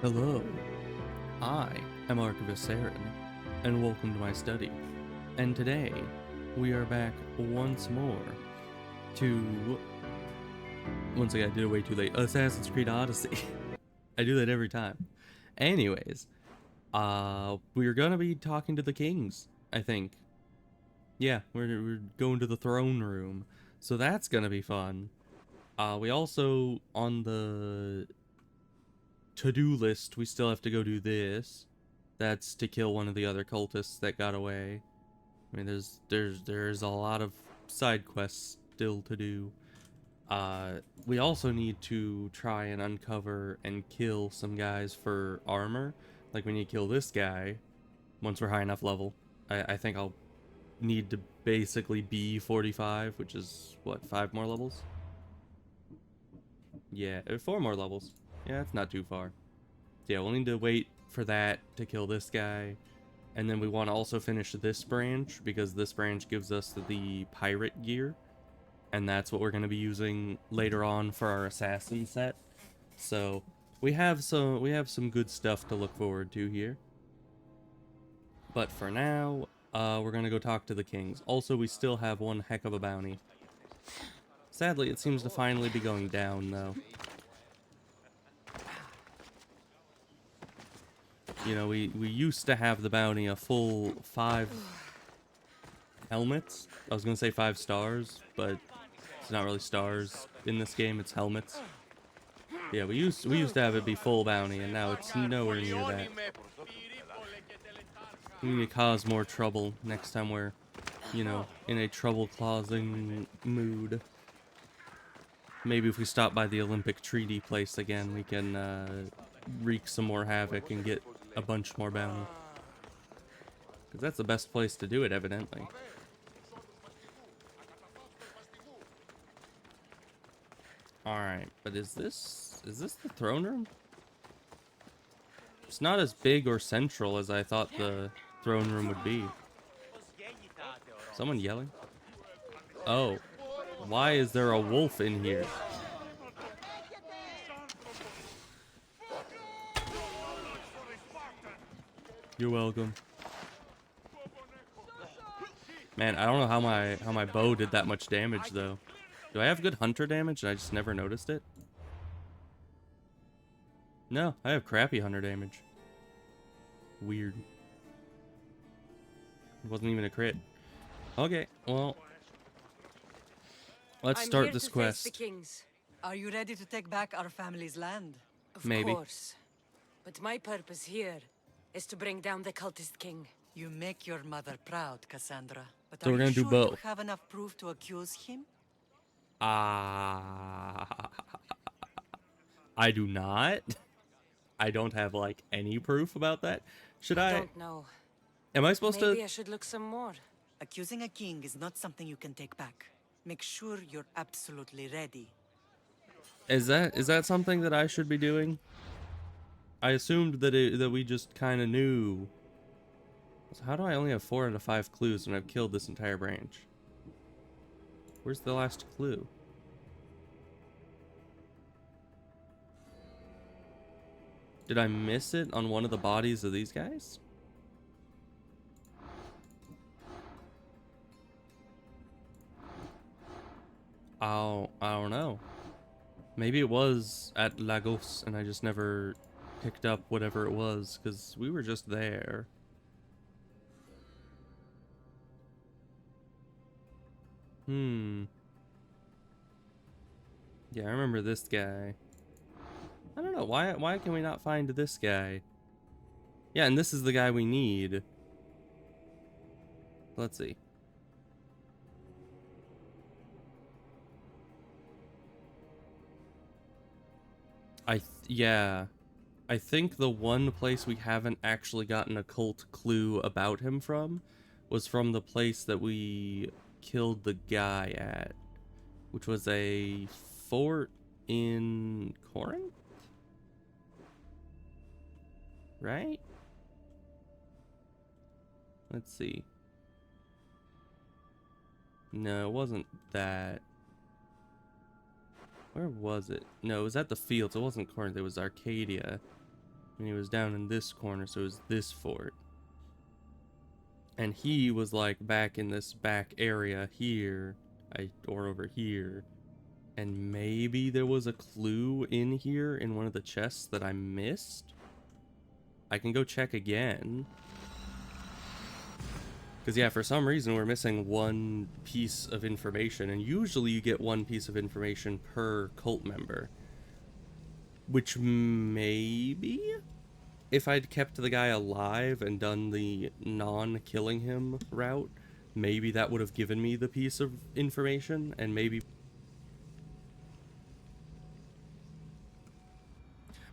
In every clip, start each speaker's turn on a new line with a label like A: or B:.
A: Hello, I am Archivist Saren, and welcome to my study. And today, we are back once more to... Once again, I did it way too late. Assassin's Creed Odyssey. I do that every time. Anyways, we're gonna be talking to the kings, I think. Yeah, we're going to the throne room. So that's gonna be fun. We also, on the to-do list, we still have to go do this. That's to kill one of the other cultists that got away. I mean, there's a lot of side quests still to do. We also need to try and uncover and kill some guys for armor. Like, we need to kill this guy once we're high enough level. I think I'll need to basically be 45, which is, what, 5 more levels? Yeah, 4 more levels. Yeah, that's not too far. Yeah, we'll need to wait for that to kill this guy. And then we want to also finish this branch, because this branch gives us the pirate gear. And that's what we're going to be using later on for our assassin set. So we have some good stuff to look forward to here. But for now, we're going to go talk to the kings. Also, we still have one heck of a bounty. Sadly, it seems to finally be going down, though. You know, we used to have the bounty a full 5 helmets. I was gonna say 5 stars, but it's not really stars in this game, it's helmets. Yeah, we used to have it be full bounty, and now it's nowhere near that. We need to cause more trouble next time we're, you know, in a trouble-causing mood. Maybe if we stop by the Olympic Treaty place again, we can wreak some more havoc and get a bunch more bounty. Because that's the best place to do it, evidently. Alright, but is this the throne room? It's not as big or central as I thought the throne room would be. Someone yelling? Oh, why is there a wolf in here? You're welcome. Man, I don't know how my bow did that much damage though. Do I have good hunter damage and I just never noticed it? No, I have crappy hunter damage. Weird. It wasn't even a crit. Okay, well, let's start this quest.
B: The kings.
C: Are you ready to take back our family's land?
B: Of
A: Maybe.
B: course. But my purpose here is to bring down the cultist king.
C: You make your mother proud, Cassandra. But
A: So
C: are
A: we're gonna
C: you
A: do
C: sure
A: both.
C: you have enough proof to accuse him?
A: I do not. I don't have, like, any proof about that. Should I?
B: Don't know.
A: Am I supposed
B: Maybe
A: to?
B: I should look some more.
C: Accusing a king is not something you can take back. Make sure you're absolutely ready.
A: Is that something that I should be doing? I assumed that that we just kind of knew. So how do I only have 4 out of 5 clues when I've killed this entire branch? Where's the last clue? Did I miss it on one of the bodies of these guys? I don't know. Maybe it was at Lagos and I just never picked up whatever it was because we were just there. Yeah, I remember this guy. I don't know, why can we not find this guy? Yeah, and this is the guy we need. Let's see. Yeah. I think the one place we haven't actually gotten a cult clue about him from was from the place that we killed the guy at, which was a fort in Corinth? Right? Let's see. No, it wasn't that. Where was it? No, it was at the fields. It wasn't Corinth. It was Arcadia. And he was down in this corner, so it was this fort. And he was like back in this back area here, or over here. And maybe there was a clue in here in one of the chests that I missed? I can go check again. Because yeah, for some reason we're missing one piece of information, and usually you get one piece of information per cult member. Which maybe, if I'd kept the guy alive and done the non-killing him route, maybe that would have given me the piece of information, and maybe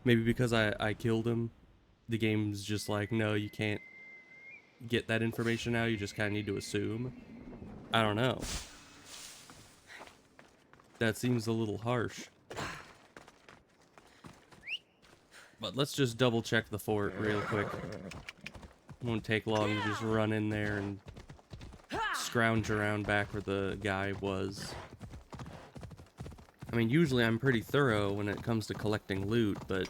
A: because I killed him, the game's just like, no, you can't get that information now, you just kind of need to assume. I don't know. That seems a little harsh. But let's just double check the fort real quick. Won't take long to just run in there and scrounge around back where the guy was. I mean, usually I'm pretty thorough when it comes to collecting loot, but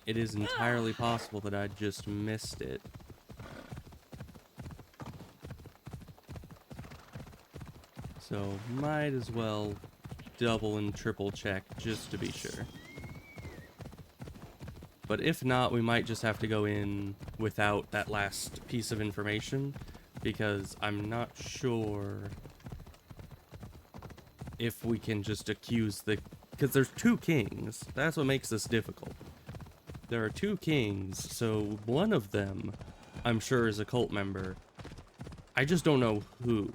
A: it is entirely possible that I just missed it. So, might as well double and triple check just to be sure. But if not, we might just have to go in without that last piece of information, because I'm not sure if we can just accuse the... Because there's two kings. That's what makes this difficult. There are two kings, so one of them, I'm sure, is a cult member. I just don't know who.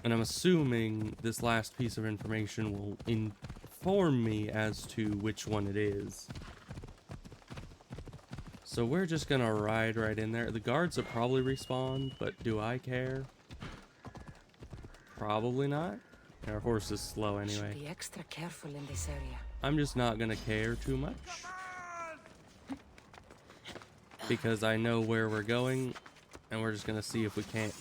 A: And I'm assuming this last piece of information will inform me as to which one it is. So we're just gonna ride right in there. The guards will probably respawn, but do I care? Probably not. Our horse is slow anyway.
B: Should be extra careful in this area.
A: I'm just not gonna care too much, because I know where we're going, and we're just gonna see if we can't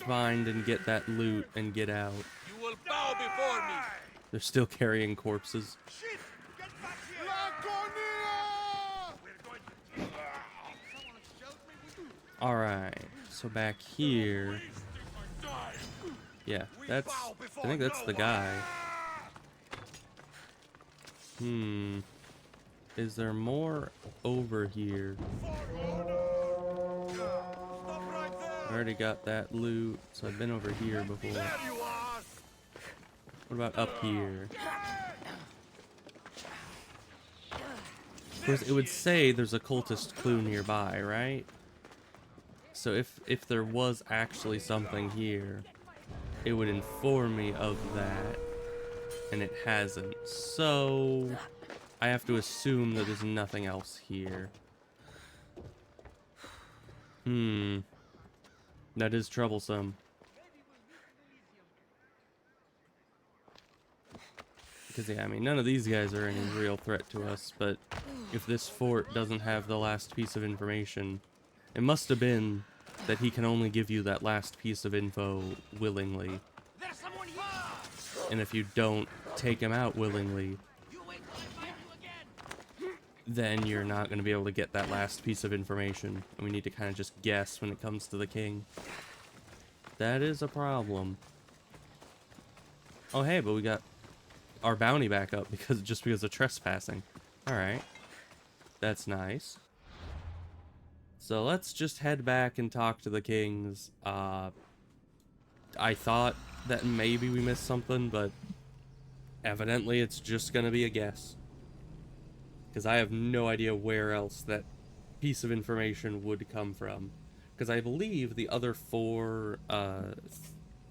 A: find and get that loot and get out.
D: You will bow before me.
A: They're still carrying corpses. Alright, so back here... Yeah, that's... I think that's the guy. Is there more over here? I already got that loot, so I've been over here before. What about up here? Of course, it would say there's a cultist clue nearby, right? So if there was actually something here, it would inform me of that, and it hasn't. So I have to assume that there's nothing else here. That is troublesome. Because, yeah, I mean, none of these guys are any real threat to us, but if this fort doesn't have the last piece of information, it must have been that he can only give you that last piece of info willingly. And if you don't take him out willingly, then you're not going to be able to get that last piece of information. And we need to kind of just guess when it comes to the king. That is a problem. Oh, hey, but we got our bounty back up because of trespassing. Alright. That's nice. So let's just head back and talk to the kings. I thought that maybe we missed something, but evidently it's just gonna be a guess. Because I have no idea where else that piece of information would come from. Because I believe the other 4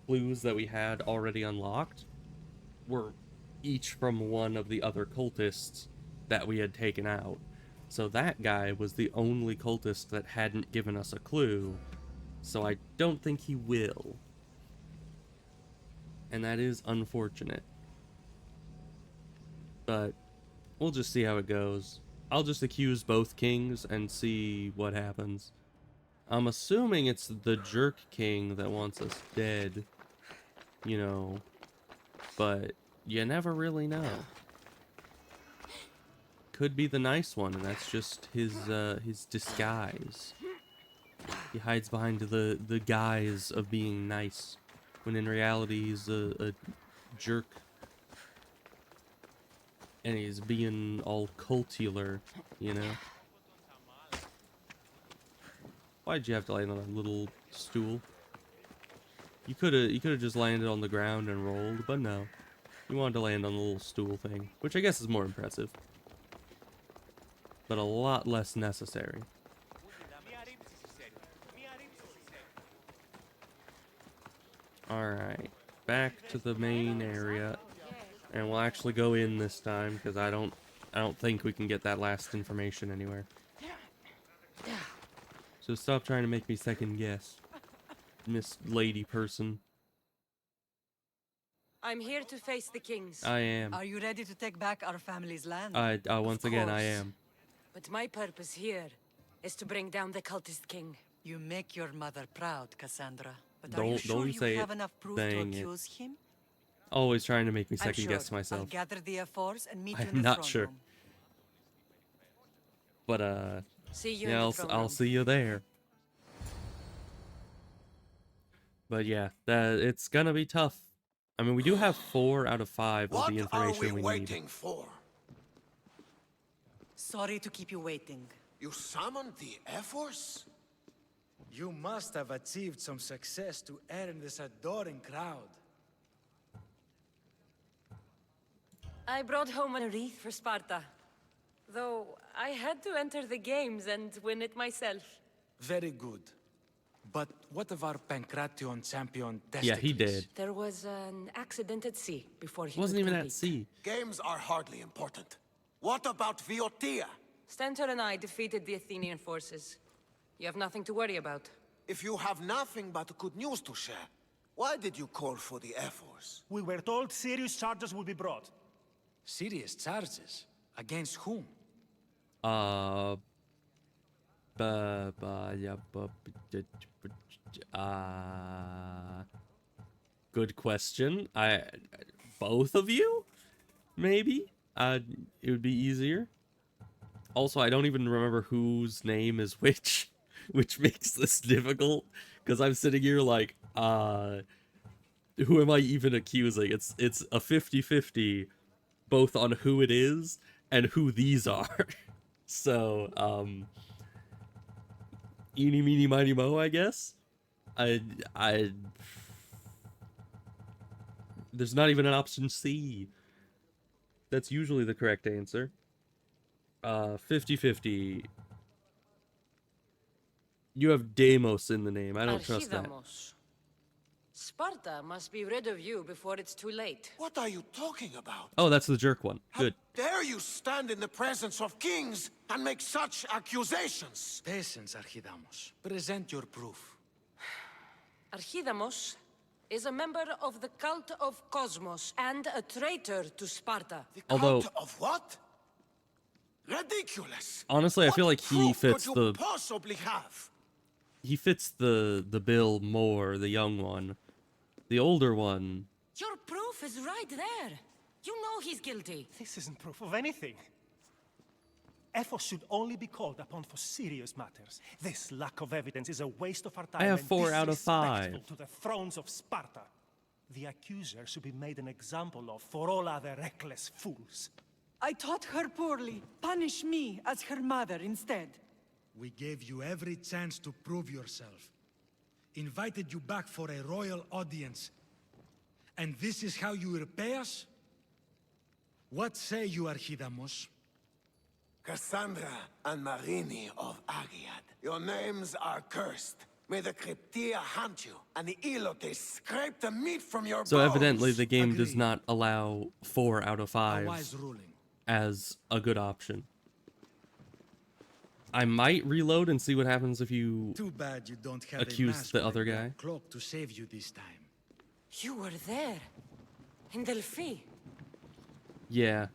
A: clues that we had already unlocked were each from one of the other cultists that we had taken out. So that guy was the only cultist that hadn't given us a clue, so I don't think he will. And that is unfortunate. But we'll just see how it goes. I'll just accuse both kings and see what happens. I'm assuming it's the jerk king that wants us dead, you know, but you never really know. could be the nice one, and that's just his disguise. He hides behind the guise of being nice, when in reality he's a jerk. And he's being all cultular, you know? Why'd you have to land on a little stool? You could've just landed on the ground and rolled, but no. You wanted to land on the little stool thing, which I guess is more impressive. But a lot less necessary. Alright, back to the main area. And we'll actually go in this time, because I don't think we can get that last information anywhere. So stop trying to make me second guess, Miss Lady Person.
B: I'm here to face the kings.
A: I am.
C: Are you ready to take back our family's land?
A: Once again, I
B: course.
A: am.
B: But my purpose here is to bring down the cultist king.
C: You make your mother proud, Cassandra. But are
A: Don't-
C: you sure
A: don't
C: you
A: say
C: have
A: it.
C: enough proof
A: Dang
C: to
A: it.
C: accuse him?
A: Always trying to make me
C: I'm
A: second guess
C: sure. I'll
A: myself.
C: gather the F4s and meet you in
A: I'm
C: the
A: not
C: throne
A: sure.
C: room.
A: But
B: See you
A: yeah,
B: in the throne
A: I'll
B: room.
A: see you there. But yeah, it's gonna be tough. I mean, we do have 4 out of 5 of
D: What
A: the
D: are
A: information
D: we
A: we need.
D: waiting for?
C: Sorry to keep you waiting.
D: You summoned the F-Force?
E: You must have achieved some success to earn this adoring crowd.
B: I brought home a wreath for Sparta. Though I had to enter the games and win it myself.
E: Very good. But what of our Pancration champion,
A: Yeah, he
E: Testicles?
A: did.
B: There was an accident at sea before he
A: Wasn't
B: could
A: even at
B: compete.
A: sea.
D: Games are hardly important. What about VOD?
B: Stentor and I defeated the Athenian forces. You have nothing to worry about.
D: If you have nothing but good news to share, why did you call for the F-Force?
F: We were told serious charges would be brought.
E: Serious charges? Against whom?
A: Uh, good question. Both of you? Maybe? It would be easier. Also, I don't even remember whose name is which, which makes this difficult. Because I'm sitting here like, who am I even accusing? It's a 50-50, both on who it is and who these are. So, eeny, meeny, miny, mo, I guess. There's not even an option C. That's usually the correct answer. 50-50. You have Deimos in the name. I don't trust that.
B: Archidamos. Sparta must be rid of you before it's too late.
D: What are you talking about?
A: Oh, that's the jerk one.
D: How
A: Good.
D: dare you stand in the presence of kings and make such accusations?
E: Patience, Archidamos. Present your proof.
B: Archidamos is a member of the cult of Cosmos and a traitor to Sparta.
D: The
A: Although-
D: cult of what? Ridiculous.
A: Honestly, I feel
D: What
A: like he
D: proof
A: fits
D: could you
A: the
D: possibly have?
A: he fits the bill more, the young one. The older one,
B: Your proof is right there. You know he's guilty.
F: This isn't proof of anything. Efforts should only be called upon for serious matters. This lack of evidence is a waste of our time.
A: I have
F: and
A: 4 out of 5.
F: disrespectful to the thrones of Sparta. The accuser should be made an example of for all other reckless fools.
C: I taught her poorly. Punish me as her mother instead.
G: We gave you every chance to prove yourself. Invited you back for a royal audience. And this is how you repay us? What say you, Archidamos?
D: Cassandra and Marini of Agiad. Your names are cursed. May the Cryptia hunt you, and the Elotes scrape the meat from your
A: So
D: bones.
A: evidently the game does
G: Agreed.
A: not allow 4 out of
G: A
A: 5
G: wise ruling.
A: as a good option. I might reload and see what happens if you...
G: Too bad you don't have
A: Accuse
G: a mask
A: the
G: or a
A: other
G: black
A: guy.
G: cloak to save you this time.
B: You were there. In Delphi.
A: Yeah.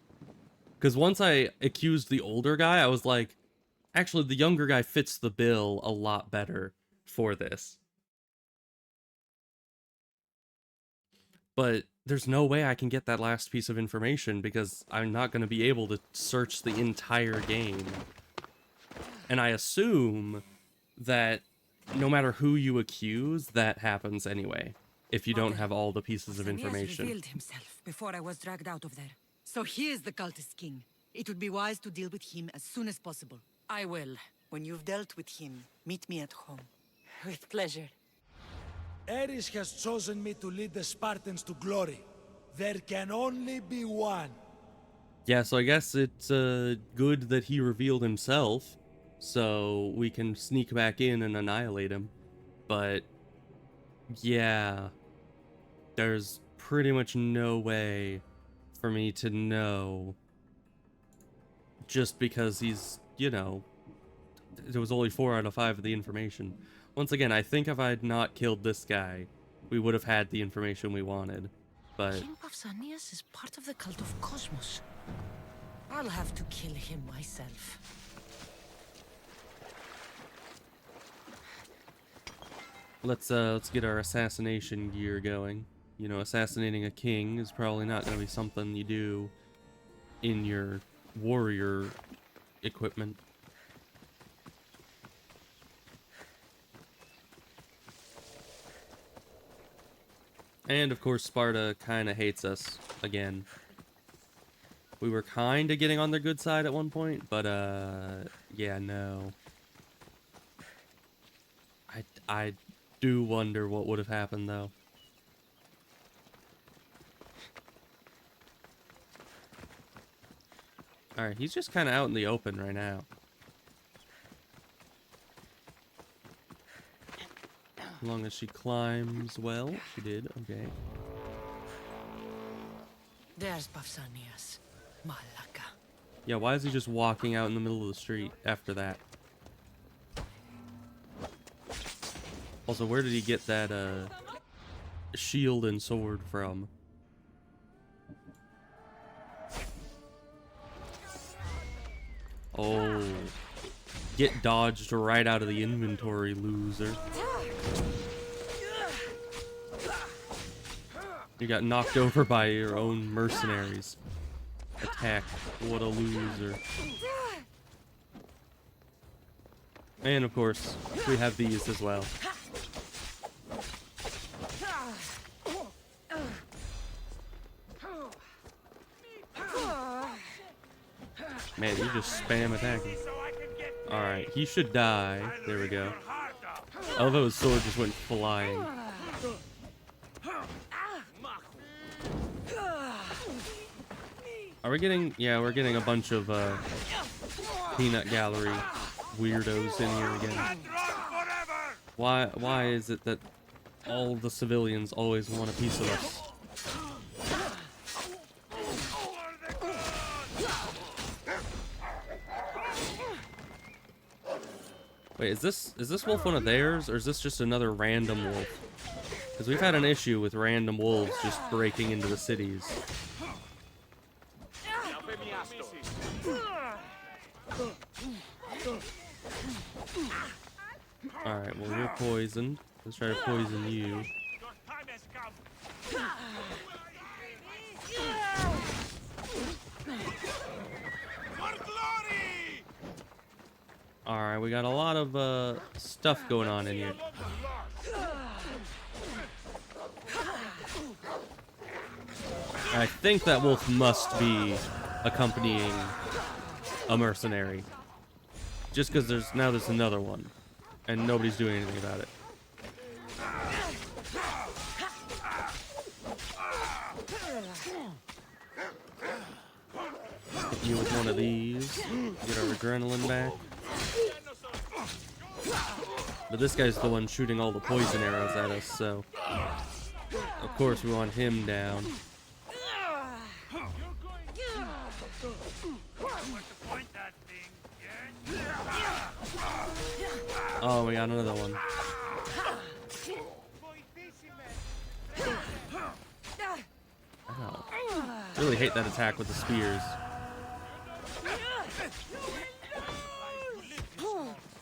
A: Because once I accused the older guy, I was like, actually, the younger guy fits the bill a lot better for this. But there's no way I can get that last piece of information because I'm not going to be able to search the entire game. And I assume that no matter who you accuse, that happens anyway, if you don't have all the pieces of
C: Pausanias
A: information.
C: revealed himself before I was dragged out of there. So he is the cultist king. It would be wise to deal with him as soon as possible. I will. When you've dealt with him, meet me at home.
B: With pleasure.
E: Ares has chosen me to lead the Spartans to glory. There can only be one.
A: Yeah, so I guess it's good that he revealed himself, so we can sneak back in and annihilate him. But yeah, there's pretty much no way for me to know, just because he's, you know, there was only 4 out of 5 of the information. Once again, I think if I had not killed this guy, we would have had the information we wanted. But
C: King Pausanias is part of the cult of Cosmos. I'll have to kill him myself.
A: let's get our assassination gear going. You know, assassinating a king is probably not going to be something you do in your warrior equipment. And of course, Sparta kind of hates us again. We were kind of getting on their good side at one point, but yeah, no. I do wonder what would have happened though. Alright, he's just kind of out in the open right now. As long as she climbs well. She did, okay.
C: There's Pausanias. Malaka.
A: Yeah, why is he just walking out in the middle of the street after that? Also, where did he get that shield and sword from? Oh, get dodged right out of the inventory, loser. You got knocked over by your own mercenaries. Attack. What a loser. And of course, we have these as well. Man, you just spam attacking. Alright, he should die. There we go. I love how his sword just went flying. Are we getting... Yeah, we're getting a bunch of peanut gallery weirdos in here again. Why is it that all the civilians always want a piece of us? Wait, is this wolf one of theirs, or is this just another random wolf? Because we've had an issue with random wolves just breaking into the cities. Alright, well, you're poisoned. Let's try to poison you. Alright, we got a lot of stuff going on in here. I think that wolf must be accompanying a mercenary. Just because there's another one. And nobody's doing anything about it. Hit you with one of these. Get our adrenaline back. But this guy's the one shooting all the poison arrows at us, so... Of course we want him down. Oh, we got another one. Ow. I really hate that attack with the spears.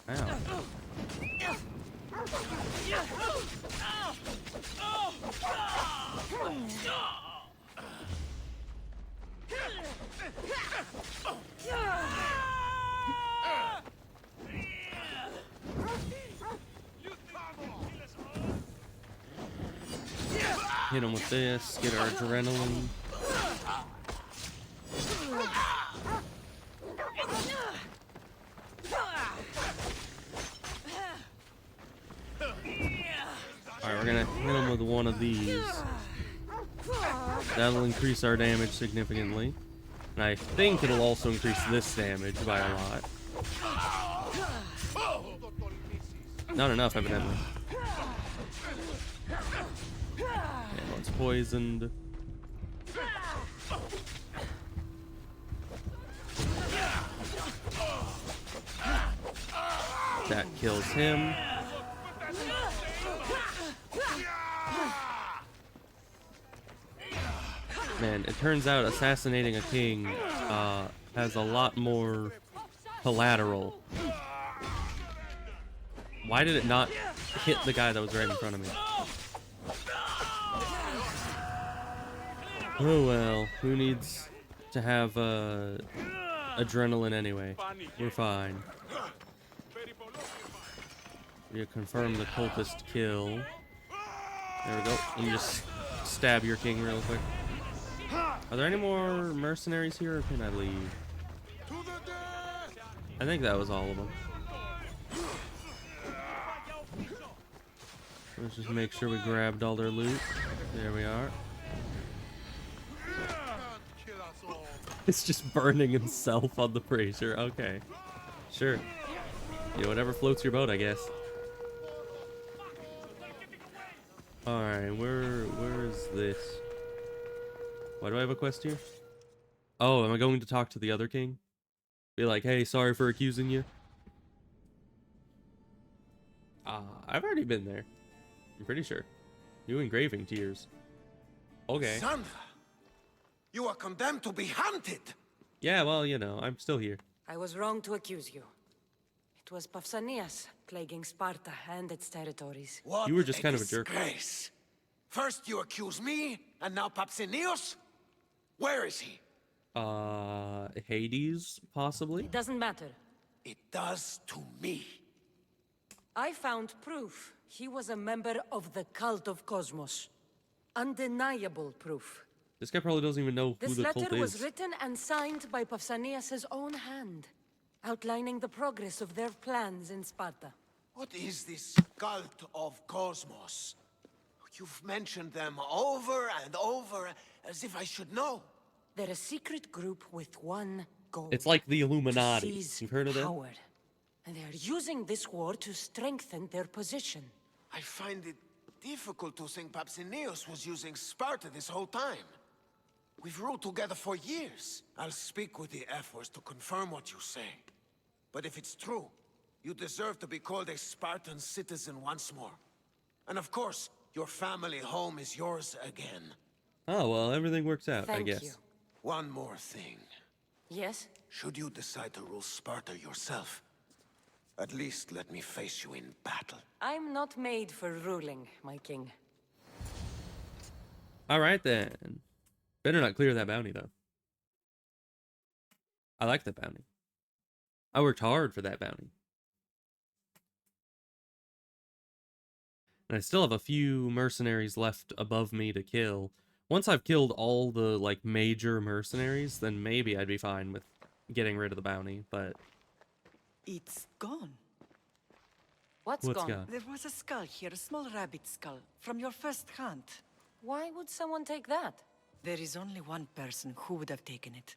A: Ow. Hit him with this, get our adrenaline. Alright, we're gonna hit him with one of these. That'll increase our damage significantly. And I think it'll also increase this damage by a lot. Not enough, evidently. Yeah, one's poisoned. That kills him. Man, it turns out assassinating a king has a lot more collateral. Why did it not hit the guy that was right in front of me? Oh well, who needs to have adrenaline anyway? We're fine. You confirm the cultist kill. There we go. Let me just stab your king real quick. Are there any more mercenaries here, or can I leave? I think that was all of them. Let's just make sure we grabbed all their loot. There we are. It's just burning himself on the brazier. Okay. Sure. Yeah, whatever floats your boat, I guess. Alright, where is this? Why do I have a quest here? Oh, am I going to talk to the other king? Be like, hey, sorry for accusing you. I've already been there. I'm pretty sure. New engraving tiers. Okay.
D: Sandra, you are condemned to be hunted.
A: Yeah, well, you know, I'm still here.
B: I was wrong to accuse you. It was Pausanias plaguing Sparta and its territories.
D: What
A: You were just kind of a jerk.
D: disgrace. First you accuse me, and now Papsinios? Where is he?
A: Hades, possibly?
B: It doesn't matter.
D: It does to me.
B: I found proof he was a member of the cult of Cosmos. Undeniable proof.
A: This guy probably doesn't even know who
B: This
A: the cult
B: letter was
A: is.
B: written and signed by Pausanias' own hand, outlining the progress of their plans in Sparta.
D: What is this cult of Cosmos? You've mentioned them over and over, as if I should know.
B: They're a secret group with one goal.
A: It's like the
B: to
A: Illuminati.
B: seize
A: You've heard of that?
B: power. And they are using this war to strengthen their position.
D: I find it difficult to think Papsinios was using Sparta this whole time. We've ruled together for years. I'll speak with the F-Force to confirm what you say. But if it's true, you deserve to be called a Spartan citizen once more. And of course, your family home is yours again.
A: Oh, well, everything works out, I
B: Thank
A: guess.
B: you.
D: One more thing.
B: Yes?
D: Should you decide to rule Sparta yourself, at least let me face you in battle.
B: I'm not made for ruling, my king.
A: Alright then. Better not clear that bounty, though. I like that bounty. I worked hard for that bounty. And I still have a few mercenaries left above me to kill. Once I've killed all the, like, major mercenaries, then maybe I'd be fine with getting rid of the bounty, but...
C: It's gone.
B: What's gone?
C: There was a skull here, a small rabbit skull, from your first hunt.
B: Why would someone take that?
C: There is only one person who would have taken it.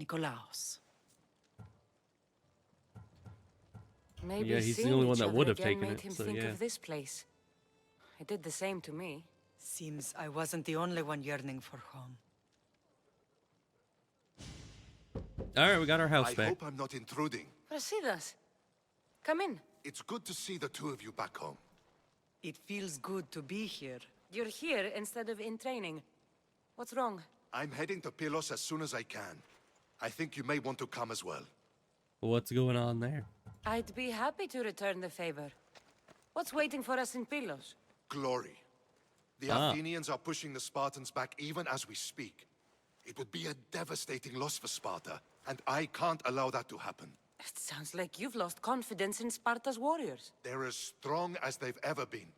C: Nikolaos.
B: Maybe
A: Yeah, he's the
B: seeing
A: only one
B: each
A: that
B: other
A: would have
B: again
A: taken
B: made
A: it,
B: him
A: so
B: think
A: yeah.
B: of this place. It did the same to me.
C: Seems I wasn't the only one yearning for home.
A: Alright, we got our house
H: I
A: back.
H: hope I'm not intruding.
B: Rasidas, come in.
H: It's good to see the two of you back home.
C: It feels good to be here.
B: You're here instead of in training. What's wrong?
H: I'm heading to Pylos as soon as I can. I think you may want to come as well.
A: What's going on there?
B: I'd be happy to return the favor. What's waiting for us in Pylos?
H: Glory. The Athenians are pushing the Spartans back even as we speak. It would be a devastating loss for Sparta, and I can't allow that to happen.
B: It sounds like you've lost confidence in Sparta's warriors.
H: They're as strong as they've ever been.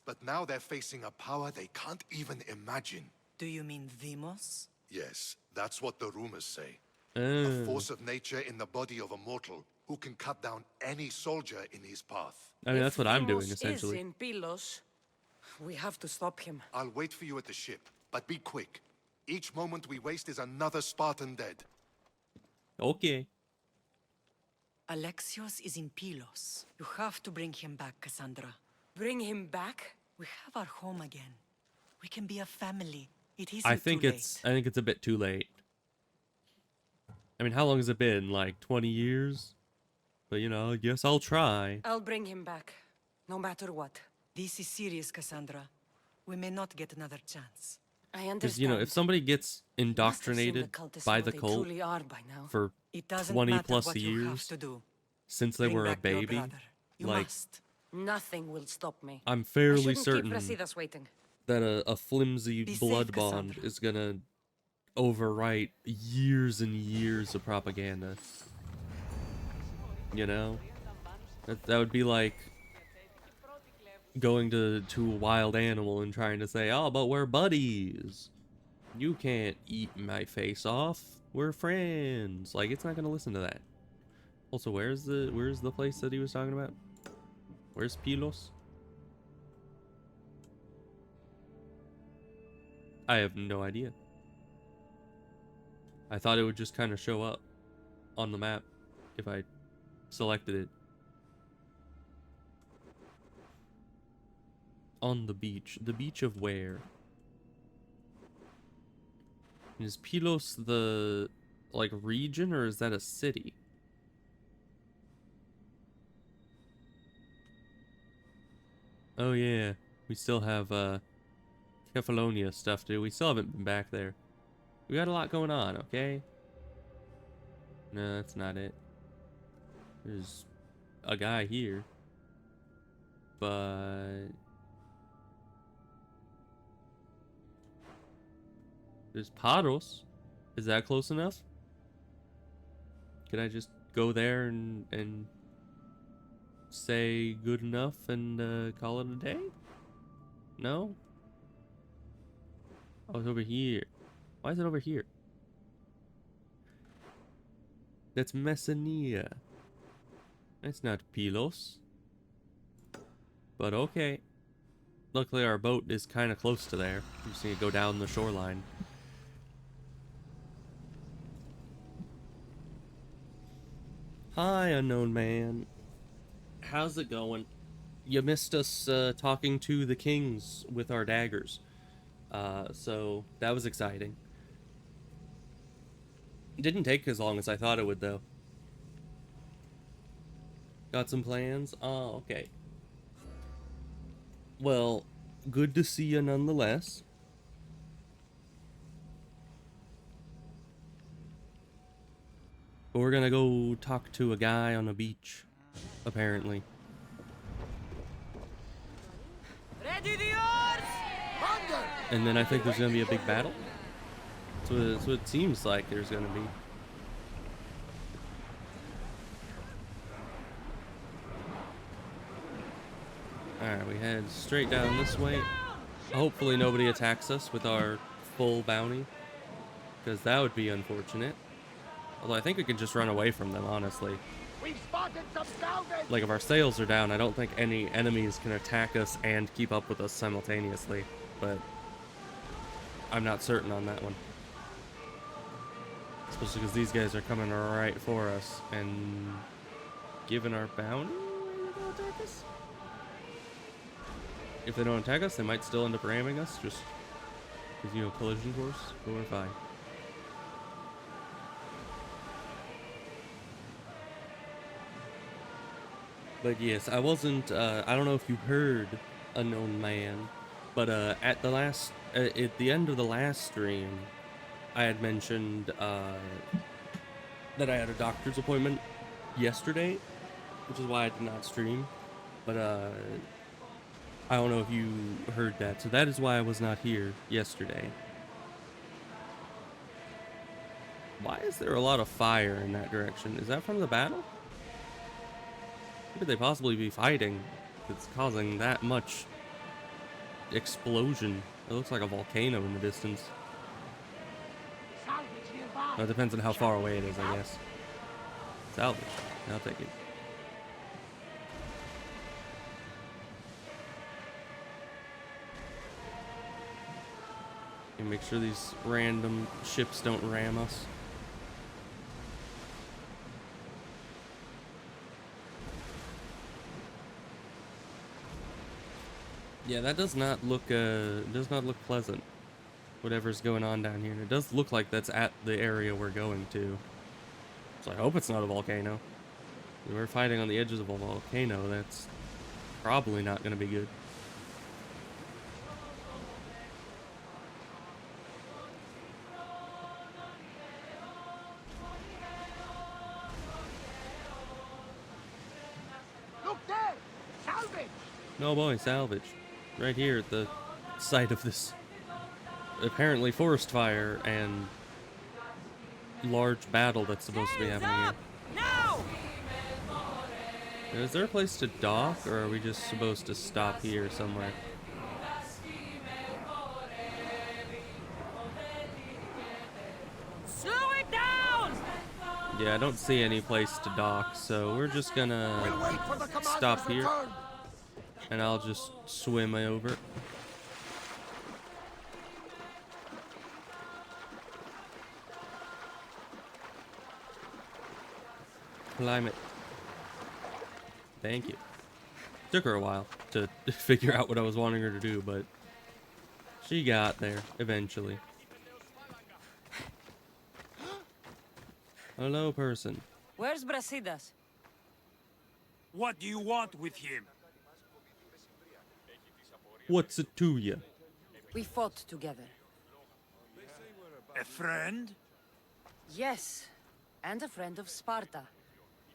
H: But now they're facing a power they can't even imagine.
C: Do you mean Demos?
H: Yes, that's what the rumors say. A
A: Oh.
H: force of nature in the body of a mortal who can cut down any soldier in his path.
A: I mean, that's what I'm doing,
B: Demos
A: essentially.
B: is in Pylos. We have to stop him.
H: I'll wait for you at the ship, but be quick. Each moment we waste is another Spartan dead.
A: Okay.
C: Alexios is in Pylos. You have to bring him back, Cassandra.
B: Bring him back?
C: We have our home again. We can be a family. It isn't
A: I think
C: too
A: it's a bit too late. I mean, how long has it been? Like 20 years? But you know, I guess I'll try.
B: I'll bring him back, no matter what.
C: This is serious, Cassandra. We may not get another chance.
B: I
A: Because,
B: understand.
A: you know, if somebody gets
B: Must have seen
A: indoctrinated
B: cultists
A: by
B: what
A: the
B: they
A: cult
B: truly are by now.
A: for
C: It doesn't
A: 20
C: matter
A: plus
C: what you have
A: years
C: to do.
A: since they
C: Bring
A: were a
C: back your
A: baby,
C: brother. You
A: like,
C: must.
B: Nothing will stop me.
A: I'm
B: I
A: fairly
B: shouldn't
A: certain
B: keep Residas waiting.
A: that a flimsy
C: Be
A: blood
C: safe,
A: bond
C: Cassandra.
A: is gonna overwrite years and years of propaganda. You know? That would be like going to a wild animal and trying to say, oh, but we're buddies. You can't eat my face off. We're friends. Like, it's not gonna listen to that. Also, where's the place that he was talking about? Where's Pylos? I have no idea. I thought it would just kind of show up on the map if I selected it. On the beach. The beach of where? Is Pylos the, like, region, or is that a city? Oh yeah, we still have, Kefalonia stuff, too. We still haven't been back there. We got a lot going on, okay? No, that's not it. There's a guy here. But... there's Paros. Is that close enough? Can I just go there and say good enough and call it a day? No? Oh, it's over here. Why is it over here? That's Messenia. That's not Pylos. But okay. Luckily our boat is kind of close to there. You just need to go down the shoreline. Hi, unknown man. How's it going? You missed us talking to the kings with our daggers. So that was exciting. It didn't take as long as I thought it would, though. Got some plans? Oh, okay. Well, good to see you nonetheless. But we're gonna go talk to a guy on a beach, apparently.
B: Ready the oars!
A: And then I think there's gonna be a big battle. That's what it seems like there's gonna be. Alright, we head straight down this way. Hopefully nobody attacks us with our full bounty, because that would be unfortunate. Although I think we can just run away from them, honestly. Like, if our sails are down, I don't think any enemies can attack us and keep up with us simultaneously. But I'm not certain on that one. Especially because these guys are coming right for us. And given our bounty, they'll attack us? If they don't attack us, they might still end up ramming us. Just because, you know, collision course. But we're fine. But yes, I wasn't, I don't know if you heard, unknown man, but at the end of the last stream, I had mentioned that I had a doctor's appointment yesterday, which is why I did not stream. But I don't know if you heard that, so that is why I was not here yesterday. Why is there a lot of fire in that direction? Is that from the battle? What could they possibly be fighting that's causing that much explosion? It looks like a volcano in the distance. Well, it depends on how far away it is, I guess. Salvage. I'll take it. And make sure these random ships don't ram us. Yeah, that does not look pleasant. Whatever's going on down here. And it does look like that's at the area we're going to. So I hope it's not a volcano. If we're fighting on the edges of a volcano, that's probably not going to be good.
D: Look there! Salvage!
A: No boy, salvage. Right here at the site of this apparently forest fire and large battle that's supposed to be happening here.
C: Now!
A: Is there a place to dock, or are we just supposed to stop here somewhere?
C: Slow it down!
A: Yeah, I don't see any place to dock, so we're just gonna
D: Wait for the commander's
A: stop here,
D: return.
A: and I'll just swim over. Climb it. Thank you. Took her a while to figure out what I was wanting her to do, but she got there eventually. Hello, person.
B: Where's Brasidas?
E: What do you want with him?
A: What's it to you?
B: We fought together.
E: A friend?
B: Yes, and a friend of Sparta.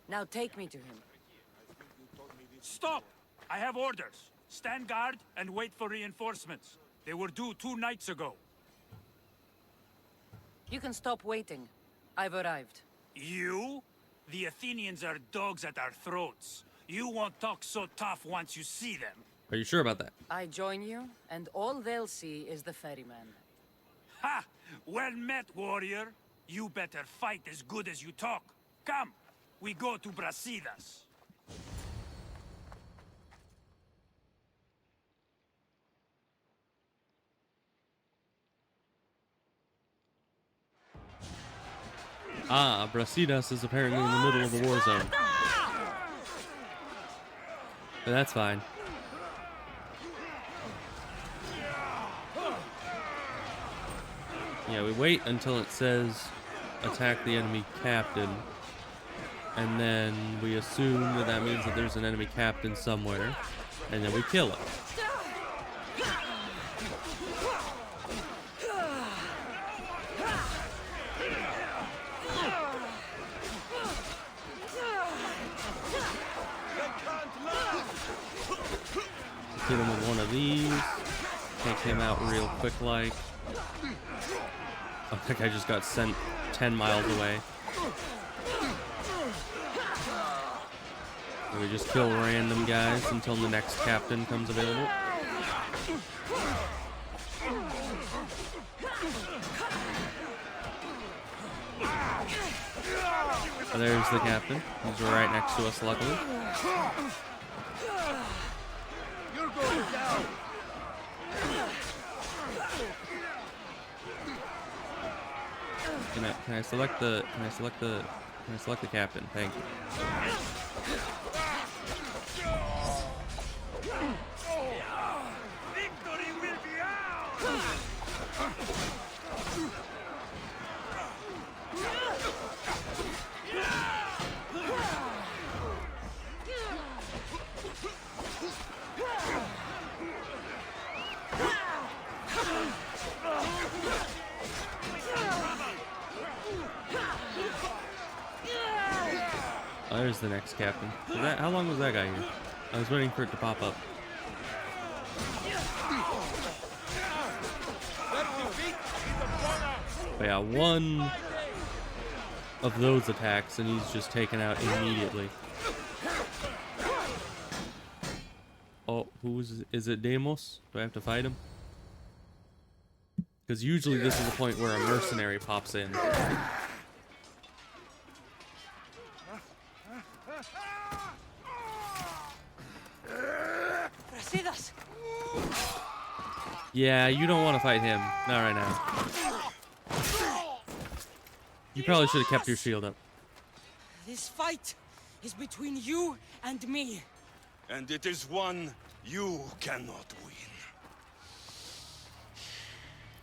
B: Now take me to him.
E: Stop! I have orders. Stand guard and wait for reinforcements. They were due 2 nights ago.
B: You can stop waiting. I've arrived.
E: You? The Athenians are dogs at our throats. You won't talk so tough once you see them.
A: Are you sure about that?
B: I join you, and all they'll see is the ferryman.
E: Ha! Well met, warrior. You better fight as good as you talk. Come, we go to Brasidas.
A: Ah, Brasidas is apparently in the middle of the war zone. But that's fine. Yeah, we wait until it says attack the enemy captain. And then we assume that that means that there's an enemy captain somewhere. And then we kill him. Hit him with one of these. Take him out real quick like. I think I just got sent 10 miles away. And we just kill random guys until the next captain comes available. Oh, there's the captain. He's right next to us, luckily.
D: You're going down.
A: Can I select the captain? Thank you.
E: Victory will be ours!
A: Oh, there's the next captain. How long was that guy here? I was waiting for it to pop up. But yeah, one of those attacks, and he's just taken out immediately. Oh, is it Deimos? Do I have to fight him? Because usually this is the point where a mercenary pops in.
B: Brasidas!
A: Yeah, you don't want to fight him. Not right now. You probably should have kept your shield up.
C: This fight is between you and me.
E: And it is one you cannot win.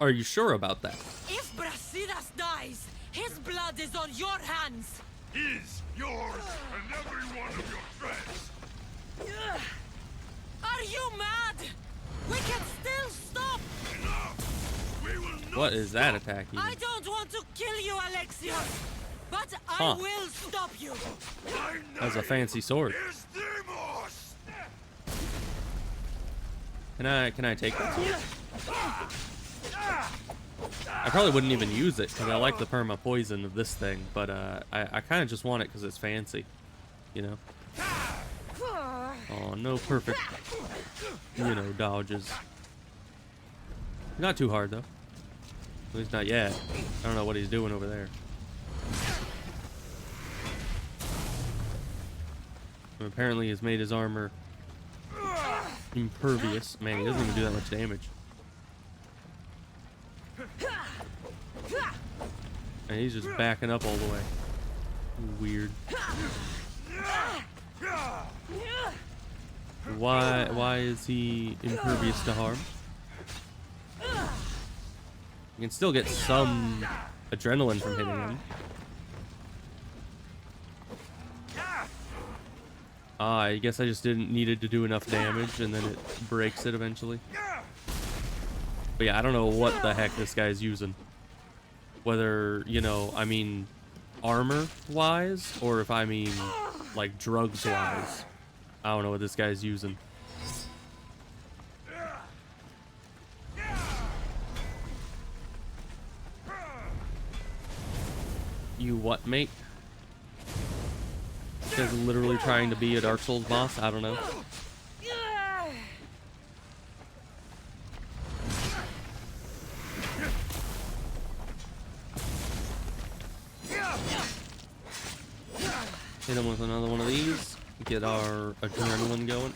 A: Are you sure about that?
C: If Brasidas dies, his blood is on your hands.
E: His, yours, and every one of your friends.
C: Are you mad? We can still stop.
E: Enough! We will not.
A: What is that attack even?
C: I don't want to kill you, Alexios, but
A: Huh.
C: I will stop you.
E: My
A: That's a
E: name
A: fancy sword.
E: is Deimos!
A: Can I take that sword? I probably wouldn't even use it because I like the perma poison of this thing, but I kind of just want it because it's fancy, you know. Oh, no perfect, you know, dodges. Not too hard though. At least not yet. I don't know what he's doing over there. And apparently he's made his armor impervious. Man, he doesn't even do that much damage. And he's just backing up all the way. Weird. Why is he impervious to harm? You can still get some adrenaline from hitting him. Ah, I guess I just didn't needed to do enough damage and then it breaks it eventually. But yeah, I don't know what the heck this guy's using. Whether, you know, I mean armor-wise, or if I mean, like, drugs-wise. I don't know what this guy's using. You what, mate? This guy's literally trying to be a Dark Souls boss? I don't know. Hit him with another one of these. Get our adrenaline going.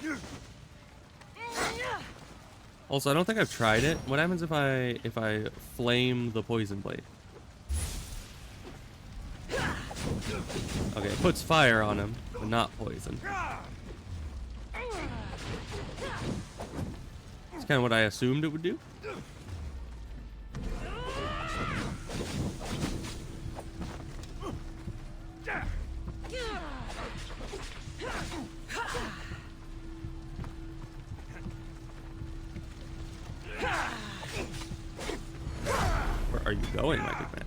A: Also, I don't think I've tried it. What happens if I flame the poison blade? Okay, it puts fire on him, but not poison. It's kind of what I assumed it would do. Where are you going, my good man?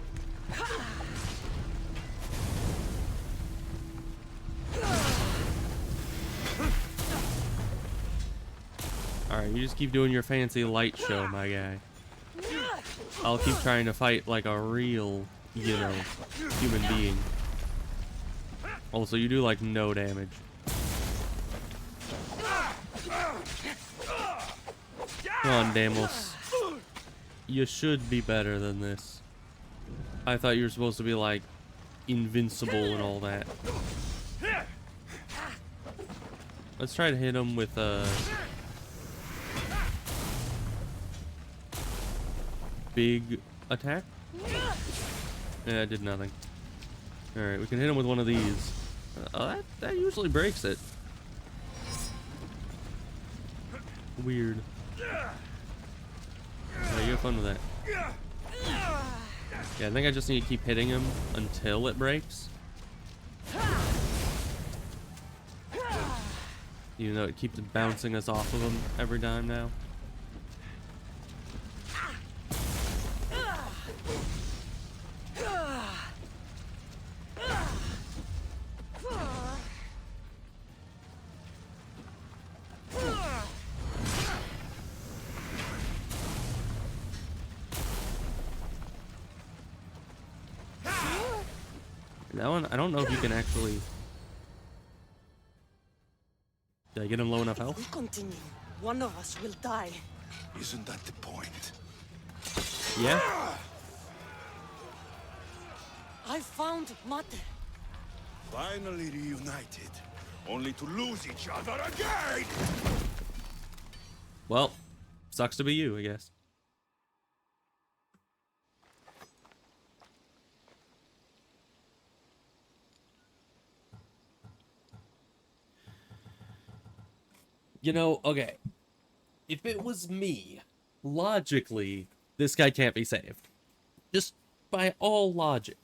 A: Alright, you just keep doing your fancy light show, my guy. I'll keep trying to fight like a real, you know, human being. Also, you do like no damage. Come on, Deimos. You should be better than this. I thought you were supposed to be like invincible and all that. Let's try to hit him with a big attack. Yeah, it did nothing. Alright, we can hit him with one of these. That usually breaks it. Weird. Yeah, you have fun with that. Yeah, I think I just need to keep hitting him until it breaks. Even though it keeps bouncing us off of him every time now. That one, I don't know if you can actually... Did I get him low enough
I: If we
A: health?
I: continue, one of us will die.
H: Isn't that the point?
A: Yeah.
I: I found Mater.
E: Finally reunited, only to lose each other again!
A: Well, sucks to be you, I guess. You know, okay. If it was me, logically, this guy can't be saved. Just by all logic.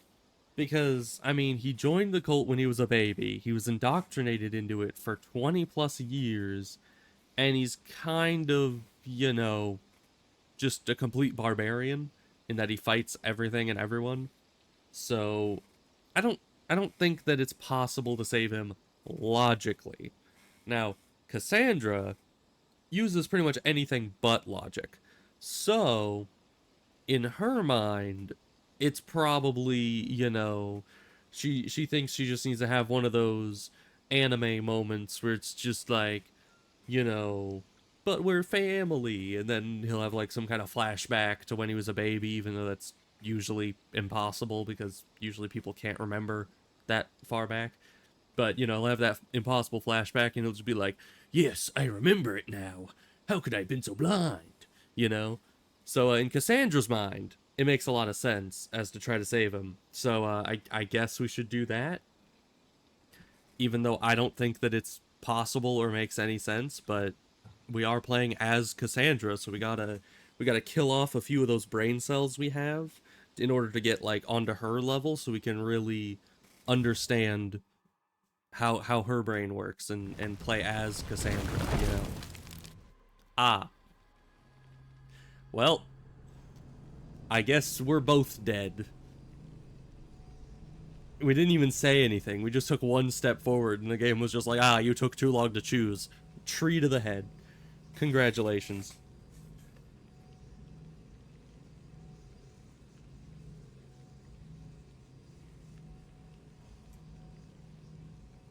A: Because, I mean, he joined the cult when he was a baby. He was indoctrinated into it for 20 plus years. And he's kind of, you know, just a complete barbarian in that he fights everything and everyone. So, I don't think that it's possible to save him logically. Now, Cassandra uses pretty much anything but logic. So, in her mind, it's probably, you know, she thinks she just needs to have one of those anime moments where it's just like, you know, but we're family, and then he'll have like some kind of flashback to when he was a baby, even though that's usually impossible because usually people can't remember that far back. But, you know, he'll have that impossible flashback and he'll just be like, yes, I remember it now. How could I have been so blind? You know? So in Cassandra's mind, it makes a lot of sense as to try to save him. So I guess we should do that. Even though I don't think that it's possible or makes any sense, but we are playing as Cassandra, so we gotta kill off a few of those brain cells we have in order to get like onto her level, so we can really understand how her brain works and play as Cassandra, you know. Ah. Well, I guess we're both dead. We didn't even say anything. We just took one step forward, and the game was just like, ah, you took too long to choose. Tree to the head. Congratulations.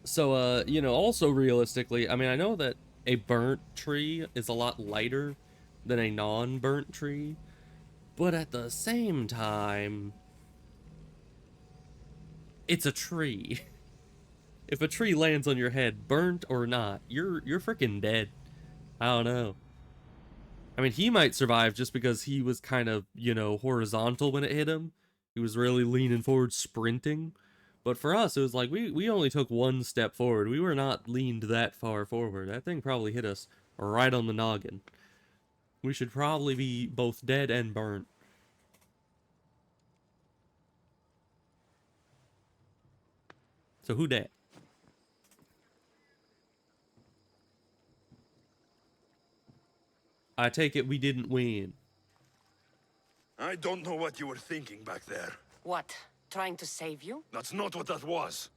A: So, you know, also realistically, I mean, I know that a burnt tree is a lot lighter than a non-burnt tree, but at the same time, it's a tree. If a tree lands on your head, burnt or not, you're freaking dead. I don't know. I mean, he might survive just because he was kind of, you know, horizontal when it hit him. He was really leaning forward, sprinting. But for us, it was like, we only took one step forward. We were not leaned that far forward. That thing probably hit us right on the noggin. We should probably be both dead and burnt. So who dat? I take it we didn't win.
E: I don't know what you were thinking back there.
I: What? Trying to save you?
E: That's not what that was.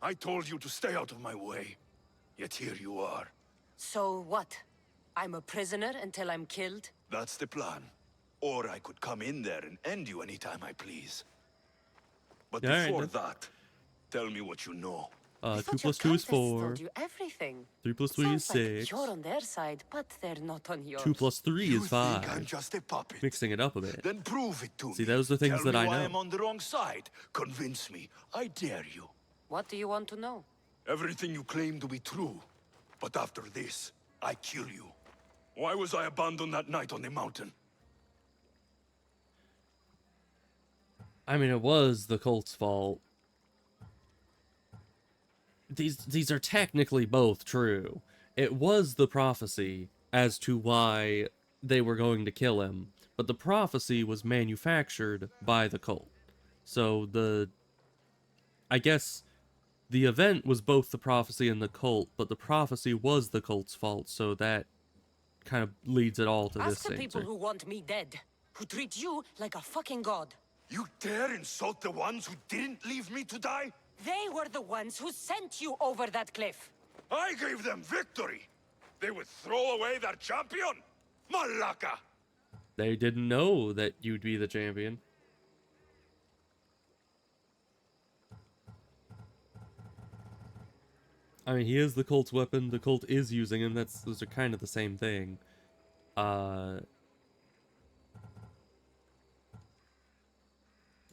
E: I told you to stay out of my way. Yet here you are.
I: So what? I'm a prisoner until I'm killed?
E: That's the plan. Or I could come in there and end you anytime I please. But
A: Alright,
E: before
A: then.
E: that, tell me what you know.
I: I
A: 2
I: thought
A: plus
I: your
A: 2 is
I: cultists
A: 4.
I: told you everything.
A: 3 plus 3 is
I: Sounds like
A: 6.
I: you're on their side, but they're not on yours.
A: 2 plus 3
E: You
A: is
E: think I'm
A: 5.
E: just a puppet?
A: Mixing it up a bit.
E: Then prove it to me.
A: See, those are things
E: Tell
A: that
E: me
A: I
E: why
A: know.
E: I'm on the wrong side. Convince me. I dare you.
I: What do you want to know?
E: Everything you claim to be true. But after this, I kill you. Why was I abandoned that night on the mountain?
A: I mean, it was the cult's fault. These are technically both true. It was the prophecy as to why they were going to kill him, but the prophecy was manufactured by the cult. So I guess the event was both the prophecy and the cult, but the prophecy was the cult's fault, so that kind of leads it all to this
I: Ask the people
A: answer.
I: who want me dead, who treat you like a fucking god.
E: You dare insult the ones who didn't leave me to die?
I: They were the ones who sent you over that cliff.
E: I gave them victory! They would throw away their champion? Malaka!
A: They didn't know that you'd be the champion. I mean, he is the cult's weapon. The cult is using him. Those are kind of the same thing. I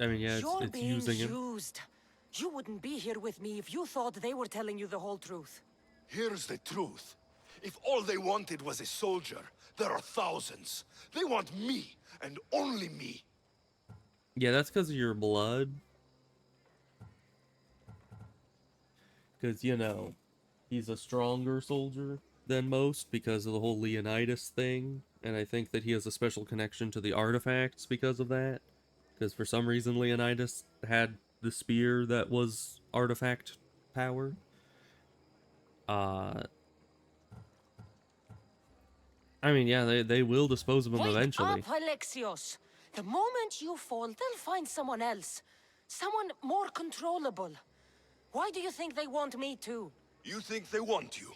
A: mean, yeah,
I: You're
A: it's
I: being
A: using him.
I: used. You wouldn't be here with me if you thought they were telling you the whole truth.
J: Here's the truth. If all they wanted was a soldier, there are thousands. They want me, and only me.
A: Yeah, that's because of your blood. Because, you know, he's a stronger soldier than most because of the whole Leonidas thing. And I think that he has a special connection to the artifacts because of that. Because for some reason Leonidas had the spear that was artifact power. I mean, yeah, they will dispose of him eventually.
I: Wake up, Alexios! The moment you fall, they'll find someone else. Someone more controllable. Why do you think they want me too?
J: You think they want you?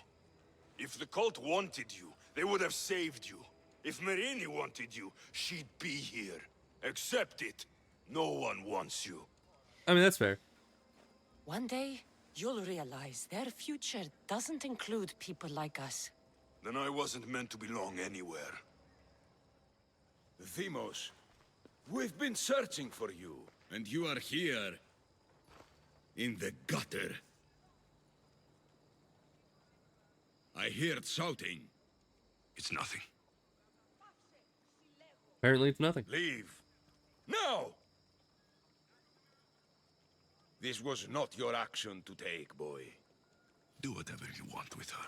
J: If the cult wanted you, they would have saved you. If Marini wanted you, she'd be here. Accept it. No one wants you.
A: I mean, that's fair.
I: One day, you'll realize their future doesn't include people like us.
J: Then I wasn't meant to belong anywhere.
K: Themos, we've been searching for you, and you are here. In the gutter. I heard shouting.
J: It's nothing.
A: Apparently it's nothing.
K: Leave. Now! This was not your action to take, boy.
J: Do whatever you want with her.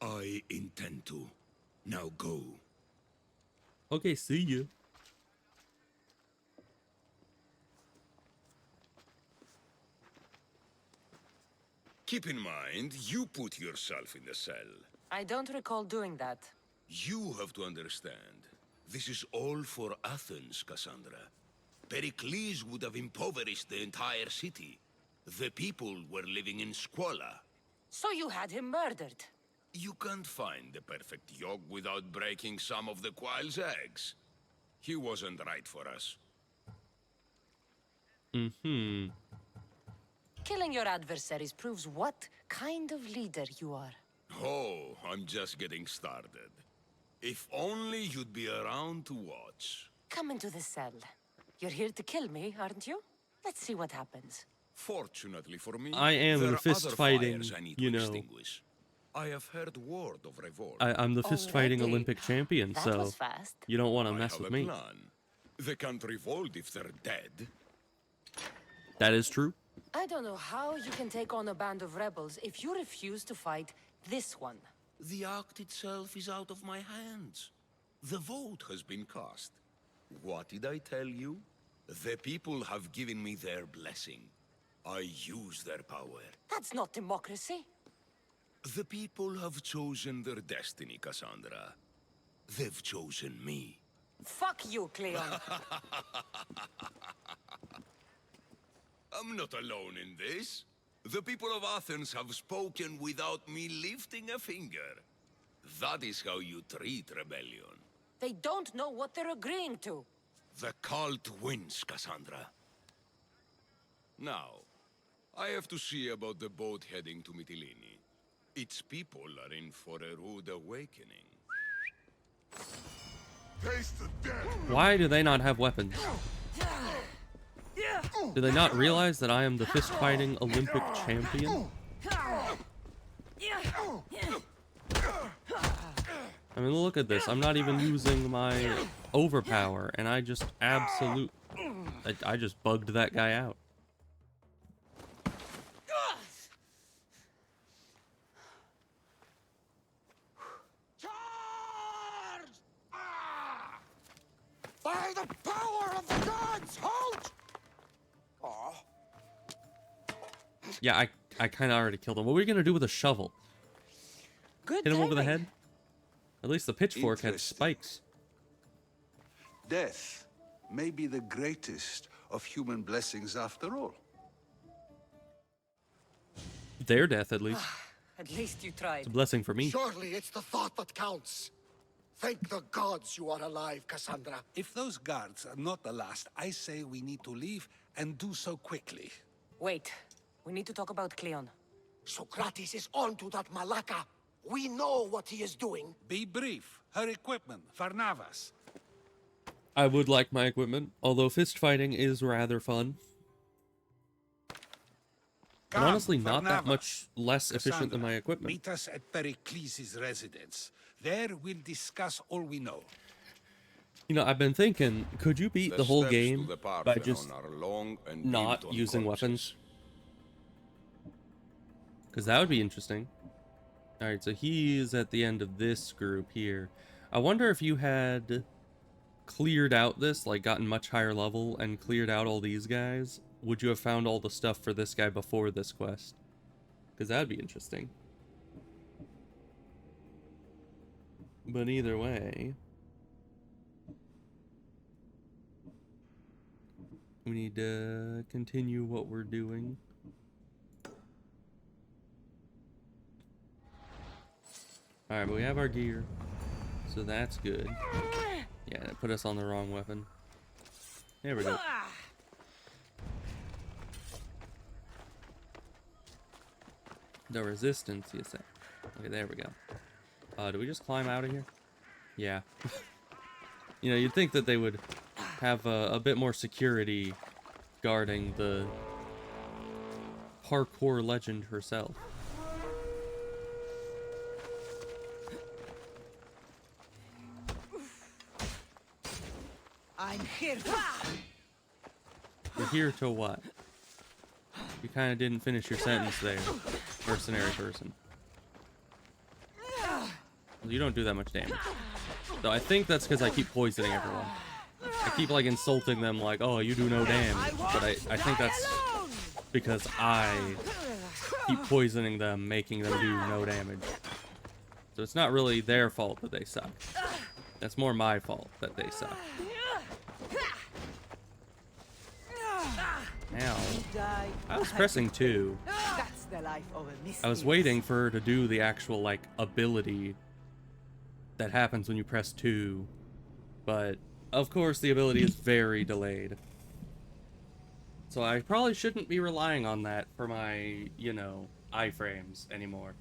K: I intend to. Now go.
A: Okay, see you.
K: Keep in mind, you put yourself in the cell.
I: I don't recall doing that.
K: You have to understand. This is all for Athens, Cassandra. Pericles would have impoverished the entire city. The people were living in squalor.
I: So you had him murdered?
K: You can't find the perfect yolk without breaking some of the quail's eggs. He wasn't right for us.
A: Mm-hmm.
I: Killing your adversaries proves what kind of leader you are.
K: Oh, I'm just getting started. If only you'd be around to watch.
I: Come into the cell. You're here to kill me, aren't you? Let's see what happens.
K: Fortunately for me,
A: I am
K: there
A: the
K: are
A: fist
K: other
A: fighting,
K: fires I need
A: you
K: to
A: know.
K: extinguish. I have heard word of revolt.
A: I'm the fist fighting
I: Already?
A: Olympic champion,
I: That
A: so
I: was fast.
A: you don't want to
K: I
A: mess
K: have
A: with
K: a
A: me.
K: plan. They can't revolt if they're dead.
A: That is true.
I: I don't know how you can take on a band of rebels if you refuse to fight this one.
K: The act itself is out of my hands. The vote has been cast. What did I tell you? The people have given me their blessing. I use their power.
I: That's not democracy.
K: The people have chosen their destiny, Cassandra. They've chosen me.
I: Fuck you, Cleon.
K: I'm not alone in this. The people of Athens have spoken without me lifting a finger. That is how you treat rebellion.
I: They don't know what they're agreeing to.
K: The cult wins, Cassandra. Now, I have to see about the boat heading to Mytilene. Its people are in for a rude awakening.
J: Taste the death!
A: Why do they not have weapons? Do they not realize that I am the fist fighting Olympic champion? I mean, look at this. I'm not even using my overpower, and I just I just bugged that guy out.
D: Charge! Ah! By the power of the gods, halt! Oh.
A: Yeah, I kind of already killed him. What were we gonna do with a shovel?
I: Good
A: Hit him over the
I: timing.
A: head? At least the pitchfork had
L: Interesting.
A: spikes.
L: Death may be the greatest of human blessings after all.
A: Their death, at least.
I: At least you tried.
A: It's a blessing for me.
D: Surely it's the thought that counts. Thank the gods you are alive, Cassandra.
L: If those guards are not the last, I say we need to leave and do so quickly.
I: Wait. We need to talk about Cleon.
D: Socrates is onto that Malaka. We know what he is doing.
L: Be brief. Her equipment, Farnavas.
A: I would like my equipment, although fist fighting is rather fun. And honestly, not that much less efficient than my equipment.
L: Meet us at Pericles' residence. There we'll discuss all we know.
A: You know, I've been thinking, could you beat the whole game by just not using weapons? Because that would be interesting. Alright, so he's at the end of this group here. I wonder if you had cleared out this, like gotten much higher level and cleared out all these guys, would you have found all the stuff for this guy before this quest? Because that would be interesting. But either way, we need to continue what we're doing. Alright, but we have our gear, so that's good. Yeah, it put us on the wrong weapon. There we go. The resistance, you say. Okay, there we go. Do we just climb out of here? Yeah. You know, you'd think that they would have a bit more security guarding the parkour legend herself.
C: I'm here.
A: You're here to what? You kind of didn't finish your sentence there, mercenary person. Well, you don't do that much damage. So I think that's because I keep poisoning everyone. I keep like insulting them like, oh, you do no damage. But I think that's because I keep poisoning them, making them do no damage. So it's not really their fault that they suck. That's more my fault that they suck. Ow. I was pressing 2.
C: That's the life of a misfit.
A: I was waiting for her to do the actual, like, ability that happens when you press 2. But, of course, the ability is very delayed. So I probably shouldn't be relying on that for my, you know, iframes anymore.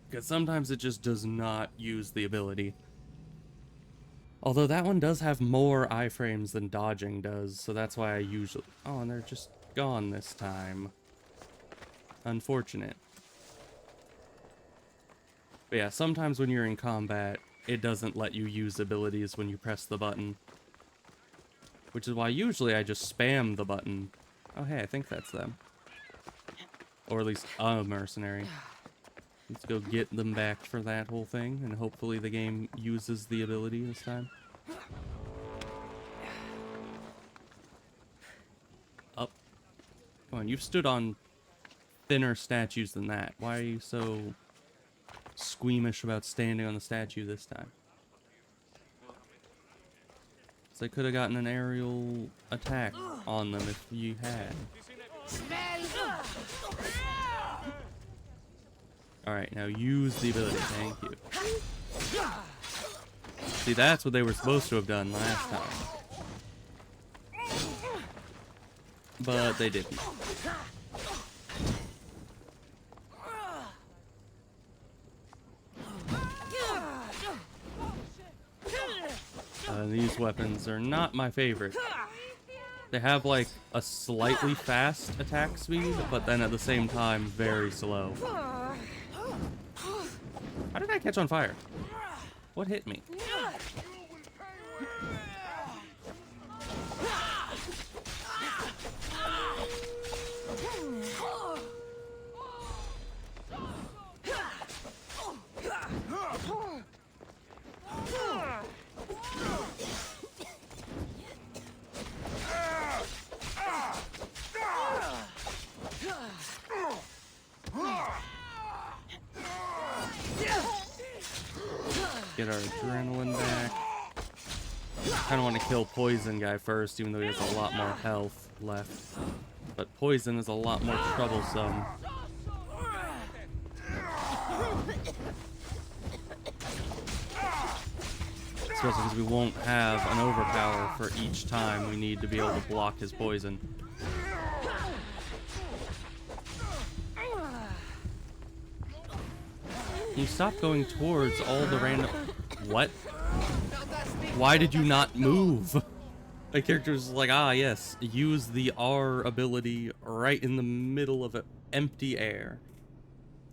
A: Because sometimes it just does not use the ability. Although that one does have more iframes than dodging does, so that's why I usually... Oh, and they're just gone this time. Unfortunate. But yeah, sometimes when you're in combat, it doesn't let you use abilities when you press the button. Which is why usually I just spam the button. Oh hey, I think that's them. Or at least a mercenary. Let's go get them back for that whole thing, and hopefully the game uses the ability this time. Up. Come on, you've stood on thinner statues than that. Why are you so squeamish about standing on the statue this time? So I could have gotten an aerial attack on them if you had. Alright, now use the ability. Thank you. See, that's what they were supposed to have done last time. But they didn't. These weapons are not my favorite. They have like a slightly fast attack speed, but then at the same time very slow. How did I catch on fire? What hit me? Get our adrenaline back. Kind of want to kill Poison guy first, even though he has a lot more health left. But Poison is a lot more troublesome. Especially because we won't have an overpower for each time we need to be able to block his poison. You stop going towards all the random... What? Why did you not move? My character was like, ah, yes, use the R ability right in the middle of empty air.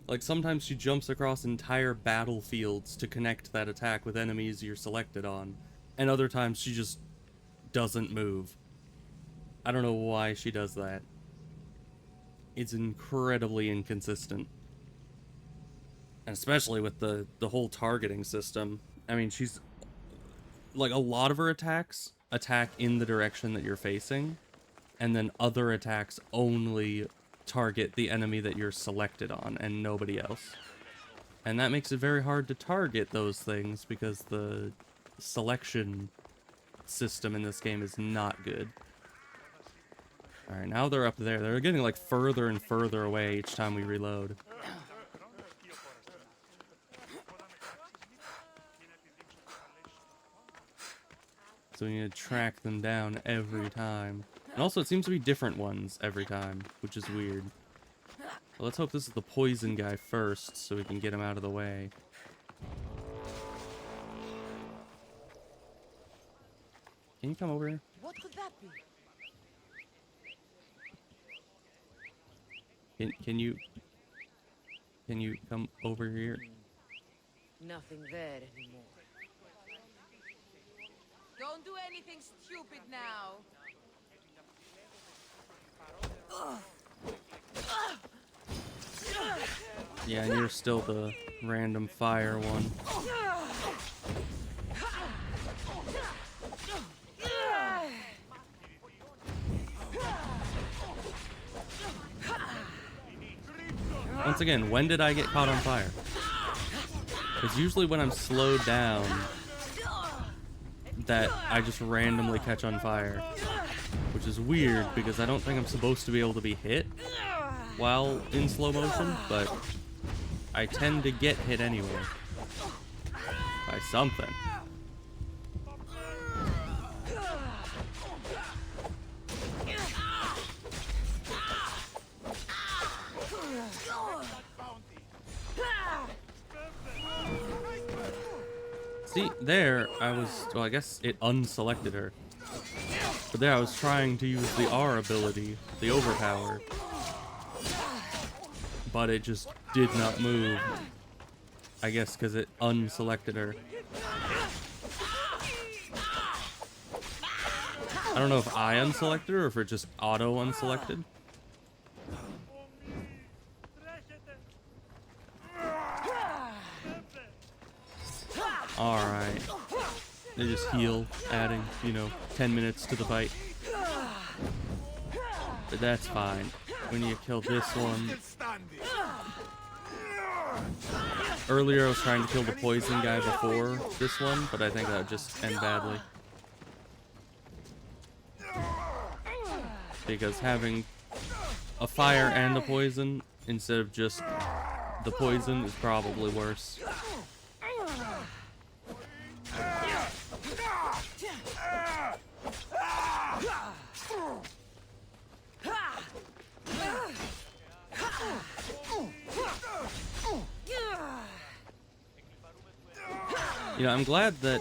A: Like, sometimes she jumps across entire battlefields to connect that attack with enemies you're selected on, and other times she just doesn't move. I don't know why she does that. It's incredibly inconsistent. And especially with the whole targeting system. I mean, she's... Like, a lot of her attacks attack in the direction that you're facing, and then other attacks only target the enemy that you're selected on and nobody else. And that makes it very hard to target those things because the selection system in this game is not good. Alright, now they're up there. They're getting like further and further away each time we reload. So we need to track them down every time. And also it seems to be different ones every time, which is weird. Well, let's hope this is the poison guy first so we can get him out of the way. Can you come over here?
I: What could that be?
A: Can you come over here?
I: Nothing there anymore. Don't do anything stupid now.
A: Yeah, and you're still the random fire one. Once again, when did I get caught on fire? Because usually when I'm slowed down, that I just randomly catch on fire. Which is weird, because I don't think I'm supposed to be able to be hit while in slow motion, but I tend to get hit anyway. By something. See, there, I was... Well, I guess it unselected her. But there, I was trying to use the R ability, the overpower. But it just did not move. I guess because it unselected her. I don't know if I unselected her or if it just auto-unselected. Alright. They just heal, adding, 10 minutes to the fight. But that's fine. We need to kill this one. Earlier I was trying to kill the poison guy before this one, but I think that would just end badly. Because having a fire and a poison instead of just the poison is probably worse. I'm glad that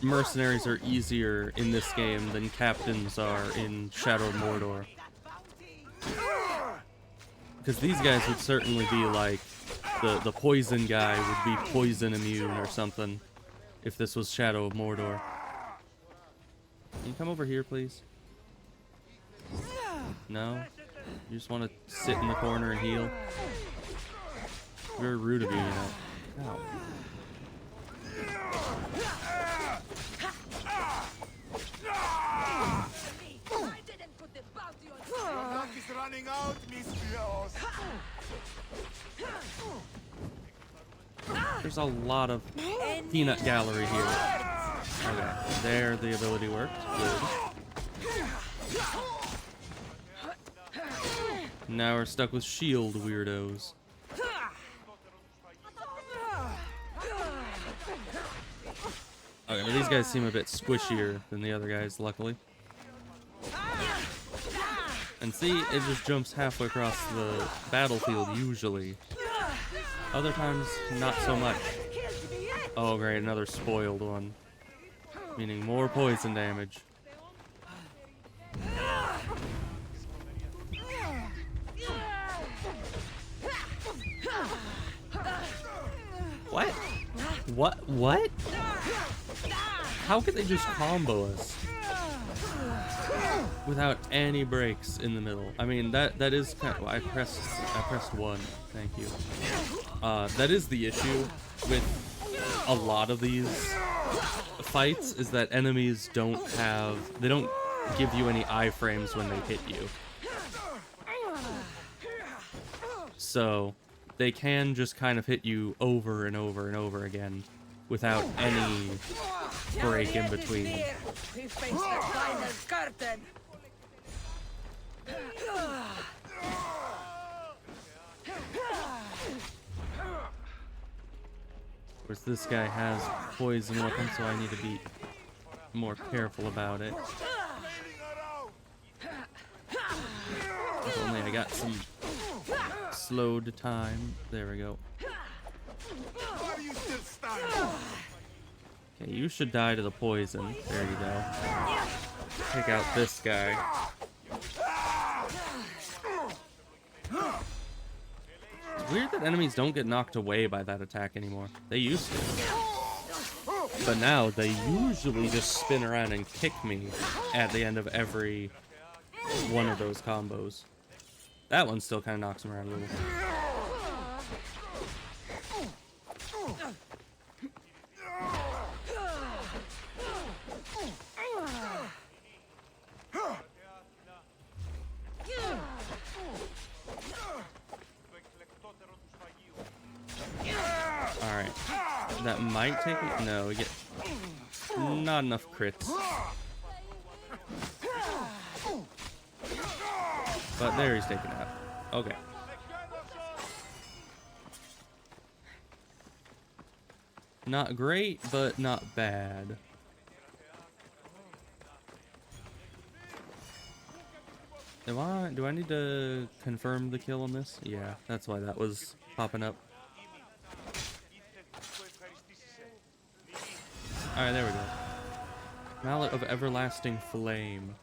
A: mercenaries are easier in this game than captains are in Shadow of Mordor. Because these guys would certainly be like, the poison guy would be poison immune or something if this was Shadow of Mordor. Can you come over here, please? No? You just want to sit in the corner and heal? Very rude of you, Ow.
J: Running out, Miss Bios.
A: There's a lot of peanut gallery here. Okay, there the ability worked. Good. Now we're stuck with shield weirdos. Okay, but these guys seem a bit squishier than the other guys, luckily. And see, it just jumps halfway across the battlefield, usually. Other times, not so much. Oh great, another spoiled one. Meaning more poison damage. What? What? How could they just combo us? Without any breaks in the middle. I mean, that is kind of, I pressed 1. Thank you. That is the issue with a lot of these fights, is that enemies don't give you any iframes when they hit you. So they can just kind of hit you over and over and over again without any break in between.
I: We face the final curtain.
A: Whereas this guy has poison weapons, so I need to be more careful about it. If only I got some slowed time. There we go. Okay, you should die to the poison. There you go. Take out this guy. It's weird that enemies don't get knocked away by that attack anymore. They used to. But now they usually just spin around and kick me at the end of every one of those combos. That one still kind of knocks them around a little. Alright. That might take it. No, we get not enough crits. But there he's taken out. Okay. Not great, but not bad. Do I need to confirm the kill on this? Yeah, that's why that was popping up. Alright, there we go. Mallet of Everlasting Flame.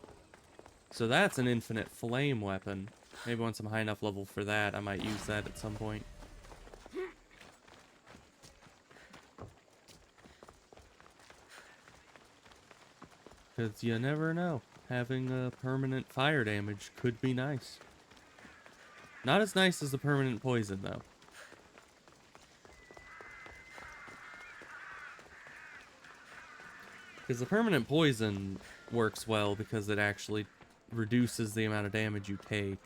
A: So that's an infinite flame weapon. Maybe once I'm high enough level for that, I might use that at some point. Because you never know. Having a permanent fire damage could be nice. Not as nice as the permanent poison, though. Because the permanent poison works well because it actually reduces the amount of damage you take.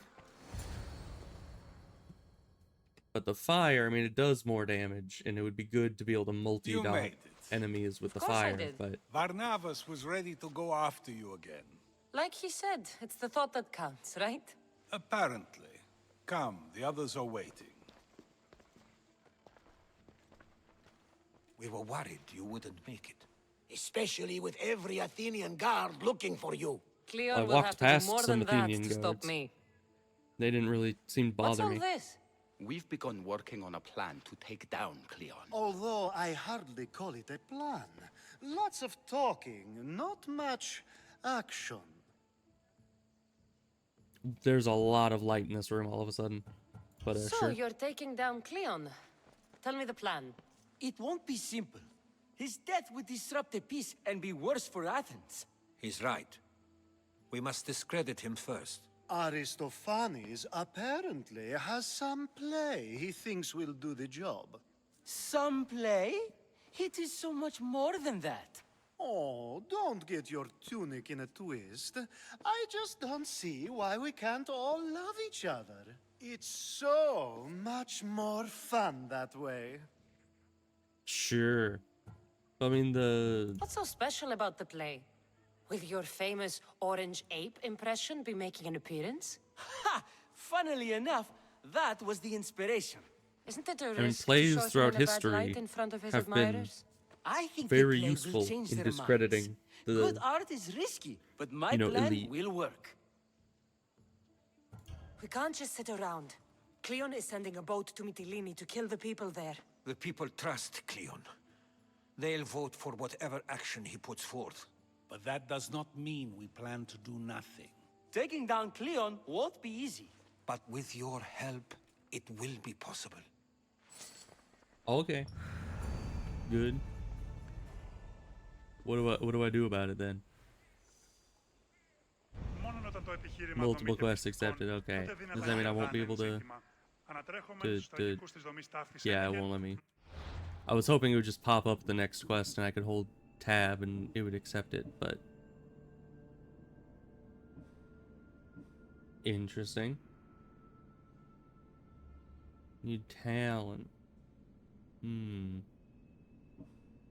A: But the fire, I mean, it does more damage, and it would be good to be able to multi-dot enemies with the fire, but...
L: Varnavas was ready to go after you again.
B: Like he said, it's the thought that counts, right?
L: Apparently. Come, the others are waiting.
M: We were worried you wouldn't make it. Especially with every Athenian guard looking for you.
B: Cleon
A: I
B: will
A: walked
B: have to
A: past
B: do more
A: some
B: than that
A: Athenian
B: to stop
A: guards.
B: me.
A: They didn't really seem to
B: What's
A: bother
B: all
A: me.
B: this?
M: We've begun working on a plan to take down Cleon.
N: Although I hardly call it a plan. Lots of talking, not much action.
A: There's a lot of light in this room all of a sudden. But
B: So,
A: sure.
B: you're taking down Cleon. Tell me the plan.
O: It won't be simple. His death would disrupt the peace and be worse for Athens.
M: He's right. We must discredit him first.
N: Aristophanes apparently has some play he thinks will do the job.
O: Some play? It is so much more than that.
N: Oh, don't get your tunic in a twist. I just don't see why we can't all love each other. It's so much more fun that way.
A: Sure. I mean,
B: What's so special about the play? Will your famous orange ape impression be making an appearance?
O: Ha! Funnily enough, that was the inspiration.
B: Isn't it a
A: I mean,
B: risk
A: plays
B: to show
A: throughout
B: someone a bad
A: history
B: light in front of his
A: have been
B: admirers?
O: I think
A: very
O: the play
A: useful
O: will change
A: in
O: their
A: discrediting
O: minds.
A: the,
O: Good art is risky, but my
A: you know,
O: plan
A: elite.
O: will work.
I: We can't just sit around. Cleon is sending a boat to Mytilene to kill the people there.
M: The people trust Cleon. They'll vote for whatever action he puts forth.
L: But that does not mean we plan to do nothing.
O: Taking down Cleon won't be easy.
M: But with your help, it will be possible.
A: Okay. Good. What do I do about it then? Multiple quests accepted. Okay. Does that mean I won't be able to? Yeah, it won't let me. I was hoping it would just pop up the next quest and I could hold tab and it would accept it, but interesting. Need talent.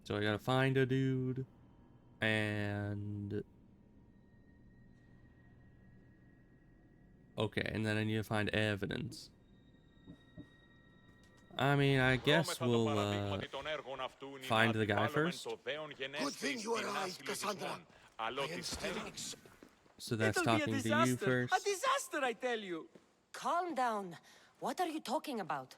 A: So I gotta find a dude and okay, and then I need to find evidence. I mean, I guess we'll find the guy first.
M: Good thing you arrived, Cassandra. I am still
A: So that's
O: It'll
A: talking
O: be a
A: to you
O: disaster.
A: first.
O: A disaster, I tell you.
I: Calm down. What are you talking about?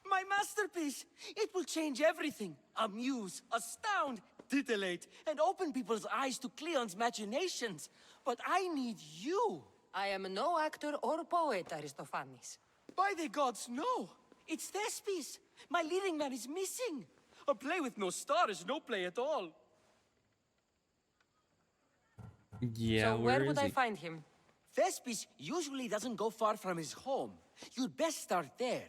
O: My masterpiece. It will change everything. Amuse, astound, titillate, and open people's eyes to Cleon's machinations. But I need you.
I: I am no actor or poet, Aristophanes.
O: By the gods, no. It's Thespis. My leading man is missing. A play with no star is no play at all.
A: Yeah,
I: so where would I find him?
O: Thespis usually doesn't go far from his home. You'd best start there.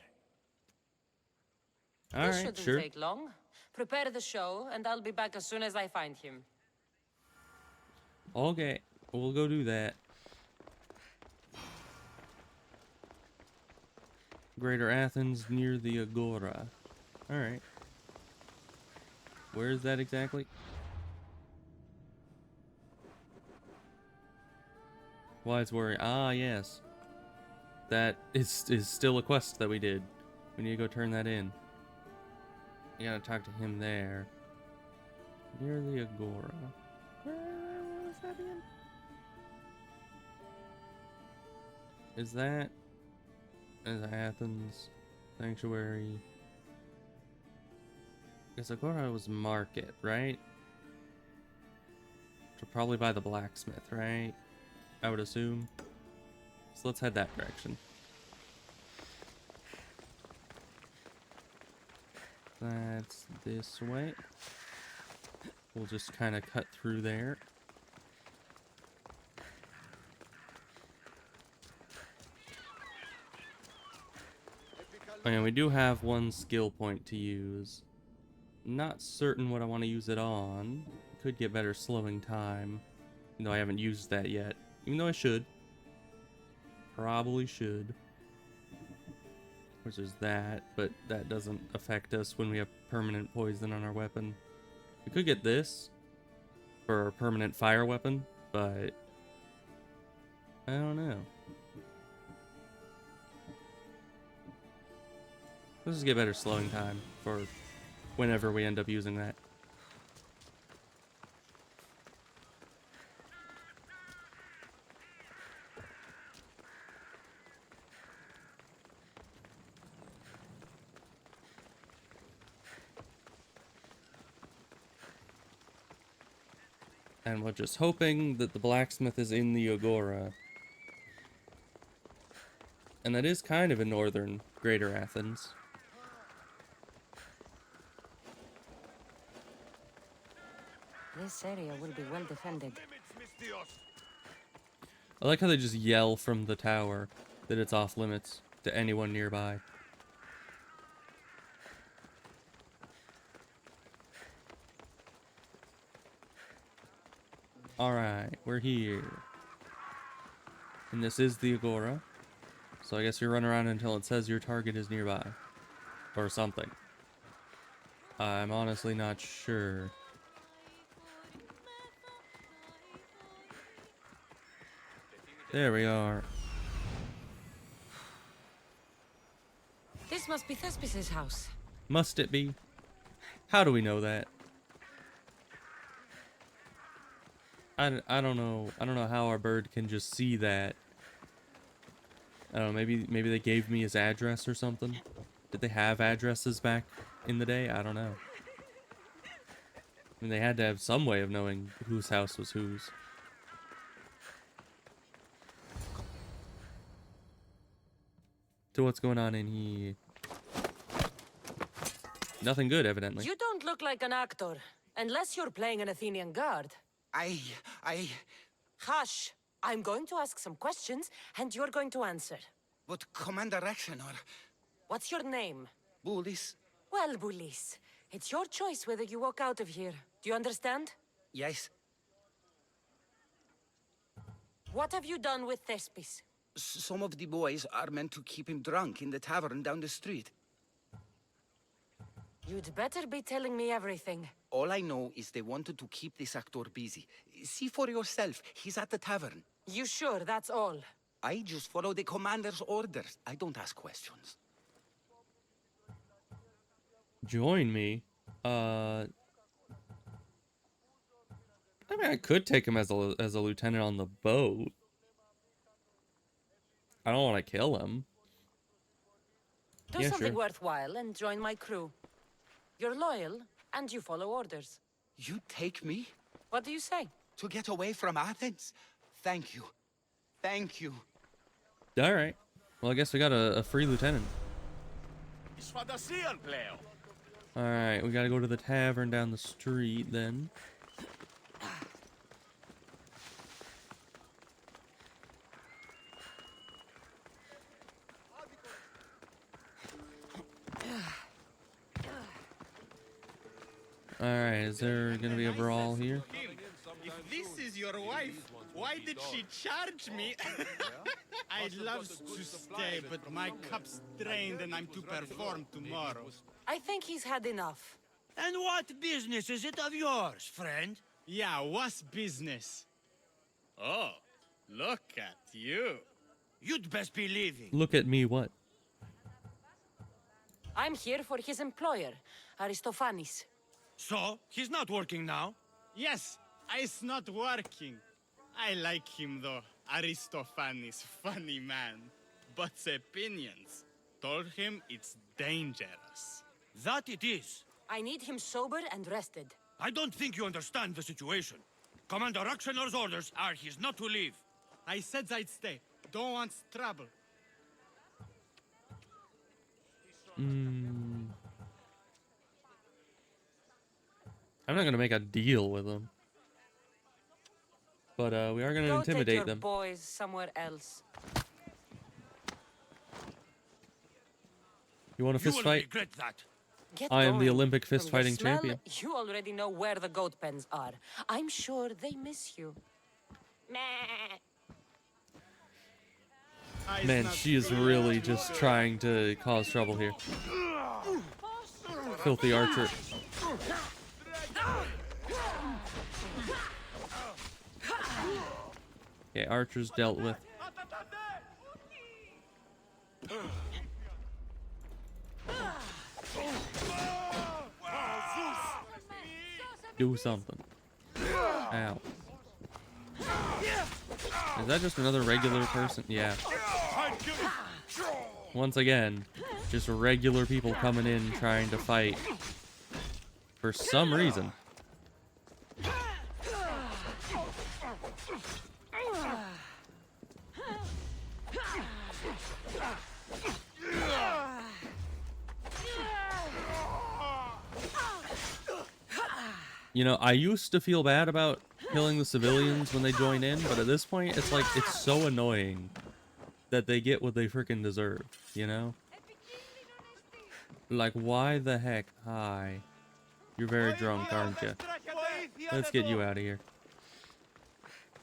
A: All
I: This
A: right,
I: shouldn't
A: sure.
I: take long. Prepare the show, and I'll be back as soon as I find him.
A: Okay, we'll go do that. Greater Athens near the Agora. Alright. Where is that exactly? Wise Warrior. Ah, yes. That is still a quest that we did. We need to go turn that in. You gotta talk to him there. Near the Agora. Where was that again? Is that... Is Athens Sanctuary? Because Agora was market, right? So probably by the blacksmith, right? I would assume. So let's head that direction. That's this way. We'll just kind of cut through there. And we do have one skill point to use. Not certain what I want to use it on. Could get better slowing time. Even though I haven't used that yet. Even though I should. Probably should. Which is that, but that doesn't affect us when we have permanent poison on our weapon. We could get this for a permanent fire weapon, but I don't know. Let's just get better slowing time for whenever we end up using that. And we're just hoping that the blacksmith is in the Agora. And that is kind of in northern Greater Athens.
I: This area will be well defended.
A: I like how they just yell from the tower that it's off limits to anyone nearby. Alright, we're here. And this is the Agora. So I guess you run around until it says your target is nearby. Or something. I'm honestly not sure. There we are.
I: This must be Thespis' house.
A: Must it be? How do we know that? I don't know. I don't know how our bird can just see that. I don't know, maybe they gave me his address or something. Did they have addresses back in the day? I don't know. I mean, they had to have some way of knowing whose house was whose. So what's going on in here? Nothing good, evidently.
I: You don't look like an actor, unless you're playing an Athenian guard.
O: I...
I: Hush! I'm going to ask some questions, and you're going to answer.
O: But Commander Rexenor...
I: What's your name?
O: Bulis?
I: Well, Bulis, it's your choice whether you walk out of here. Do you understand?
O: Yes.
I: What have you done with Thespis?
O: Some of the boys are meant to keep him drunk in the tavern down the street.
I: You'd better be telling me everything.
O: All I know is they wanted to keep this actor busy. See for yourself, he's at the tavern.
I: You sure that's all?
O: I just follow the commander's orders. I don't ask questions.
A: Join me? I mean, I could take him as a lieutenant on the boat. I don't want to kill him.
I: Do something worthwhile and join my crew. You're loyal, and you follow orders.
O: You take me?
I: What do you say?
O: To get away from Athens? Thank you. Thank you.
A: Alright. Well, I guess we got a free lieutenant. Alright, we gotta go to the tavern down the street then. Alright, is there gonna be a brawl here?
P: If this is your wife, why did she charge me? I'd love to stay, but my cup's drained and I'm to perform tomorrow.
I: I think he's had enough.
P: And what business is it of yours, friend? Yeah, what's business? Oh, look at you. You'd best be leaving.
A: Look at me, what?
I: I'm here for his employer, Aristophanes.
P: So, he's not working now? Yes, it's not working. I like him though. Aristophanes, funny man. But opinions. Told him it's dangerous. That it is.
I: I need him sober and rested.
P: I don't think you understand the situation. Commander Rexenor's orders are he's not to leave. I said I'd stay. Don't want trouble.
A: I'm not gonna make a deal with them. But we are gonna intimidate them.
I: Go take your boys somewhere else.
A: You want a fist fight?
P: Regret that.
A: I am the
I: going.
A: Olympic fist
I: From your
A: fighting
I: smell,
A: champion.
I: You already know where the goat pens are. I'm sure they miss you.
A: Man, she is really just trying to cause trouble here. Filthy archer. Okay, archer's dealt with. Do something. Ow. Is that just another regular person? Yeah. Once again, just regular people coming in trying to fight. For some reason. You know, I used to feel bad about killing the civilians when they join in, but at this point, it's like, it's so annoying that they get what they freaking deserve, you know? Like, why the heck? Hi. You're very drunk, aren't you? Let's get you out of here.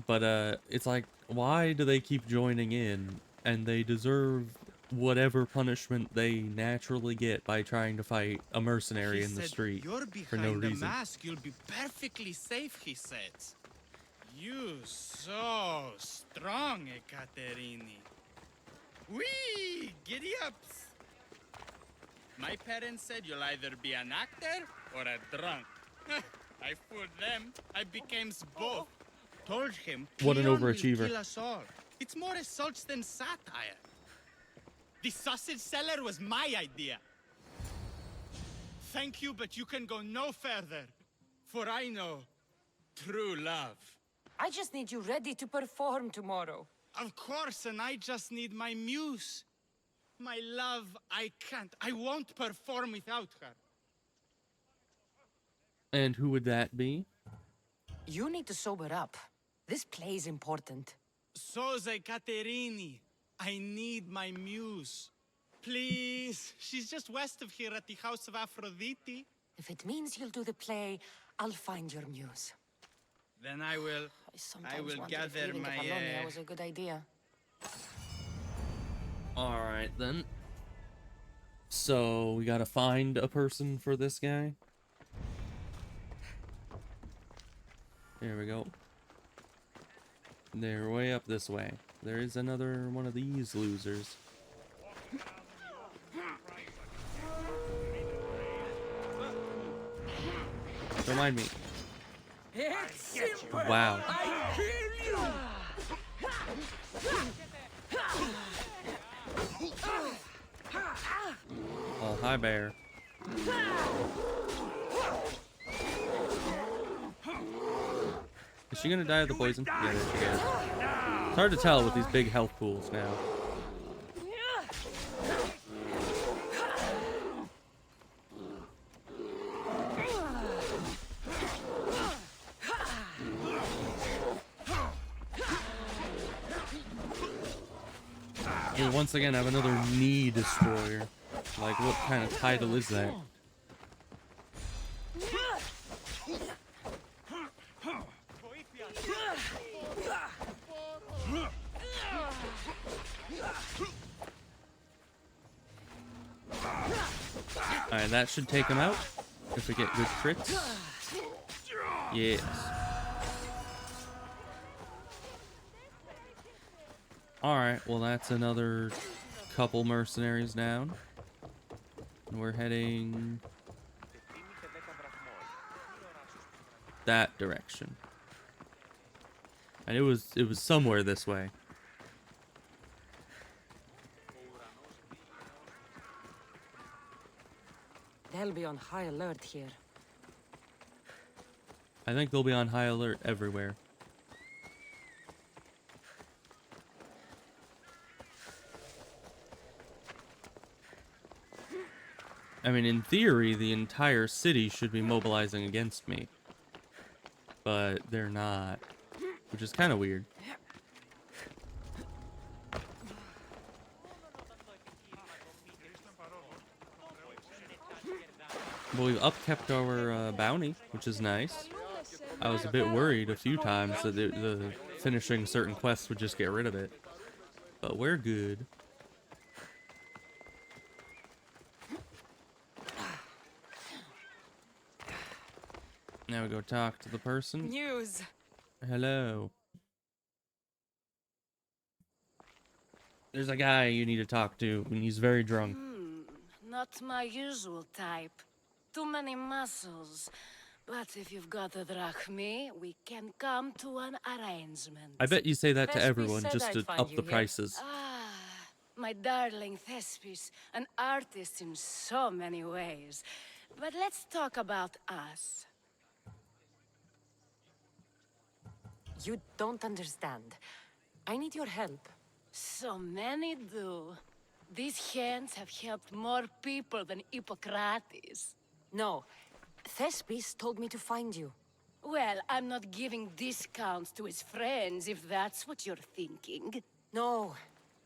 A: But, it's like, why do they keep joining in, and they deserve whatever punishment they naturally get by trying to fight a mercenary in the street for no reason.
P: The mask, you'll be perfectly safe, he said. You so strong, Ekaterini. Whee! Giddy ups! My parents said you'll either be an actor or a drunk. I fooled them. I became both. Told him
A: What an
P: Cleon will
A: overachiever.
P: kill us all. It's more assaults than satire. The sausage seller was my idea. Thank you, but you can go no further. For I know true love.
B: I just need you ready to perform tomorrow.
P: Of course, and I just need my muse. My love, I can't. I won't perform without her.
A: And who would that be?
I: You need to sober up. This play's important.
P: Soze Caterini. I need my muse. Please. She's just west of here at the House of Aphrodite.
I: If it means you'll do the play, I'll find your muse.
P: Then I will gather my...
I: That was a good idea.
A: Alright then. So, we gotta find a person for this guy. There we go. They're way up this way. There is another one of these losers. Don't mind me.
O: It's simple.
A: Wow.
O: I kill you.
A: Oh, hi, bear. Is she gonna die of the poison? Yeah, there she is. It's hard to tell with these big health pools now. And once again, I have another knee destroyer. Like, what kind of title is that? Alright, that should take him out. If we get good crits. Yes. Alright, well that's another couple mercenaries down. And we're heading that direction. And it was somewhere this way.
I: They'll be on high alert here.
A: I think they'll be on high alert everywhere. I mean, in theory, the entire city should be mobilizing against me. But they're not. Which is kind of weird. Well, we've upkept our bounty, which is nice. I was a bit worried a few times that the finishing certain quests would just get rid of it. But we're good. Now we go talk to the person.
B: News.
A: Hello. There's a guy you need to talk to, and he's very drunk.
I: Not my usual type. Too many muscles. But if you've got the drachmi, we can come to an arrangement.
A: I bet you say that to
I: Thespis
A: everyone
I: said
A: just
I: I'd
A: to
I: find
A: up
I: you
A: the
I: here.
A: prices.
I: Ah, my darling Thespis, an artist in so many ways. But let's talk about us.
B: You don't understand. I need your help.
I: So many do. These hands have helped more people than Hippocrates.
B: No. Thespis told me to find you.
I: Well, I'm not giving discounts to his friends, if that's what you're thinking.
B: No.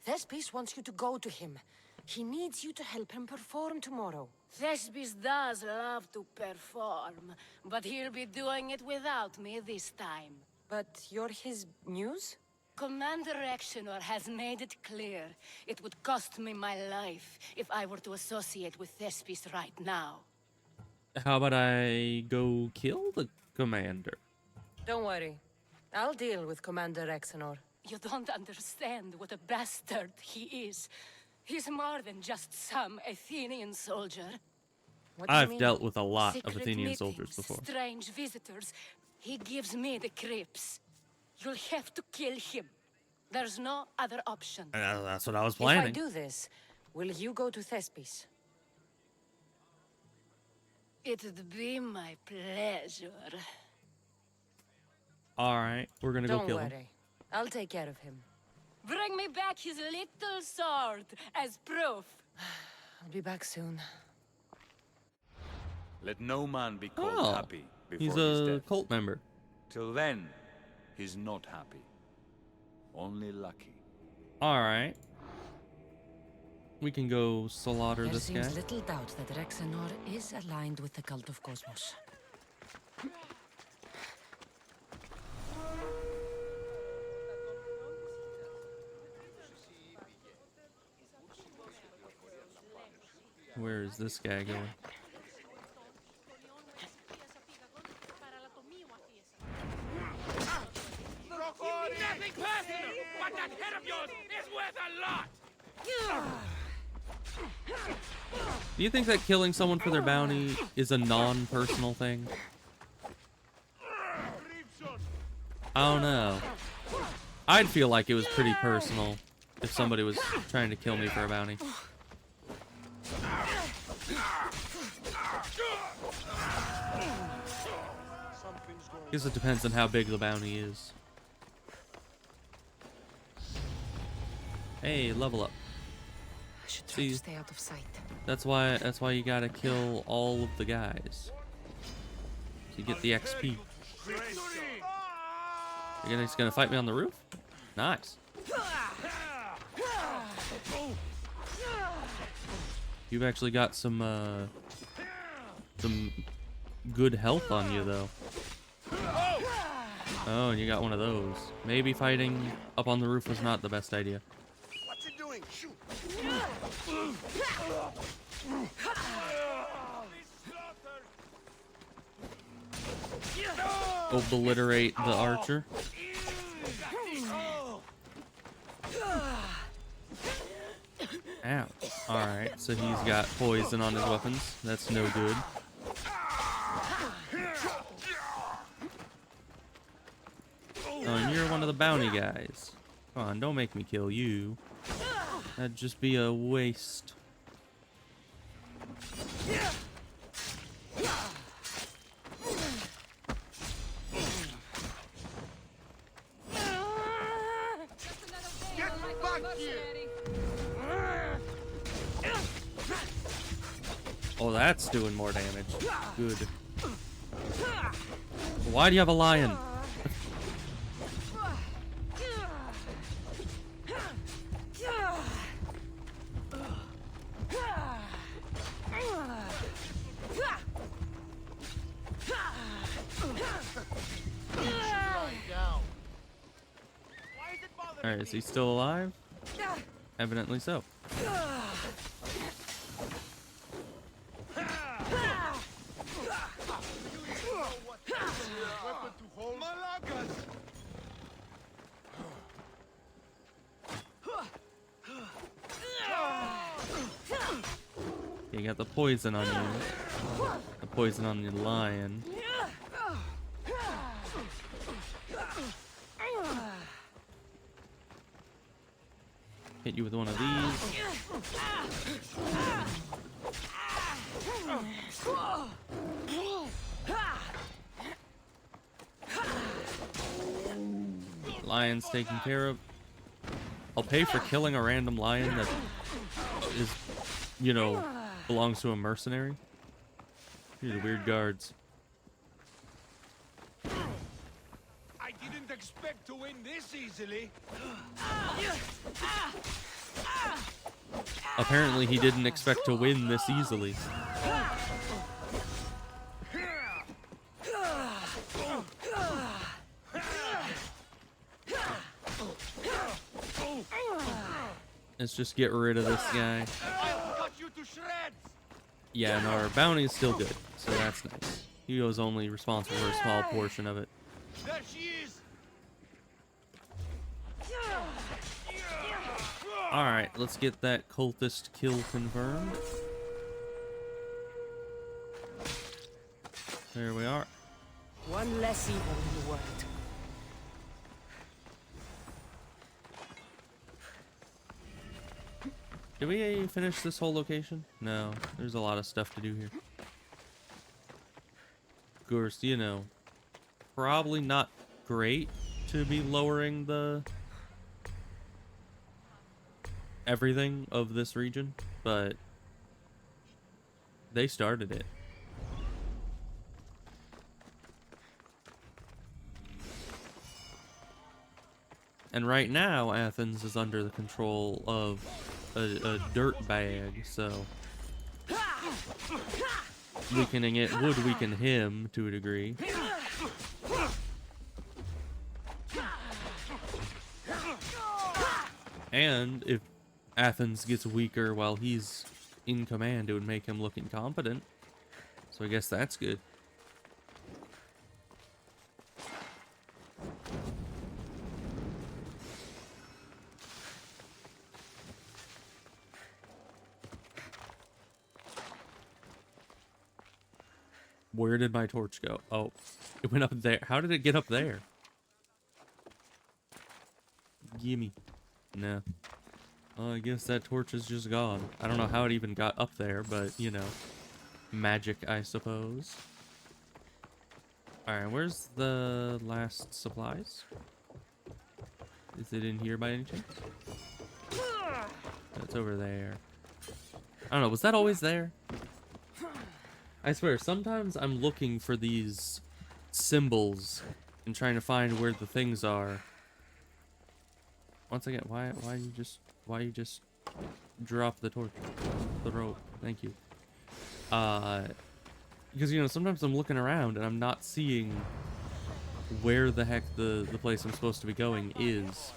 B: Thespis wants you to go to him. He needs you to help him perform tomorrow.
I: Thespis does love to perform, but he'll be doing it without me this time.
B: But you're his muse?
I: Commander Exenor has made it clear it would cost me my life if I were to associate with Thespis right now.
A: How about I go kill the commander?
B: Don't worry. I'll deal with Commander Exenor.
I: You don't understand what a bastard he is. He's more than just some Athenian soldier.
B: What do you
A: I've
B: mean?
A: dealt with a lot of
I: Secret
A: Athenian
I: meetings,
A: soldiers before.
I: Strange visitors. He gives me the creeps. You'll have to kill him. There's no other option.
A: That's what I was
B: If I
A: planning.
B: do this, Will you go to Thespis?
I: It'd be my pleasure.
A: All right, we're gonna go
B: Don't
A: kill him.
B: worry. I'll take care of him.
I: Bring me back his little sword as proof.
B: I'll be back soon.
Q: Let no man be called
A: Oh,
Q: happy before
A: he's
Q: his
A: a
Q: death.
A: cult member.
Q: Till then, he's not happy. Only lucky.
A: All right. We can go slaughter
C: There
A: this guy.
C: seems little doubt that Rexenor is aligned with the cult of Cosmos.
A: Where is this guy going?
E: Nothing personal, but that head of yours is worth a lot!
A: Do you think that killing someone for their bounty is a non-personal thing? I don't know. I'd feel like it was pretty personal if somebody was trying to kill me for a bounty. Guess it depends on how big the bounty is. Hey, level up.
C: I should try
A: See,
C: to stay out of sight.
A: That's why you gotta kill all of the guys to get the XP. You're just gonna fight me on the roof? Nice. You've actually got some good health on you though. Oh, and you got one of those. Maybe fighting up on the roof was not the best idea.
J: What's he doing? Shoot!
A: Obliterate the archer. Ow. Alright, so he's got poison on his weapons. That's no good. Oh, and you're one of the bounty guys. Come on, don't make me kill you. That'd just be a waste. Oh, that's doing more damage. Good. Why do you have a lion? Alright, is he still alive? Evidently so. You got the poison on you. The poison on the lion. Hit you with one of these. Lion's taken care of. I'll pay for killing a random lion that is, you know, belongs to a mercenary. These are weird guards.
E: I didn't expect to win this easily.
A: Apparently he didn't expect to win this easily. Let's just get rid of this guy. Yeah, and our bounty is still good, so that's nice. He was only responsible for a small portion of it.
E: There she is.
A: Alright, let's get that cultist kill confirmed. There we are.
B: One less evil in the world.
A: Did we finish this whole location? No, there's a lot of stuff to do here. Of course, you know, probably not great to be lowering the everything of this region, but they started it. And right now, Athens is under the control of a dirt bag, so weakening it would weaken him to a degree. And if Athens gets weaker while he's in command, it would make him look incompetent. So I guess that's good. Where did my torch go? Oh, it went up there. How did it get up there? Gimme. Nah. Well, I guess that torch is just gone. I don't know how it even got up there, but, you know. Magic, I suppose. Alright, where's the last supplies? Is it in here by any chance? It's over there. I don't know, was that always there? I swear, sometimes I'm looking for these symbols and trying to find where the things are. Once again, why you just drop the torch, the rope? Thank you. Because you know, sometimes I'm looking around and I'm not seeing where the heck the place I'm supposed to be going is.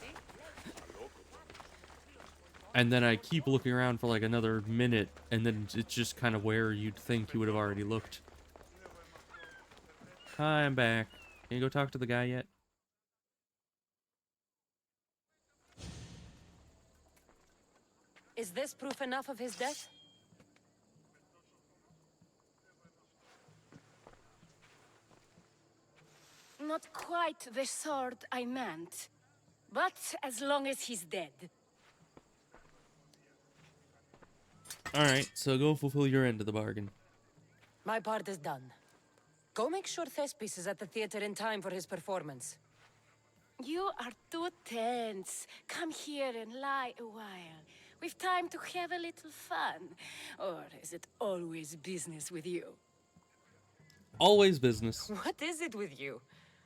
A: And then I keep looking around for like another minute, and then it's just kind of where you'd think you would have already looked. Hi, I'm back. Can you go talk to the guy yet?
B: Is this proof enough of his death?
I: Not quite the sword I meant. But as long as he's dead.
A: Alright, so go fulfill your end of the bargain.
B: My part is done. Go make sure Thespis is at the theater in time for his performance.
I: You are too tense. Come here and lie a while. We've time to have a little fun. Or is it always business with you?
A: Always business.
B: What is it with you?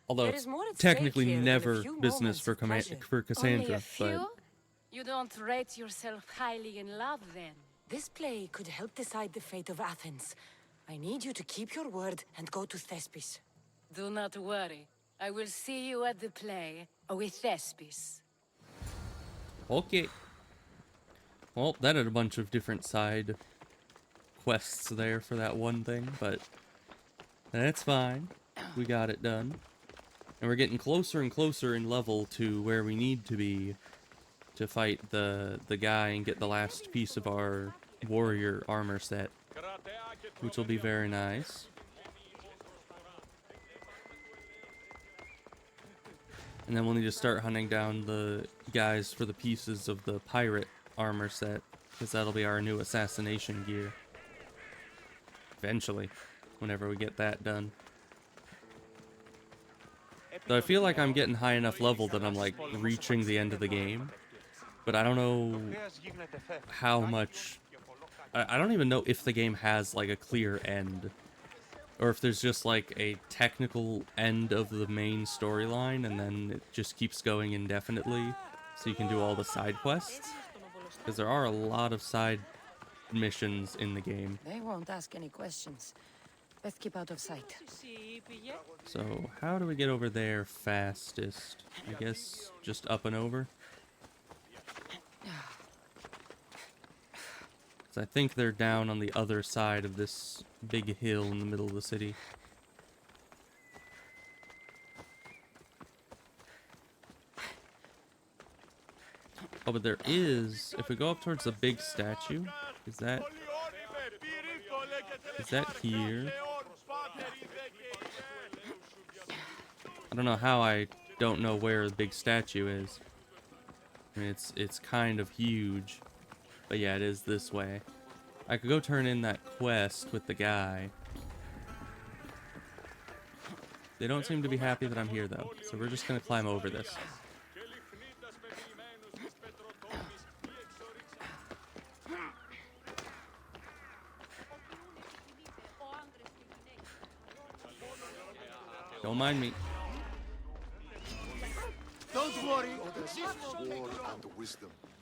A: Although
B: There
A: it's
B: is more at
A: technically
B: stake here than a
A: never
B: few
A: business for
B: moments of pleasure.
A: Cassandra,
I: Only a few?
A: but
I: You don't rate yourself highly in love, then?
B: This play could help decide the fate of Athens. I need you to keep your word and go to Thespis.
I: Do not worry. I will see you at the play with Thespis.
A: okay. Well, that had a bunch of different side quests there for that one thing, but that's fine. We got it done. And we're getting closer and closer in level to where we need to be to fight the guy and get the last piece of our warrior armor set, which will be very nice. And then we'll need to start hunting down the guys for the pieces of the pirate armor set, because that'll be our new assassination gear. Eventually, whenever we get that done. Though I feel like I'm getting high enough level that I'm like reaching the end of the game. But I don't know how much... I don't even know if the game has like a clear end. Or if there's just like a technical end of the main storyline and then it just keeps going indefinitely. So you can do all the side quests. Because there are a lot of side missions in the game.
B: They won't ask any questions. Best keep out of sight.
A: So how do we get over there fastest? I guess just up and over? I think they're down on the other side of this big hill in the middle of the city. Oh, but there is, if we go up towards the big statue, is that here? I don't know how I don't know where the big statue is. I mean, it's kind of huge. But yeah, it is this way. I could go turn in that quest with the guy. They don't seem to be happy that I'm here, though, so we're just gonna climb over this. Don't mind me.
N: Don't worry.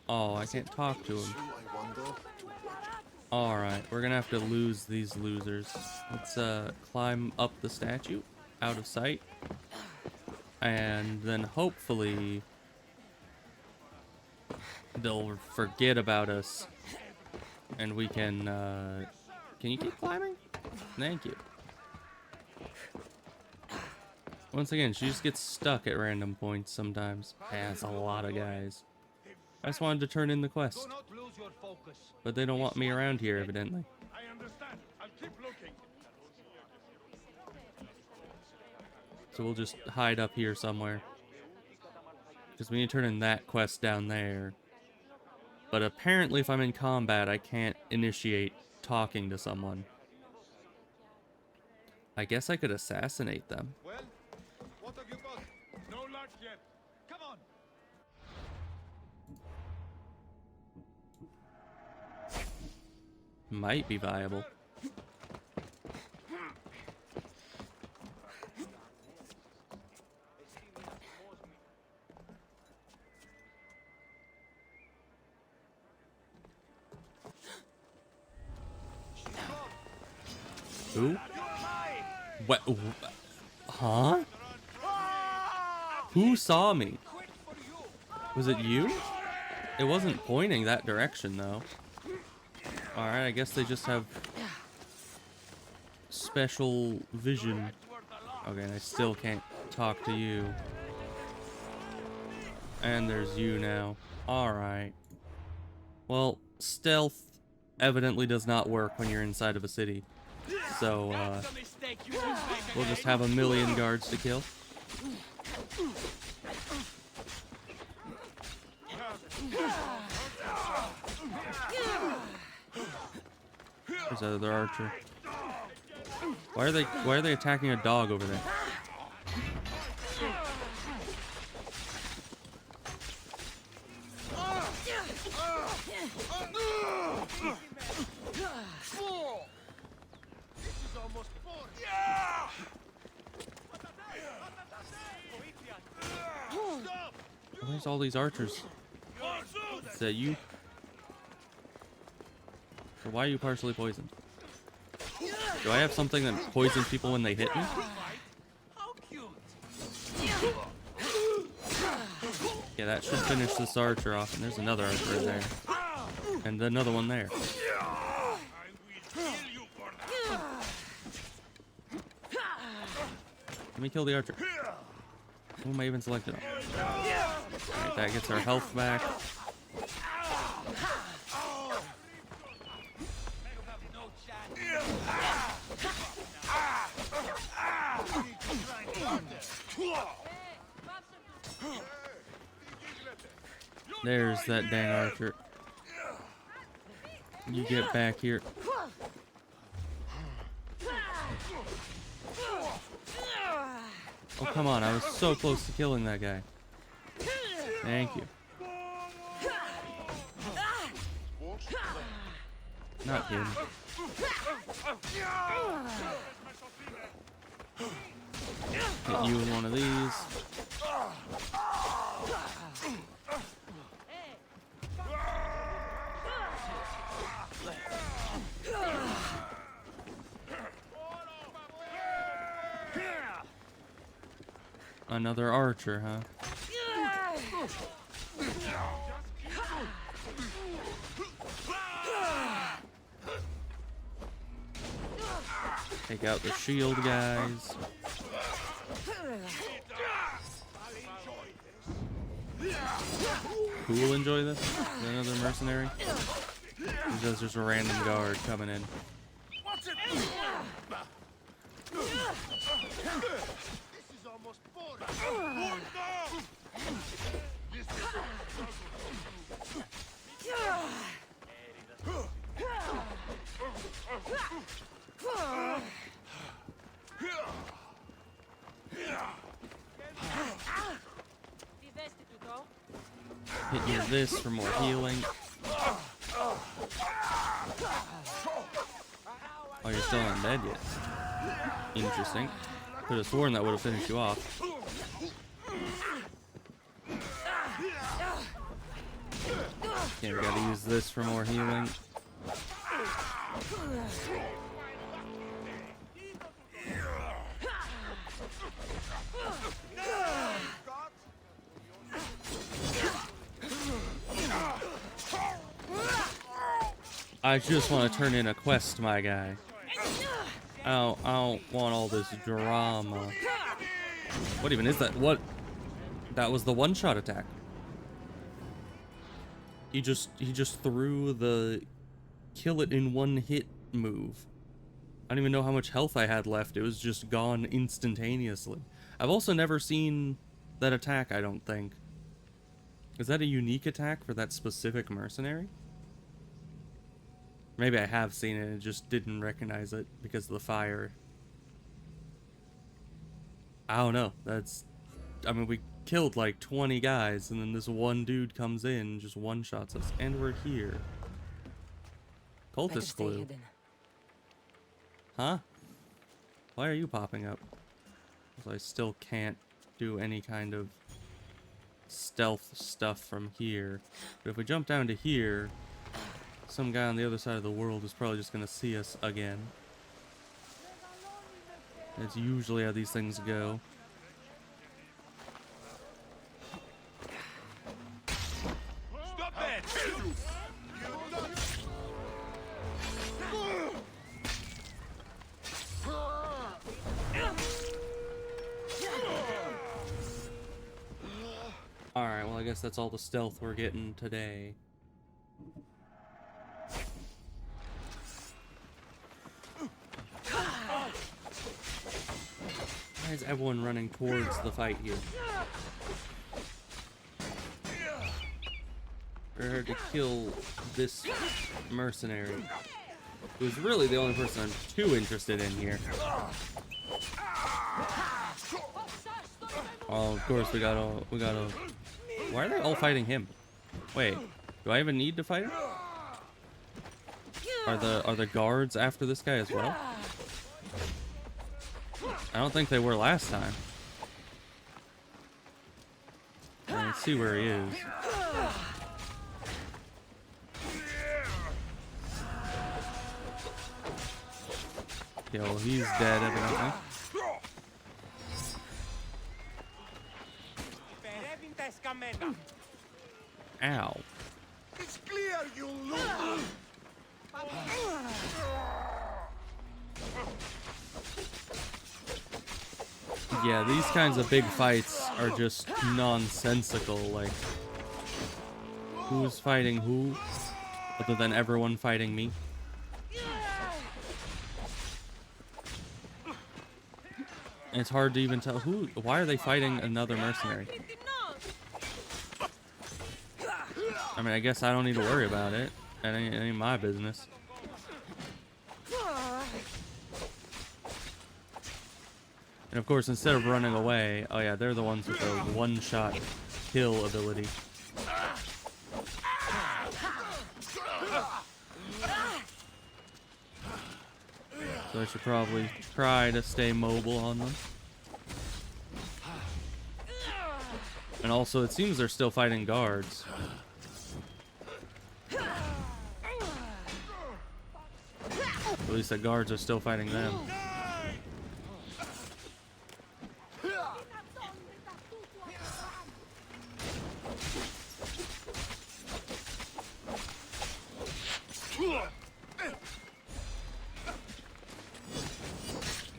A: Oh, I can't talk to him. Alright, we're gonna have to lose these losers. Let's climb up the statue, out of sight. And then hopefully they'll forget about us. And we can you keep climbing? Thank you. Once again, she just gets stuck at random points sometimes. Yeah, it's a lot of guys. I just wanted to turn in the quest. But they don't want me around here, evidently.
J: I understand. I'll keep looking.
A: So we'll just hide up here somewhere. Because we need to turn in that quest down there. But apparently if I'm in combat, I can't initiate talking to someone. I guess I could assassinate them.
J: Well, what have you got? No luck yet. Come on.
A: Might be viable. Who? What? Huh? Who saw me? Was it you? It wasn't pointing that direction, though. Alright, I guess they just have special vision. Okay, and I still can't talk to you. And there's you now. Alright. Well, stealth evidently does not work when you're inside of a city. So, we'll just have a million guards to kill. There's that other archer. Why are they attacking a dog over there? Where's all these archers? Is that you? Or why are you partially poisoned? Do I have something that poisons people when they hit me? Yeah, that should finish this archer off. And there's another archer in there. And another one there. Let me kill the archer. Who am I even selected on? Alright, that gets our health back. There's that dang archer. You get back here. Oh, come on. I was so close to killing that guy. Thank you. Not him. Hit you in one of these. Another archer, huh? Take out the shield guys. Who will enjoy this? Is that another mercenary? Or is just a random guard coming in? Hitting this for more healing. Oh, you're still not dead yet. Interesting. Could have sworn that would have finished you off. Okay, we gotta use this for more healing. I just want to turn in a quest, my guy. I don't want all this drama. What even is that? What? That was the one-shot attack. He just threw the kill it in one hit move. I don't even know how much health I had left. It was just gone instantaneously. I've also never seen that attack, I don't think. Is that a unique attack for that specific mercenary? Maybe I have seen it and just didn't recognize it because of the fire. I don't know. I mean, we killed like 20 guys and then this one dude comes in and just one-shots us. And we're here. Cultist clue. Huh? Why are you popping up? Because I still can't do any kind of stealth stuff from here. But if we jump down to here, some guy on the other side of the world is probably just gonna see us again. That's usually how these things go.
E: Stop that!
A: Alright, well I guess that's all the stealth we're getting today. Why is everyone running towards the fight here? Very hard to kill this mercenary, who's really the only person I'm too interested in here. Oh, of course we gotta. Why are they all fighting him? Wait, do I even need to fight him? Are the guards after this guy as well? I don't think they were last time. Let's see where he is. Okay, well, he's dead, evidently. Ow.
E: It's clear you lose.
A: Yeah, these kinds of big fights are just nonsensical. Like, who's fighting who? Other than everyone fighting me. And it's hard to even tell who. Why are they fighting another mercenary? I mean, I guess I don't need to worry about it. It ain't my business. And of course, instead of running away, oh yeah, they're the ones with the one-shot kill ability. So I should probably try to stay mobile on them. And also, it seems they're still fighting guards. At least the guards are still fighting them.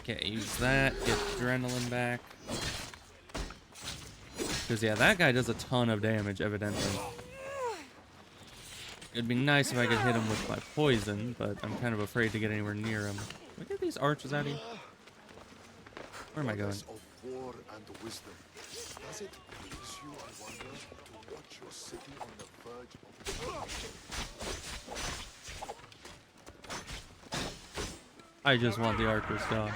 A: Okay, use that, get adrenaline back. Because, yeah, that guy does a ton of damage, evidently. It'd be nice if I could hit him with my poison, but I'm kind of afraid to get anywhere near him. Can we get these archers out of here? Where am I going?
H: Of war and wisdom. Does it please you, I wonder, to watch your city on the verge of...
A: I just want the archers gone.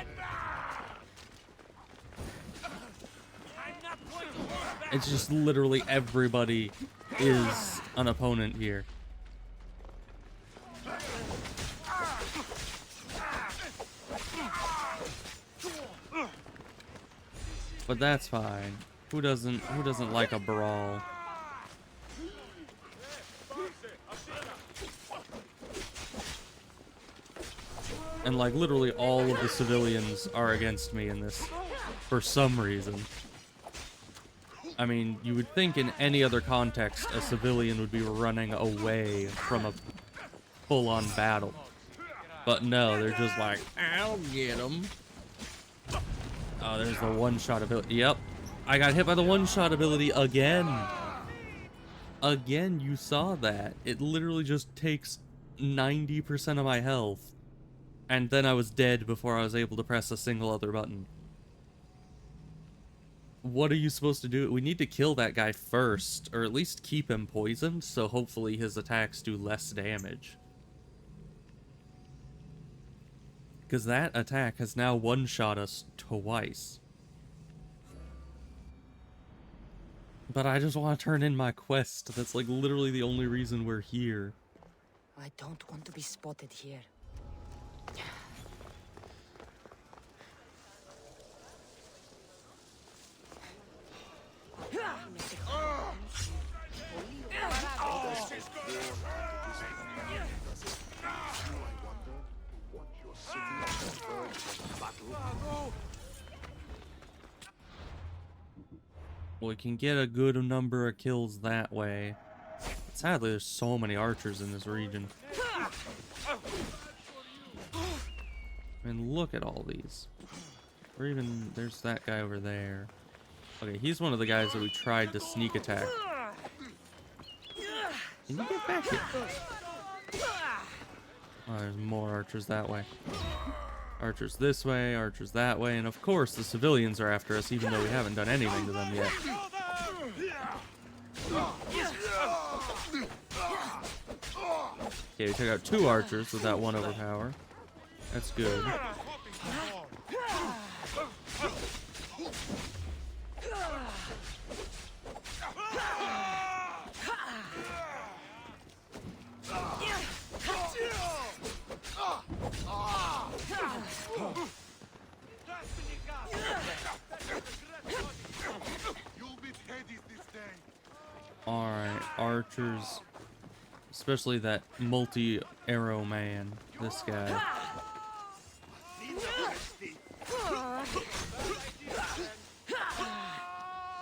E: I'm not going to hold back.
A: It's just literally everybody is an opponent here. But that's fine. Who doesn't like a brawl? And like literally all of the civilians are against me in this for some reason. I mean, you would think in any other context a civilian would be running away from a full-on battle. But no, they're just like, I'll get him. Oh, there's the one-shot ability. Yep. I got hit by the one-shot ability again. Again, you saw that. It literally just takes 90% of my health. And then I was dead before I was able to press a single other button. What are you supposed to do? We need to kill that guy first, or at least keep him poisoned, so hopefully his attacks do less damage. Because that attack has now one-shot us twice. But I just want to turn in my quest. That's like literally the only reason we're here.
C: I don't want to be spotted here.
A: We can get a good number of kills that way. Sadly, there's so many archers in this region. I mean, look at all these. Or even, there's that guy over there. Okay, he's one of the guys that we tried to sneak attack. Can you get back here? Oh, there's more archers that way. Archers this way, archers that way, and of course the civilians are after us even though we haven't done anything to them yet. Okay, we took out 2 archers with that 1 overpower. That's good. Alright, archers. Especially that multi-arrow man. This guy.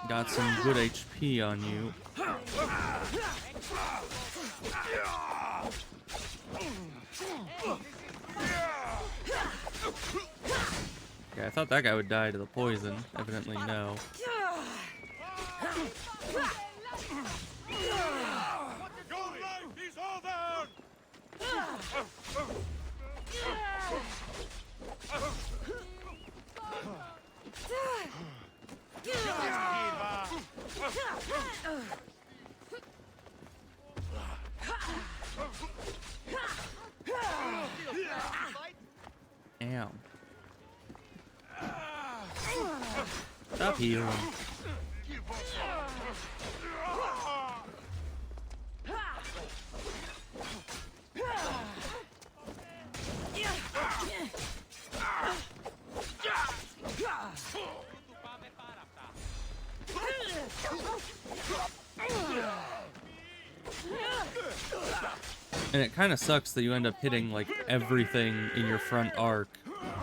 A: Got some good HP on you. Yeah, I thought that guy would die to the poison. Evidently, no. Ow. Stop healing. And it kind of sucks that you end up hitting like everything in your front arc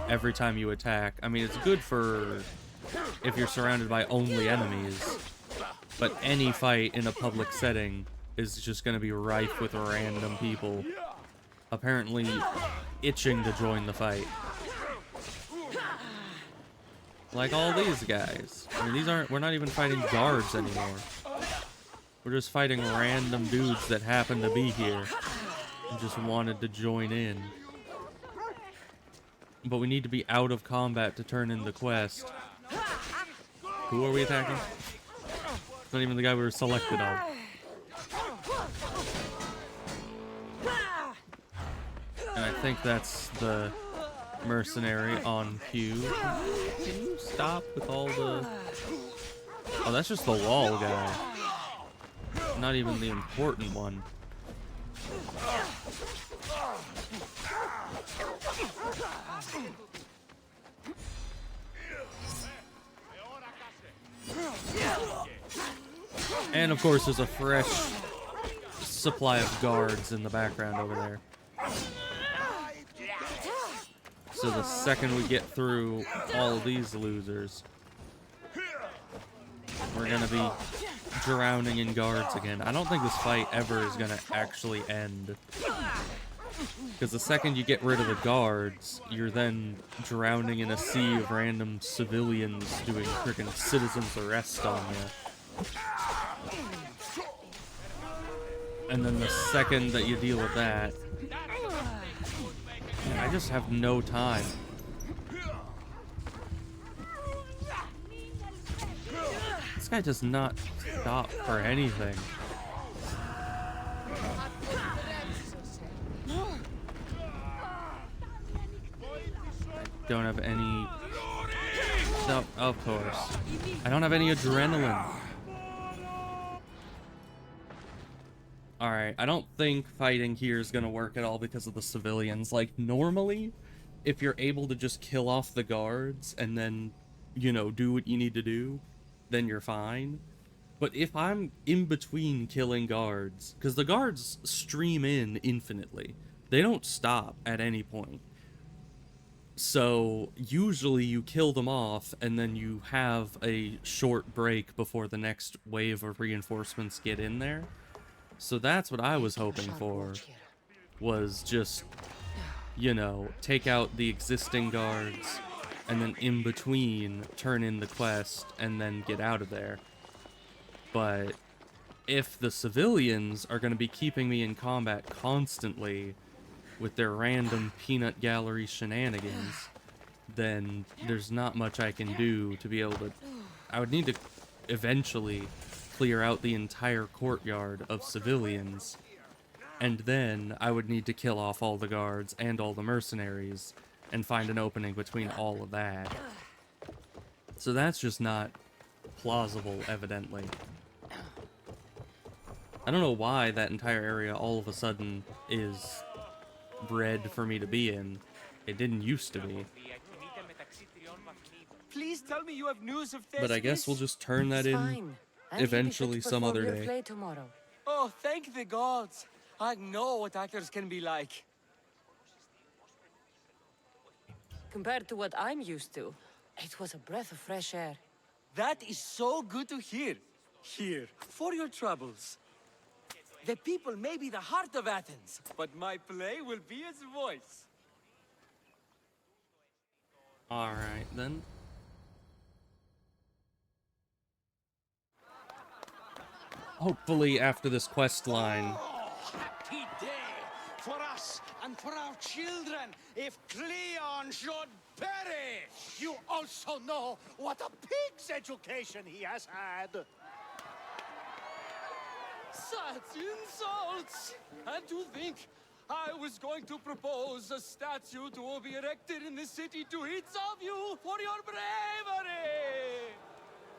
A: every time you attack. I mean, it's good for if you're surrounded by only enemies, but any fight in a public setting is just going to be rife with random people apparently itching to join the fight. Like all these guys. I mean, we're not even fighting guards anymore. We're just fighting random dudes that happen to be here and just wanted to join in. But we need to be out of combat to turn in the quest. Who are we attacking? It's not even the guy we were selected on. And I think that's the mercenary on cue. Can you stop with all the Oh, that's just the wall guy. Not even the important one. And of course, there's a fresh supply of guards in the background over there. So the second we get through all of these losers, we're gonna be drowning in guards again. I don't think this fight ever is gonna actually end. Because the second you get rid of the guards, you're then drowning in a sea of random civilians doing freaking citizens arrest on you. And then the second that you deal with that, man, I just have no time. This guy does not stop for anything. I don't have any... No, of course. I don't have any adrenaline. Alright, I don't think fighting here is gonna work at all because of the civilians. Like, normally, if you're able to just kill off the guards and then, you know, do what you need to do, then you're fine. But if I'm in between killing guards, because the guards stream in infinitely. They don't stop at any point. So, usually you kill them off, and then you have a short break before the next wave of reinforcements get in there. So that's what I was hoping for, was just, you know, take out the existing guards, and then in between, turn in the quest, and then get out of there. But if the civilians are going to be keeping me in combat constantly with their random peanut gallery shenanigans, then there's not much I can do to be able to... I would need to eventually clear out the entire courtyard of civilians, and then I would need to kill off all the guards and all the mercenaries and find an opening between all of that. So that's just not plausible, evidently. I don't know why that entire area all of a sudden is red for me to be in. It didn't used to be.
O: Please tell me you have news of
A: But I guess we'll just turn that in eventually some other day.
O: Oh, thank the gods. I know what actors can be like.
B: Compared to what I'm used to, it was a breath of fresh air.
O: That is so good to hear. Here, for your troubles. The people may be the heart of Athens, but my play will be its voice.
A: Alright, then. Hopefully after this quest line...
M: Happy day for us and for our children if Cleon should perish!
N: You also know what a pig's education he has had.
O: Such insults! And to think I was going to propose a statue to be erected in the city to each of you for your bravery!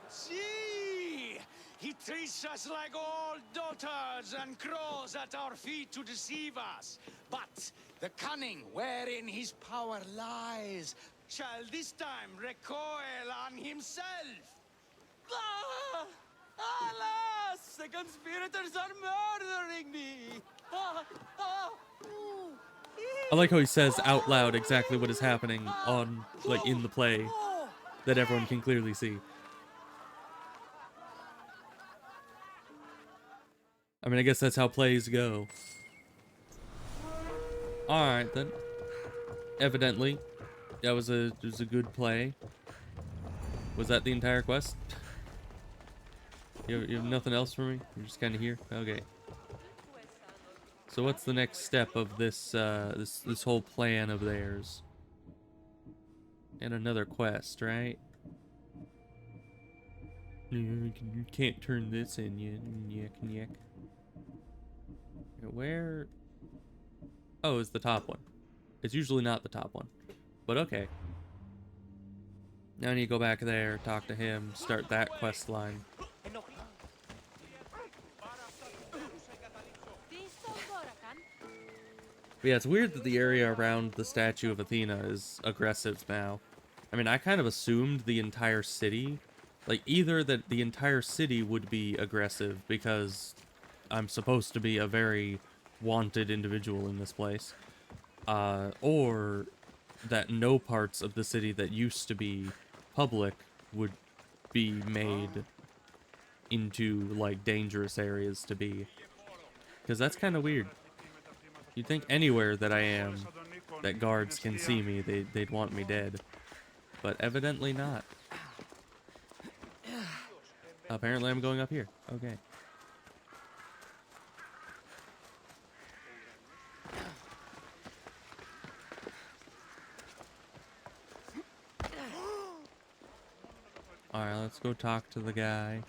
M: See! He treats us like old dotards and crawls at our feet to deceive us. But the cunning wherein his power lies shall this time recoil on himself.
O: Ah! Alas! The conspirators are murdering me!
A: I like how he says out loud exactly what is happening on, like, in the play, that everyone can clearly see. I mean, I guess that's how plays go. Alright, then. Evidently, that was a good play. Was that the entire quest? You have nothing else for me? You're just kind of here? Okay. So what's the next step of this, this whole plan of theirs? And another quest, right? You can't turn this in yet. Yuck. Where? Oh, it's the top one. It's usually not the top one. But okay. Now I need to go back there, talk to him, start that quest line. But yeah, it's weird that the area around the statue of Athena is aggressive now. I mean, I kind of assumed the entire city, like either that the entire city would be aggressive because I'm supposed to be a very wanted individual in this place, or that no parts of the city that used to be public would be made into, like, dangerous areas to be. Because that's kind of weird. You'd think anywhere that I am, that guards can see me, they'd want me dead. But evidently not. Apparently I'm going up here. Okay. Alright, let's go talk to the guy.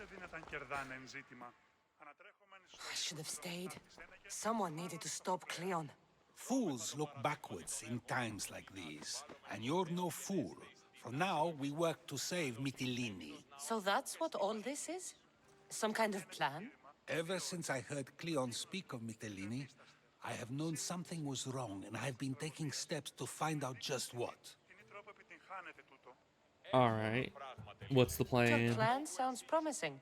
C: I should have stayed. Someone needed to stop Cleon.
L: Fools look backwards in times like these, and you're no fool. For now, we work to save Mytilene.
B: So that's what all this is? Some kind of plan?
L: Ever since I heard Cleon speak of Mytilene, I have known something was wrong, and I've been taking steps to find out just what.
A: Alright. What's the plan?
B: Your plan sounds promising.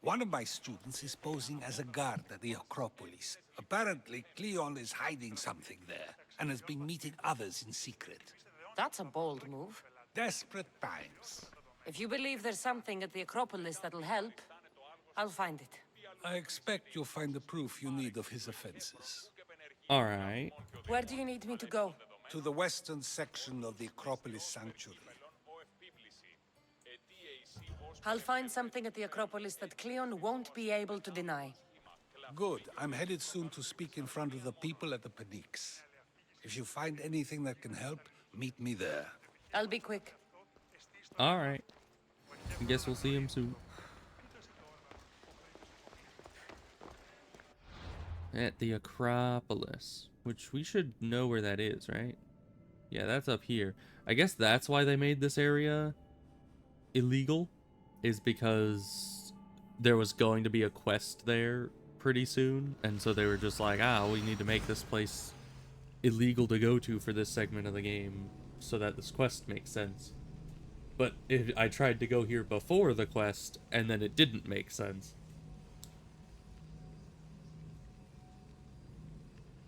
L: One of my students is posing as a guard at the Acropolis. Apparently, Cleon is hiding something there, and has been meeting others in secret.
B: That's a bold move.
L: Desperate times.
B: If you believe there's something at the Acropolis that'll help, I'll find it.
L: I expect you'll find the proof you need of his offenses.
A: Alright.
B: Where do you need me to go?
L: To the western section of the Acropolis Sanctuary.
B: I'll find something at the Acropolis that Cleon won't be able to deny.
L: Good. I'm headed soon to speak in front of the people at the Pnyx. If you find anything that can help, meet me there.
B: I'll be quick.
A: Alright. I guess we'll see him soon. At the Acropolis, which we should know where that is, right? Yeah, that's up here. I guess that's why they made this area illegal, is because there was going to be a quest there pretty soon, and so they were just like, we need to make this place illegal to go to for this segment of the game so that this quest makes sense. But if I tried to go here before the quest, and then it didn't make sense.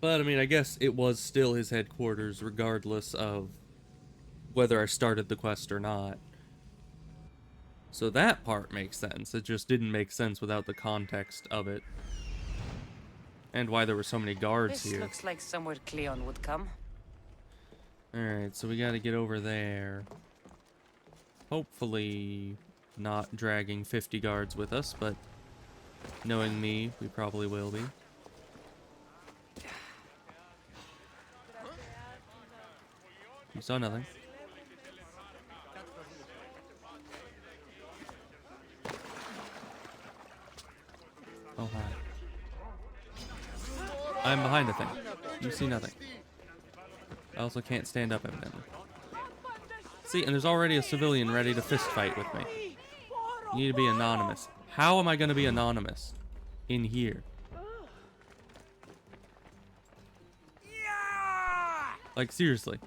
A: But, I mean, I guess it was still his headquarters, regardless of whether I started the quest or not. So that part makes sense. It just didn't make sense without the context of it. And why there were so many guards
B: This
A: here.
B: looks like somewhere Cleon would come.
A: Alright, so we gotta get over there. Hopefully not dragging 50 guards with us, but knowing me, we probably will be. You saw nothing. Oh, hi. I'm behind the thing. You see nothing. I also can't stand up, evidently. See, and there's already a civilian ready to fist fight with me. You need to be anonymous. How am I going to be anonymous in here? Like, seriously.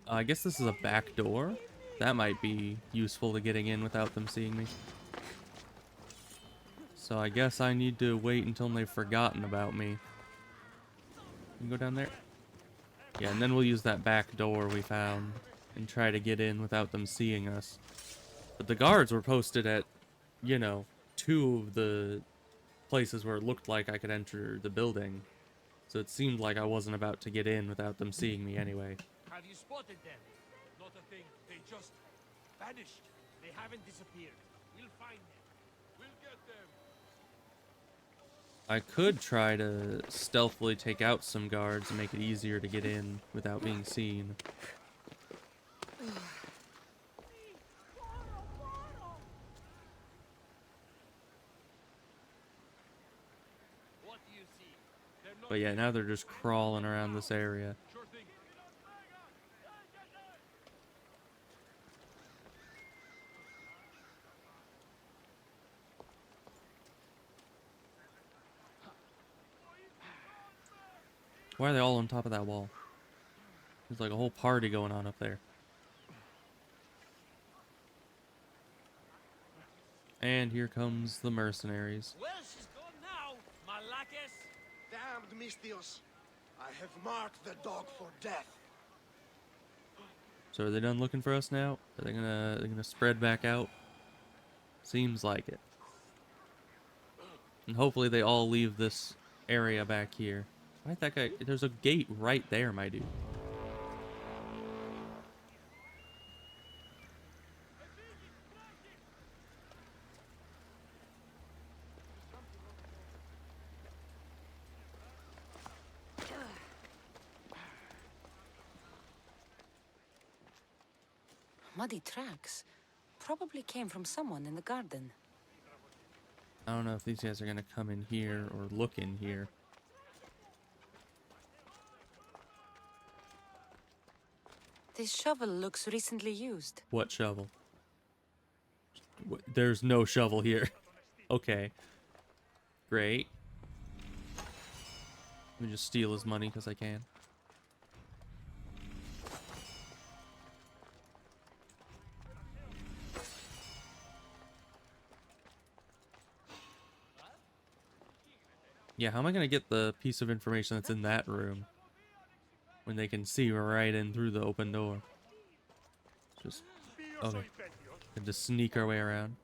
A: I guess this is a back door. That might be useful to getting in without them seeing me. So I guess I need to wait until they've forgotten about me. You go down there? Yeah, and then we'll use that back door we found and try to get in without them seeing us. But the guards were posted at, you know, 2 of the places where it looked like I could enter the building. So it seemed like I wasn't about to get in without them seeing me anyway.
E: Have you spotted them? Not a thing. They just vanished. They haven't disappeared. We'll find them. We'll get them.
A: I could try to stealthily take out some guards and make it easier to get in without being seen. But yeah, now they're just crawling around this area. Why are they all on top of that wall? There's like a whole party going on up there. And here comes the mercenaries.
M: Well, she's gone now, Malakes.
D: Damned Mistios. I have marked the dog for death.
A: So are they done looking for us now? Are they gonna spread back out? Seems like it. And hopefully they all leave this area back here. Why'd that guy? There's a gate right there, my dude.
B: Muddy tracks. Probably came from someone in the garden.
A: I don't know if these guys are gonna come in here or look in here.
B: This shovel looks recently used.
A: What shovel? There's no shovel here. Okay. Great. Let me just steal his money because I can. Yeah, how am I going to get the piece of information that's in that room when they can see right in through the open door? Just, okay. And just sneak our way around.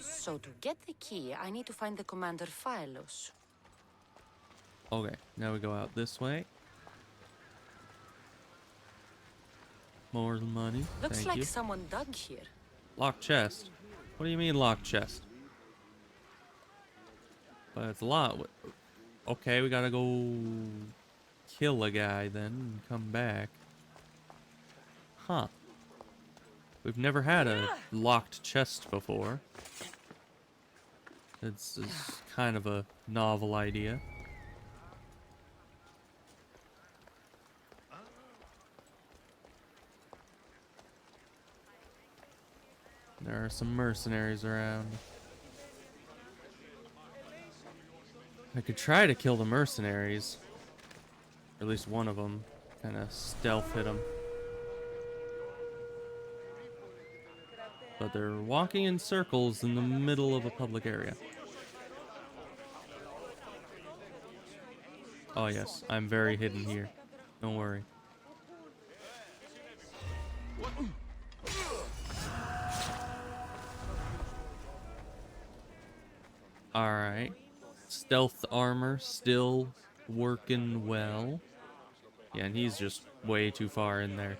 B: So to get the key, I need to find the Commander Phylos.
A: Okay, now we go out this way. More money.
B: Looks
A: Thank
B: like
A: you.
B: someone dug here.
A: Locked chest. What do you mean locked chest? But it's a lot. Okay, we gotta go kill a guy then and come back. Huh. We've never had a locked chest before. It's kind of a novel idea. There are some mercenaries around. I could try to kill the mercenaries. Or at least one of them. Kind of stealth hit them. But they're walking in circles in the middle of a public area. Oh yes, I'm very hidden here. Don't worry. Alright. Stealth armor still working well. Yeah, and he's just way too far in there.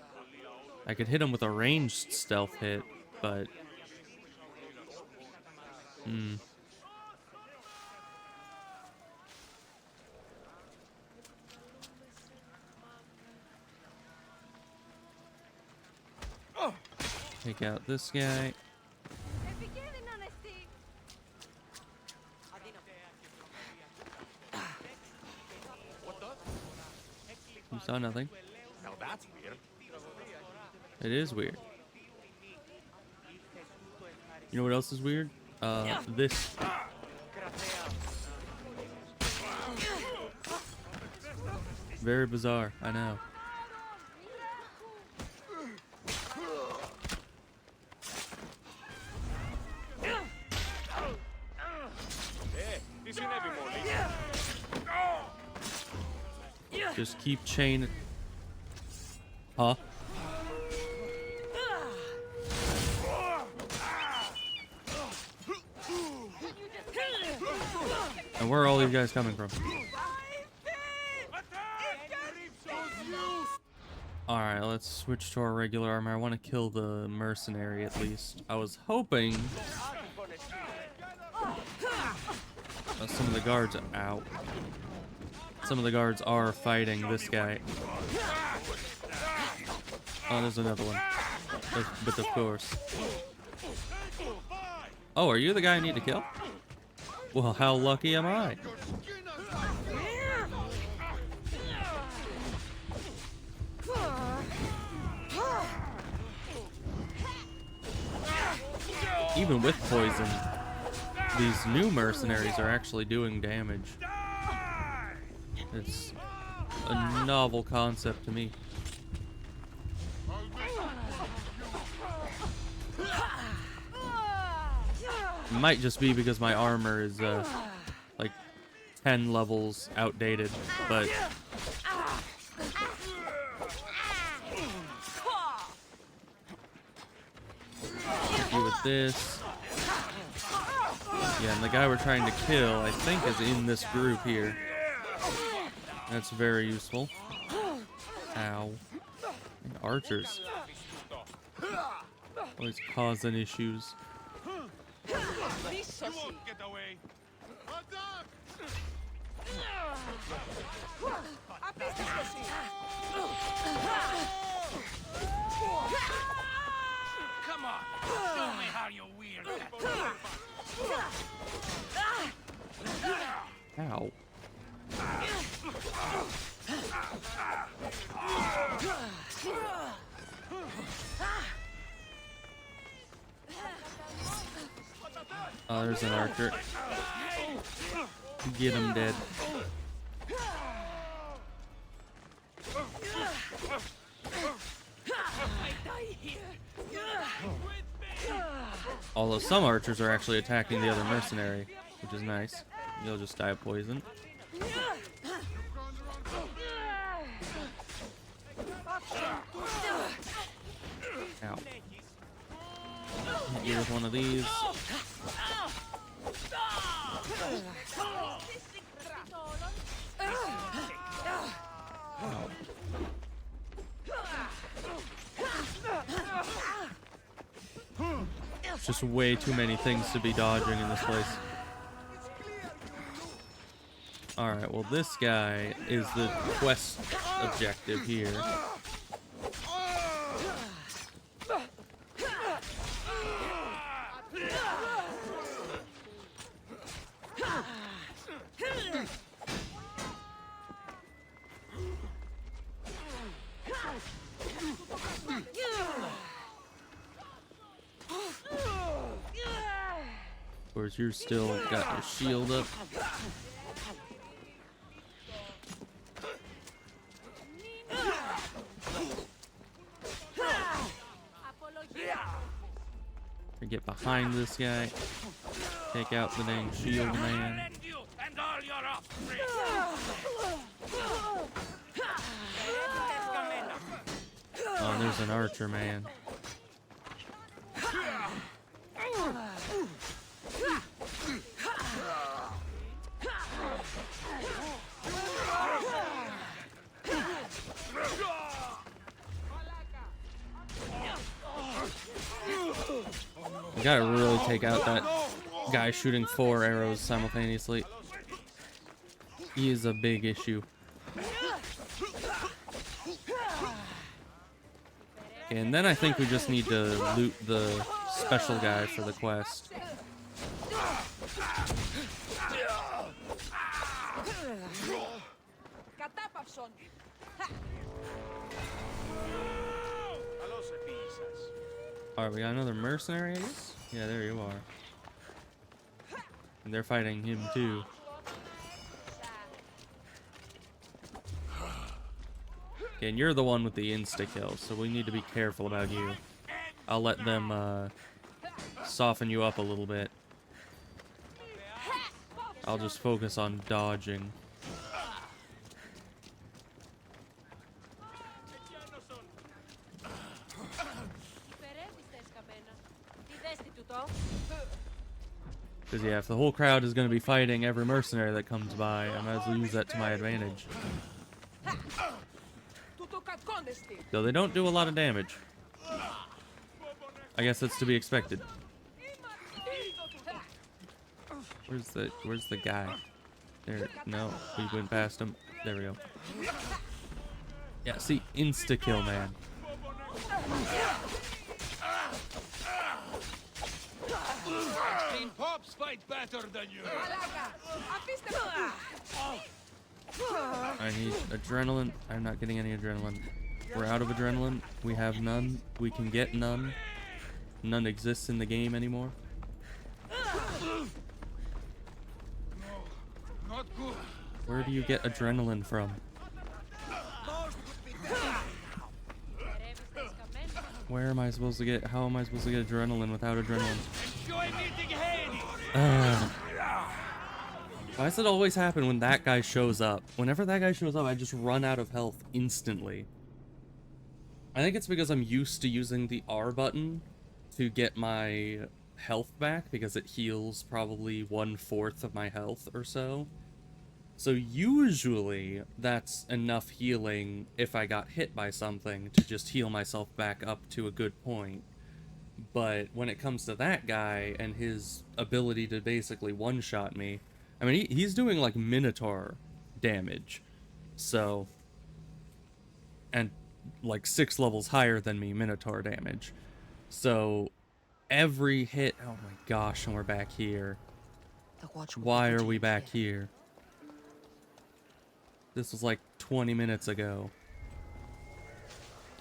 A: I could hit him with a ranged stealth hit, but... Take out this guy. You saw nothing.
J: Now that's weird.
A: It is weird. You know what else is weird? This. Very bizarre, I know. Just keep chaining. Huh? And where are all these guys coming from? Alright, let's switch to our regular armor. I want to kill the mercenary at least. I was hoping... some of the guards... Ow. Some of the guards are fighting this guy. Oh, there's another one. But of course. Oh, are you the guy I need to kill? Well, how lucky am I? Even with poison, these new mercenaries are actually doing damage. It's a novel concept to me. It might just be because my armor is like 10 levels outdated, but you with this. Yeah, and the guy we're trying to kill, I think, is in this group here. That's very useful. Ow. And archers. Always causing issues.
O: You won't get away.
E: Come on, show me how you wield that.
A: Ow. Oh, there's an archer. Get him dead. Although some archers are actually attacking the other mercenary, which is nice. You'll just die of poison. Ow. Hit you with one of these. Ow. Just way too many things to be dodging in this place. Alright, well this guy is the quest objective here. Of course, you're still got your shield up. Get behind this guy. Take out the dang shield man. Oh, there's an archer man. We gotta really take out that guy shooting 4 arrows simultaneously. He is a big issue. And then I think we just need to loot the special guy for the quest. Alright, we got another mercenary, I guess? Yeah, there you are. And they're fighting him too. Okay, and you're the one with the insta-kill, so we need to be careful about you. I'll let them soften you up a little bit. I'll just focus on dodging. Because yeah, if the whole crowd is going to be fighting every mercenary that comes by, I might as well use that to my advantage. Though they don't do a lot of damage. I guess that's to be expected. Where's the guy? There, no, we went past him. There we go. Yeah, see, insta-kill, man.
E: Pops fight better than you.
A: I need adrenaline. I'm not getting any adrenaline. We're out of adrenaline. We have none. We can get none. None exists in the game anymore.
E: Not good.
A: Where do you get adrenaline from? Where am I supposed to get? How am I supposed to get adrenaline without adrenaline?
E: Enjoy meeting Hades!
A: Why does it always happen when that guy shows up? Whenever that guy shows up, I just run out of health instantly. I think it's because I'm used to using the R button to get my health back, because it heals probably 1/4 of my health or so. So usually that's enough healing if I got hit by something to just heal myself back up to a good point. But when it comes to that guy and his ability to basically one-shot me, I mean, he's doing like Minotaur damage. So, and like 6 levels higher than me, Minotaur damage. So every hit, oh my gosh, and we're back here. Why are we back here? This was like 20 minutes ago.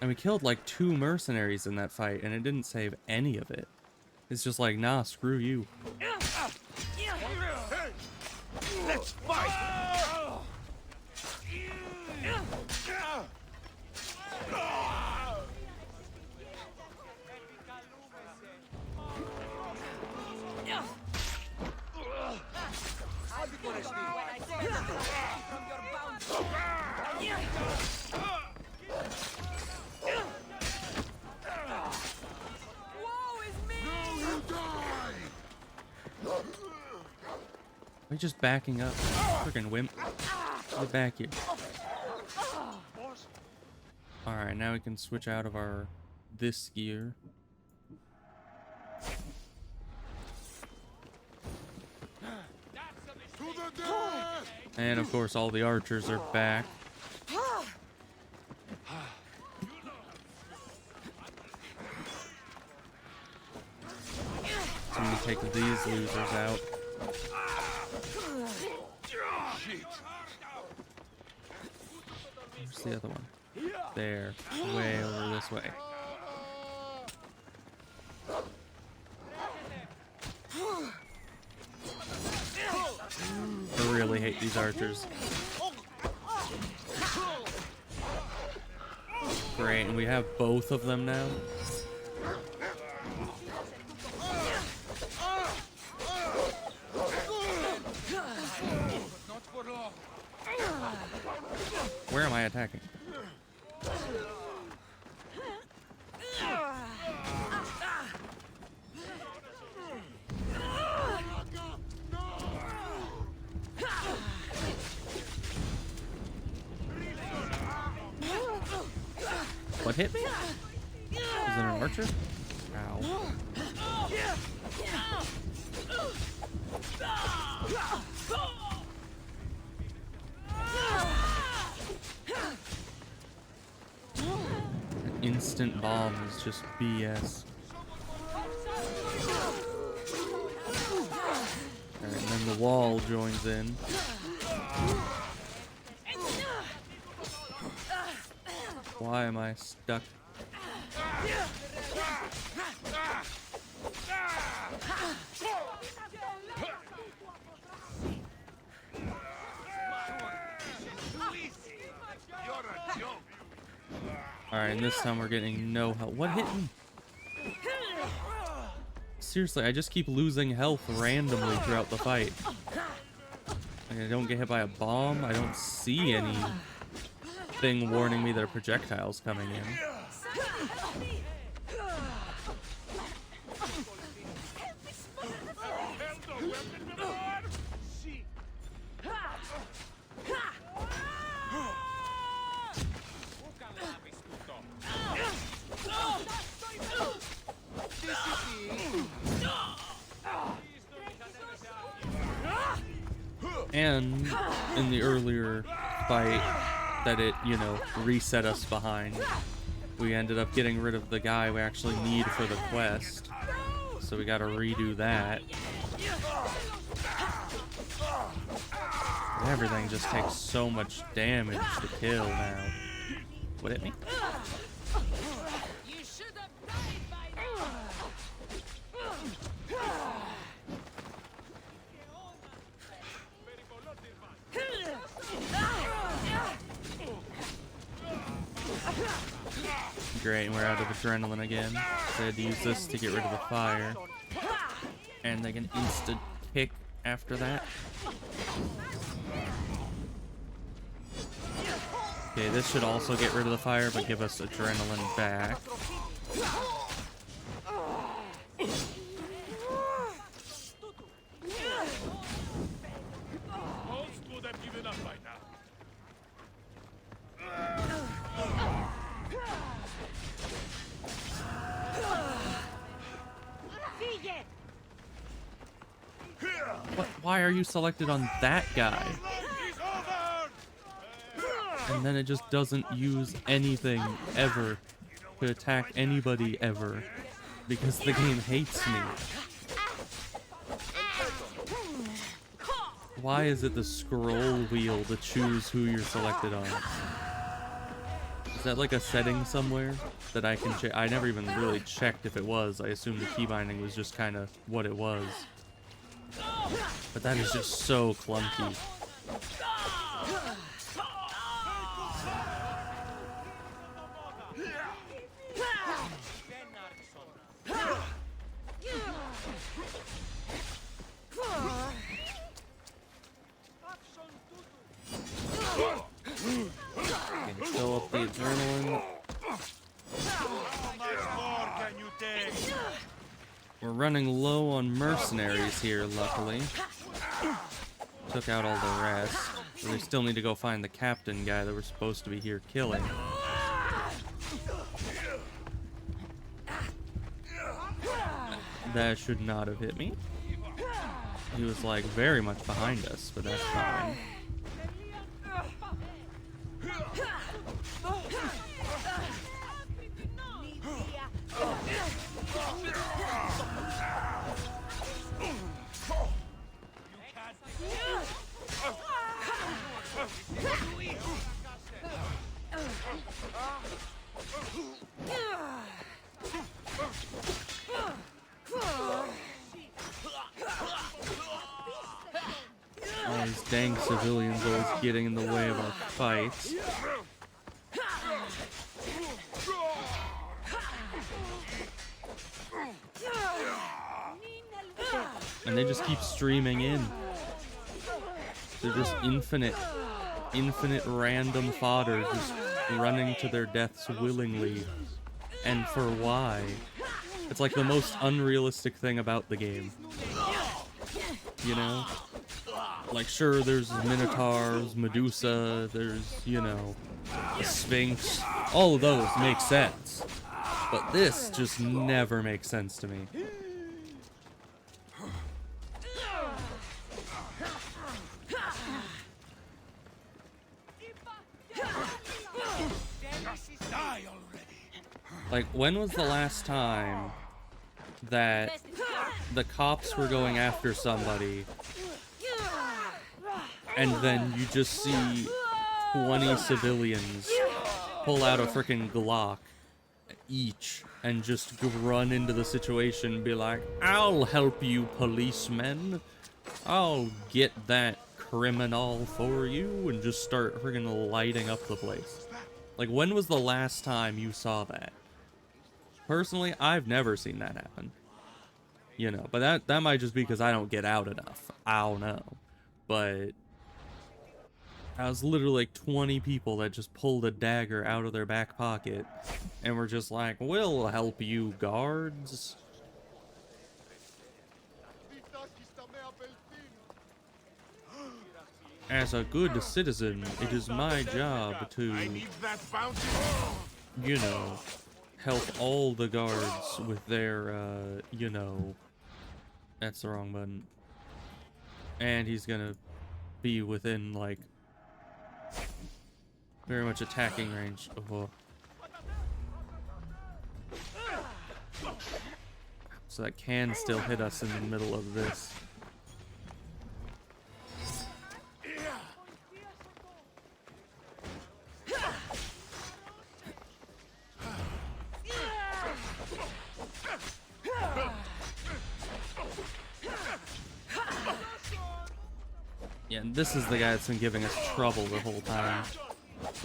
A: And we killed like 2 mercenaries in that fight, and it didn't save any of it. It's just like, nah, screw you.
E: Let's fight!
A: Are you just backing up? Freaking wimp. Get back here. Alright, now we can switch out of our this gear. And of course all the archers are back. So I'm gonna take these losers out. Where's the other one? There. Way over this way. I really hate these archers. Great, and we have both of them now. Where am I attacking? What hit me? Was it an archer? Ow. Instant bomb is just BS. Alright, and then the wall joins in. Why am I stuck? Alright, and this time we're getting no help. What hit me? Seriously, I just keep losing health randomly throughout the fight. Like, I don't get hit by a bomb. I don't see anything warning me there are projectiles coming in. And in the earlier fight that it, you know, reset us behind, we ended up getting rid of the guy we actually need for the quest. So we gotta redo that. Everything just takes so much damage to kill now. What hit me? great, and we're out of adrenaline again. So I had to use this to get rid of the fire. And like an instant kick after that. Okay, this should also get rid of the fire, but give us adrenaline back. What? Why are you selected on that guy? And then it just doesn't use anything ever to attack anybody ever because the game hates me. Why is it the scroll wheel to choose who you're selected on? Is that like a setting somewhere that I can check? I never even really checked if it was. I assumed the key binding was just kind of what it was. But that is just so clunky. Okay, fill up the adrenaline. We're running low on mercenaries here, luckily. Took out all the rest. But we still need to go find the captain guy that we're supposed to be here killing. That should not have hit me. He was like very much behind us, but that's fine. All these dang civilians always getting in the way of our fights. And they just keep streaming in. They're just infinite random fodder just running to their deaths willingly. And for why? It's like the most unrealistic thing about the game. You know? Like, sure, there's Minotaurs, Medusa, there's, you know, a Sphinx. All of those make sense. But this just never makes sense to me. Like, when was the last time that the cops were going after somebody and then you just see 20 civilians pull out a freaking Glock each and just run into the situation and be like, I'll help you, policemen. I'll get that criminal for you, and just start freaking lighting up the place. Like, when was the last time you saw that? Personally, I've never seen that happen. You know, but that might just be because I don't get out enough. I don't know. But I was literally like 20 people that just pulled a dagger out of their back pocket and were just like, we'll help you, guards. As a good citizen, it is my job to, you know, help all the guards with their, you know, that's the wrong button. And he's gonna be within, like, very much attacking range. Oh. So that can still hit us in the middle of this. Yeah, and this is the guy that's been giving us trouble the whole time.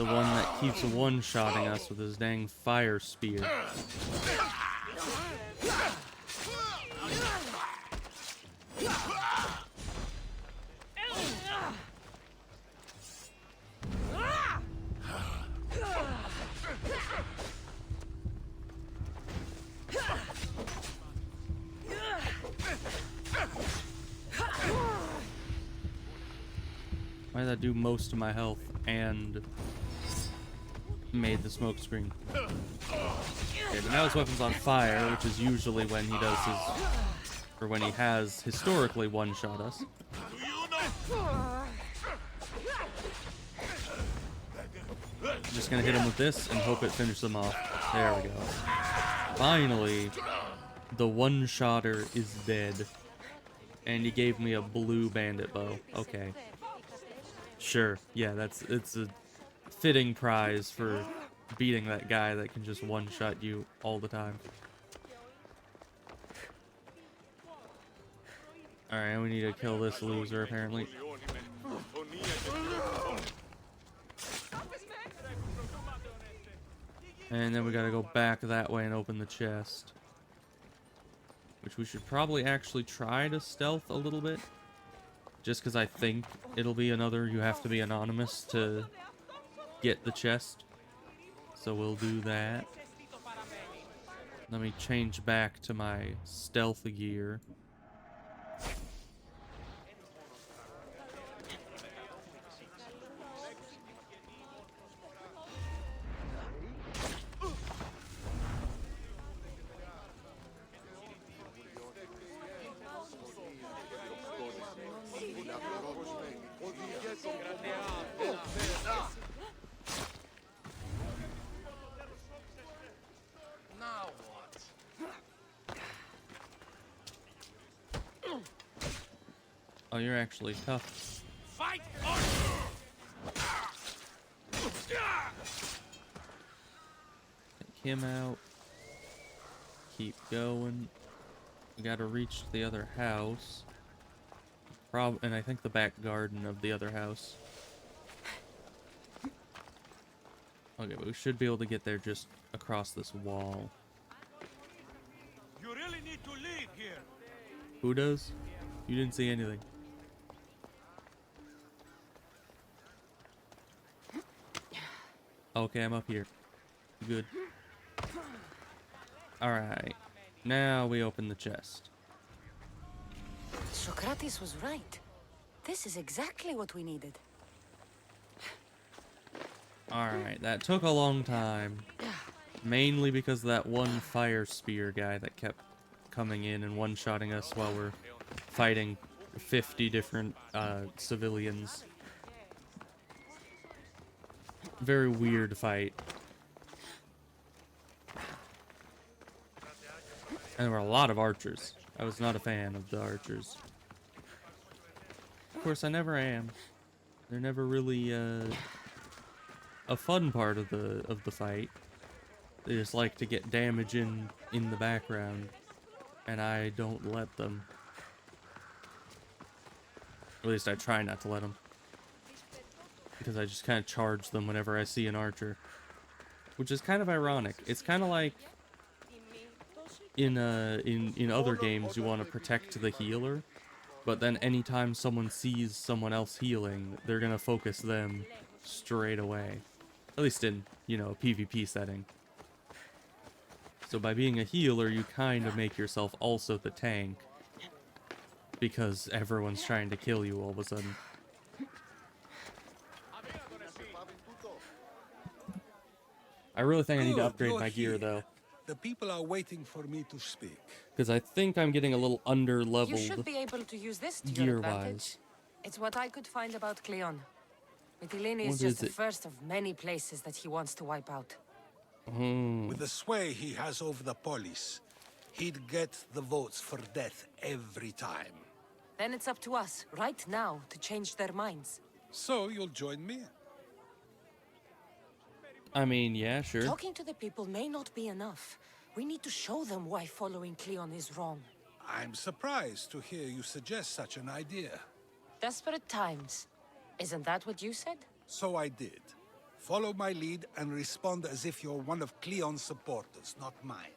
A: The one that keeps one-shotting us with his dang fire spear. Why did that do most of my health and made the smoke screen? Okay, but now his weapon's on fire, which is usually when he does his, or when he has historically one-shot us. Just gonna hit him with this and hope it finishes him off. There we go. Finally, the one-shotter is dead. And he gave me a blue bandit bow. Okay. Sure, yeah, it's a fitting prize for beating that guy that can just one-shot you all the time. Alright, we need to kill this loser, apparently. And then we gotta go back that way and open the chest. Which we should probably actually try to stealth a little bit. Just because I think it'll be another you have to be anonymous to get the chest. So we'll do that. Let me change back to my stealth gear. Oh, you're actually tough.
E: Fight!
A: Take him out. Keep going. We gotta reach the other house. And I think the back garden of the other house. Okay, but we should be able to get there just across this wall.
E: You really need to leave here.
A: Who does? You didn't see anything. Okay, I'm up here. Good. Alright. Now we open the chest.
B: Socrates was right. This is exactly what we needed.
A: Alright, that took a long time. Mainly because of that one fire spear guy that kept coming in and one-shotting us while we're fighting 50 different civilians. Very weird fight. And there were a lot of archers. I was not a fan of the archers. Of course, I never am. They're never really a fun part of the fight. They just like to get damage in the background, and I don't let them. At least I try not to let them. Because I just kind of charge them whenever I see an archer. Which is kind of ironic. It's kind of like in other games you want to protect the healer, but then anytime someone sees someone else healing, they're gonna focus them straight away. At least in, you know, a PvP setting. So by being a healer, you kind of make yourself also the tank. Because everyone's trying to kill you all of a sudden. I really think I need to upgrade my gear, though.
L: The people are waiting for me to speak.
A: Because I think I'm getting a little under-leveled
B: You should be able to use this to your
A: gear-wise.
B: advantage. It's what I could find about Cleon. Mytilene
A: What
B: is just
A: is
B: the
A: it?
B: first of many places that he wants to wipe out.
L: With the sway he has over the police, he'd get the votes for death every time.
B: Then it's up to us, right now, to change their minds.
L: So you'll join me?
A: I mean, yeah, sure.
B: Talking to the people may not be enough. We need to show them why following Cleon is wrong.
L: I'm surprised to hear you suggest such an idea.
B: Desperate times. Isn't that what you said?
L: So I did. Follow my lead and respond as if you're one of Cleon's supporters, not mine.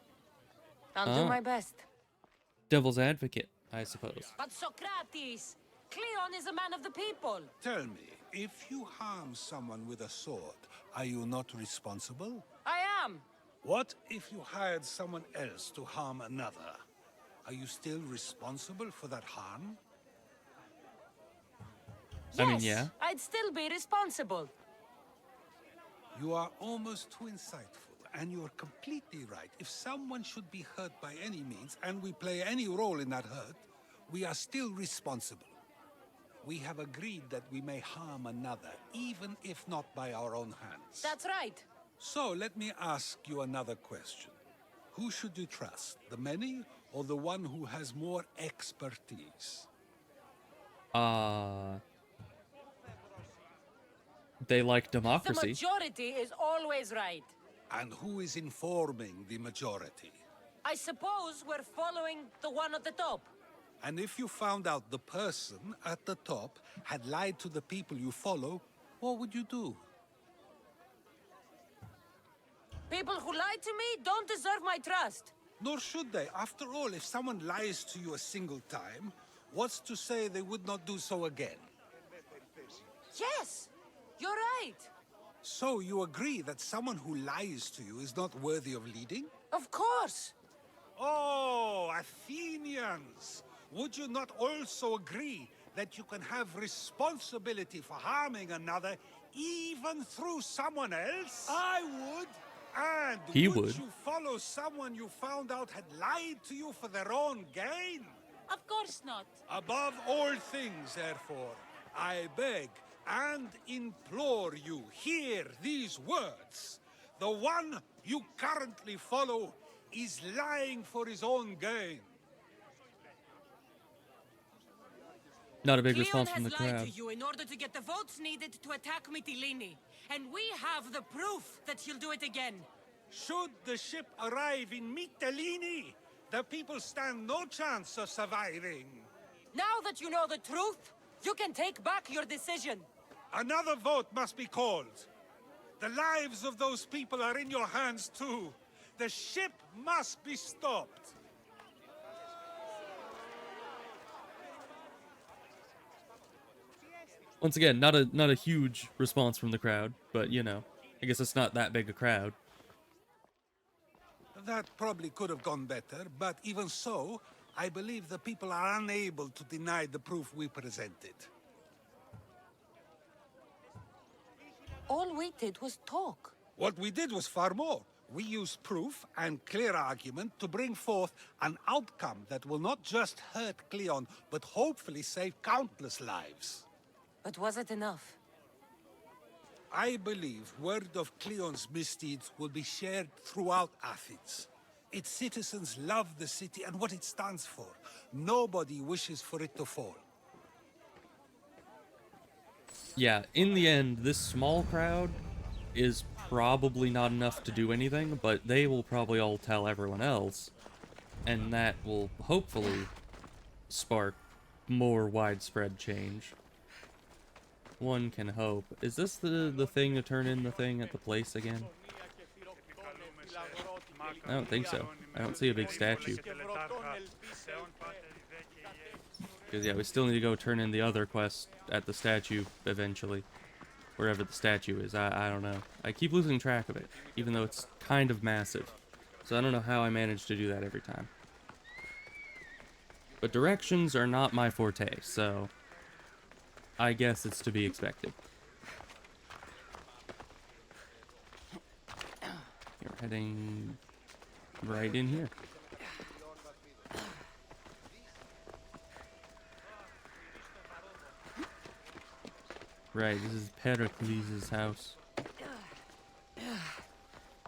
B: I'll do my best.
A: Devil's advocate, I suppose.
B: But Socrates, Cleon is a man of the people.
L: Tell me, if you harm someone with a sword, are you not responsible?
B: I am.
L: What if you hired someone else to harm another? Are you still responsible for that harm?
A: I mean, yeah.
B: I'd still be responsible.
L: You are almost too insightful, and you're completely right. If someone should be hurt by any means, and we play any role in that hurt, we are still responsible. We have agreed that we may harm another, even if not by our own hands.
B: That's right.
L: So, let me ask you another question. Who should you trust, the many, or the one who has more expertise?
A: They like democracy.
B: The majority is always right.
L: And who is informing the majority?
B: I suppose we're following the one at the top.
L: And if you found out the person at the top had lied to the people you follow, what would you do?
B: People who lie to me don't deserve my trust.
L: Nor should they. After all, if someone lies to you a single time, what's to say they would not do so again?
B: Yes, you're right.
L: So you agree that someone who lies to you is not worthy of leading?
B: Of course.
L: Oh, Athenians! Would you not also agree that you can have responsibility for harming another even through someone else?
M: I would.
L: And
A: He
L: would
A: would.
L: you follow someone you found out had lied to you for their own gain?
I: Of course not.
L: Above all things, therefore, I beg and implore you, hear these words. The one you currently follow is lying for his own gain.
A: Not a big
C: Cleon
A: response from the
C: has lied
A: crowd.
C: to you in order to get the votes needed to attack Mytilene. And we have the proof that he'll do it again.
L: Should the ship arrive in Mytilene, the people stand no chance of surviving.
C: Now that you know the truth, you can take back your decision.
L: Another vote must be called. The lives of those people are in your hands too. The ship must be stopped.
A: Once again, not a huge response from the crowd, but you know, I guess it's not that big a crowd.
L: That probably could have gone better, but even so, I believe the people are unable to deny the proof we presented.
B: All we did was talk.
L: What we did was far more. We used proof and clear argument to bring forth an outcome that will not just hurt Cleon, but hopefully save countless lives.
B: But was it enough?
L: I believe word of Cleon's misdeeds will be shared throughout Athens. Its citizens love the city and what it stands for. Nobody wishes for it to fall.
A: Yeah, in the end, this small crowd is probably not enough to do anything, but they will probably all tell everyone else, and that will hopefully spark more widespread change. One can hope. Is this the thing to turn in the thing at the place again? I don't think so. I don't see a big statue. Because, yeah, we still need to go turn in the other quest at the statue eventually. Wherever the statue is. I don't know. I keep losing track of it, even though it's kind of massive. So I don't know how I manage to do that every time. But directions are not my forte, so I guess it's to be expected. You're heading right in here. Right, this is Pericles' house.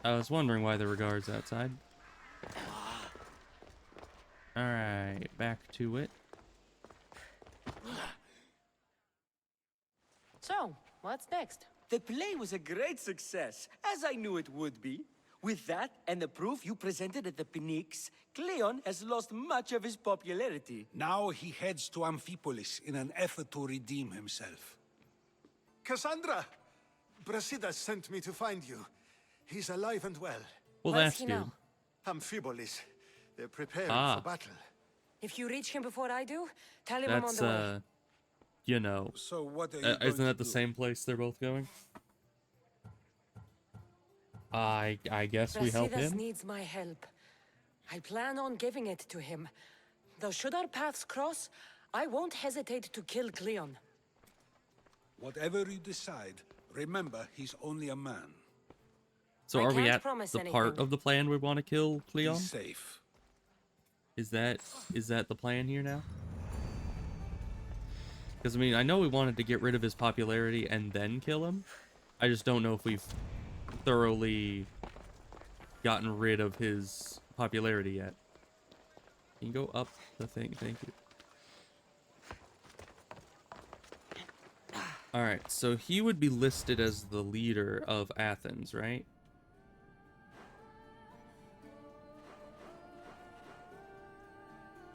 A: I was wondering why there were guards outside. Alright, back to it.
B: So, what's next?
O: The play was a great success, as I knew it would be. With that, and the proof you presented at the Pnyx, Cleon has lost much of his popularity.
L: Now he heads to Amphipolis in an effort to redeem himself.
N: Cassandra! Brasida sent me to find you. He's alive and well.
A: Well,
B: Where's
A: that's
B: he
A: good.
B: now?
N: Amphibolis. They're preparing
A: Ah.
N: for battle.
B: If you reach him before I do, tell him I'm on
A: That's,
B: the way.
A: you know.
L: So what are you going
A: Isn't
L: to
A: that the
L: do?
A: same place they're both going? I guess we help
B: Brasidas
A: him?
B: needs my help. I plan on giving it to him. Though should our paths cross, I won't hesitate to kill Cleon.
L: Whatever you decide, remember he's only a man.
A: So
B: I
A: are we
B: can't
A: at
B: promise
A: the part
B: anything.
A: of the plan we want to kill Cleon?
L: He's safe.
A: Is that the plan here now? Because, I mean, I know we wanted to get rid of his popularity and then kill him. I just don't know if we've thoroughly gotten rid of his popularity yet. Can you go up the thing? Thank you. Alright, so he would be listed as the leader of Athens, right?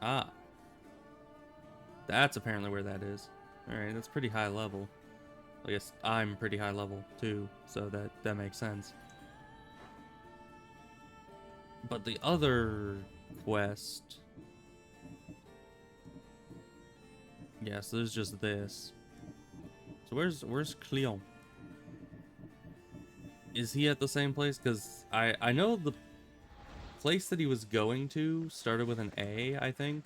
A: Ah. That's apparently where that is. Alright, that's pretty high level. I guess I'm pretty high level too, so that makes sense. But the other quest... Yeah, so there's just this. So where's Cleon? Is he at the same place? Because I know the place that he was going to started with an A, I think.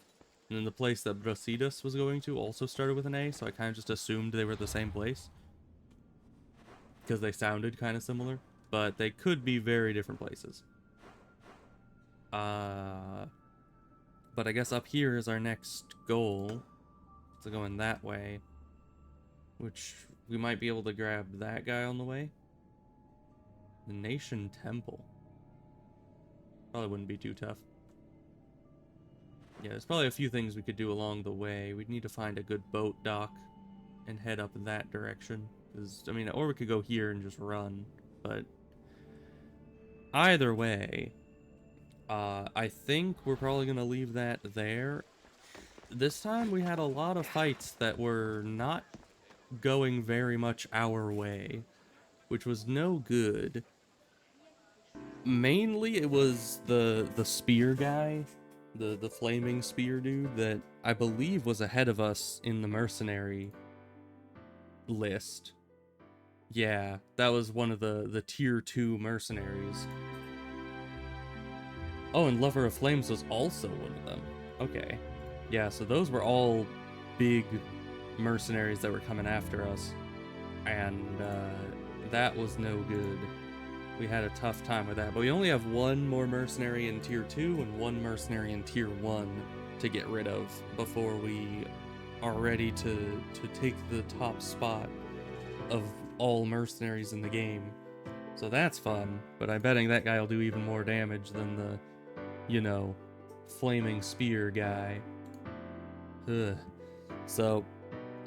A: And then the place that Brasidas was going to also started with an A, so I kind of just assumed they were at the same place. Because they sounded kind of similar. But they could be very different places. But I guess up here is our next goal. So going that way. Which we might be able to grab that guy on the way. The Nation Temple. Probably wouldn't be too tough. Yeah, there's probably a few things we could do along the way. We'd need to find a good boat dock and head up in that direction. 'Cause, I mean, or we could go here and just run. But either way, I think we're probably going to leave that there. This time we had a lot of fights that were not going very much our way, which was no good. Mainly it was the spear guy, the flaming spear dude that I believe was ahead of us in the mercenary list. Yeah, that was one of the tier 2 mercenaries. Oh, and Lover of Flames was also one of them. Okay. Yeah, so those were all big mercenaries that were coming after us. And that was no good. We had a tough time with that. But we only have one more mercenary in tier 2 and one mercenary in tier 1 to get rid of before we are ready to take the top spot of all mercenaries in the game. So that's fun, but I'm betting that guy will do even more damage than the, you know, flaming spear guy. Ugh. So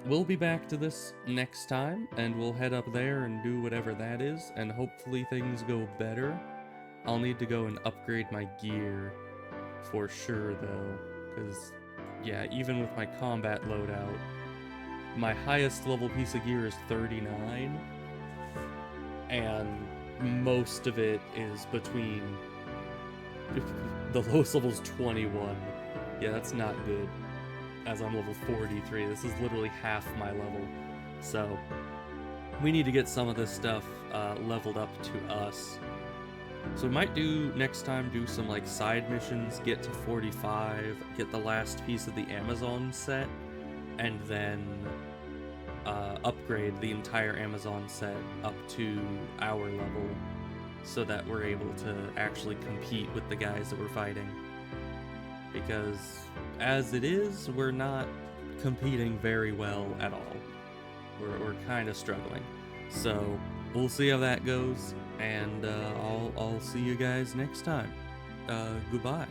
A: we'll be back to this next time, and we'll head up there and do whatever that is, and hopefully things go better. I'll need to go and upgrade my gear for sure, though, because, yeah, even with my combat loadout, my highest level piece of gear is 39, and most of it is between... the lowest level is 21. Yeah, that's not good. As I'm level 43, this is literally half my level. So, we need to get some of this stuff leveled up to us. So we might do, next time, do some like side missions, get to 45, get the last piece of the Amazon set, and then upgrade the entire Amazon set up to our level so that we're able to actually compete with the guys that we're fighting. Because as it is, we're not competing very well at all. We're kind of struggling. So we'll see how that goes, and I'll see you guys next time. Goodbye.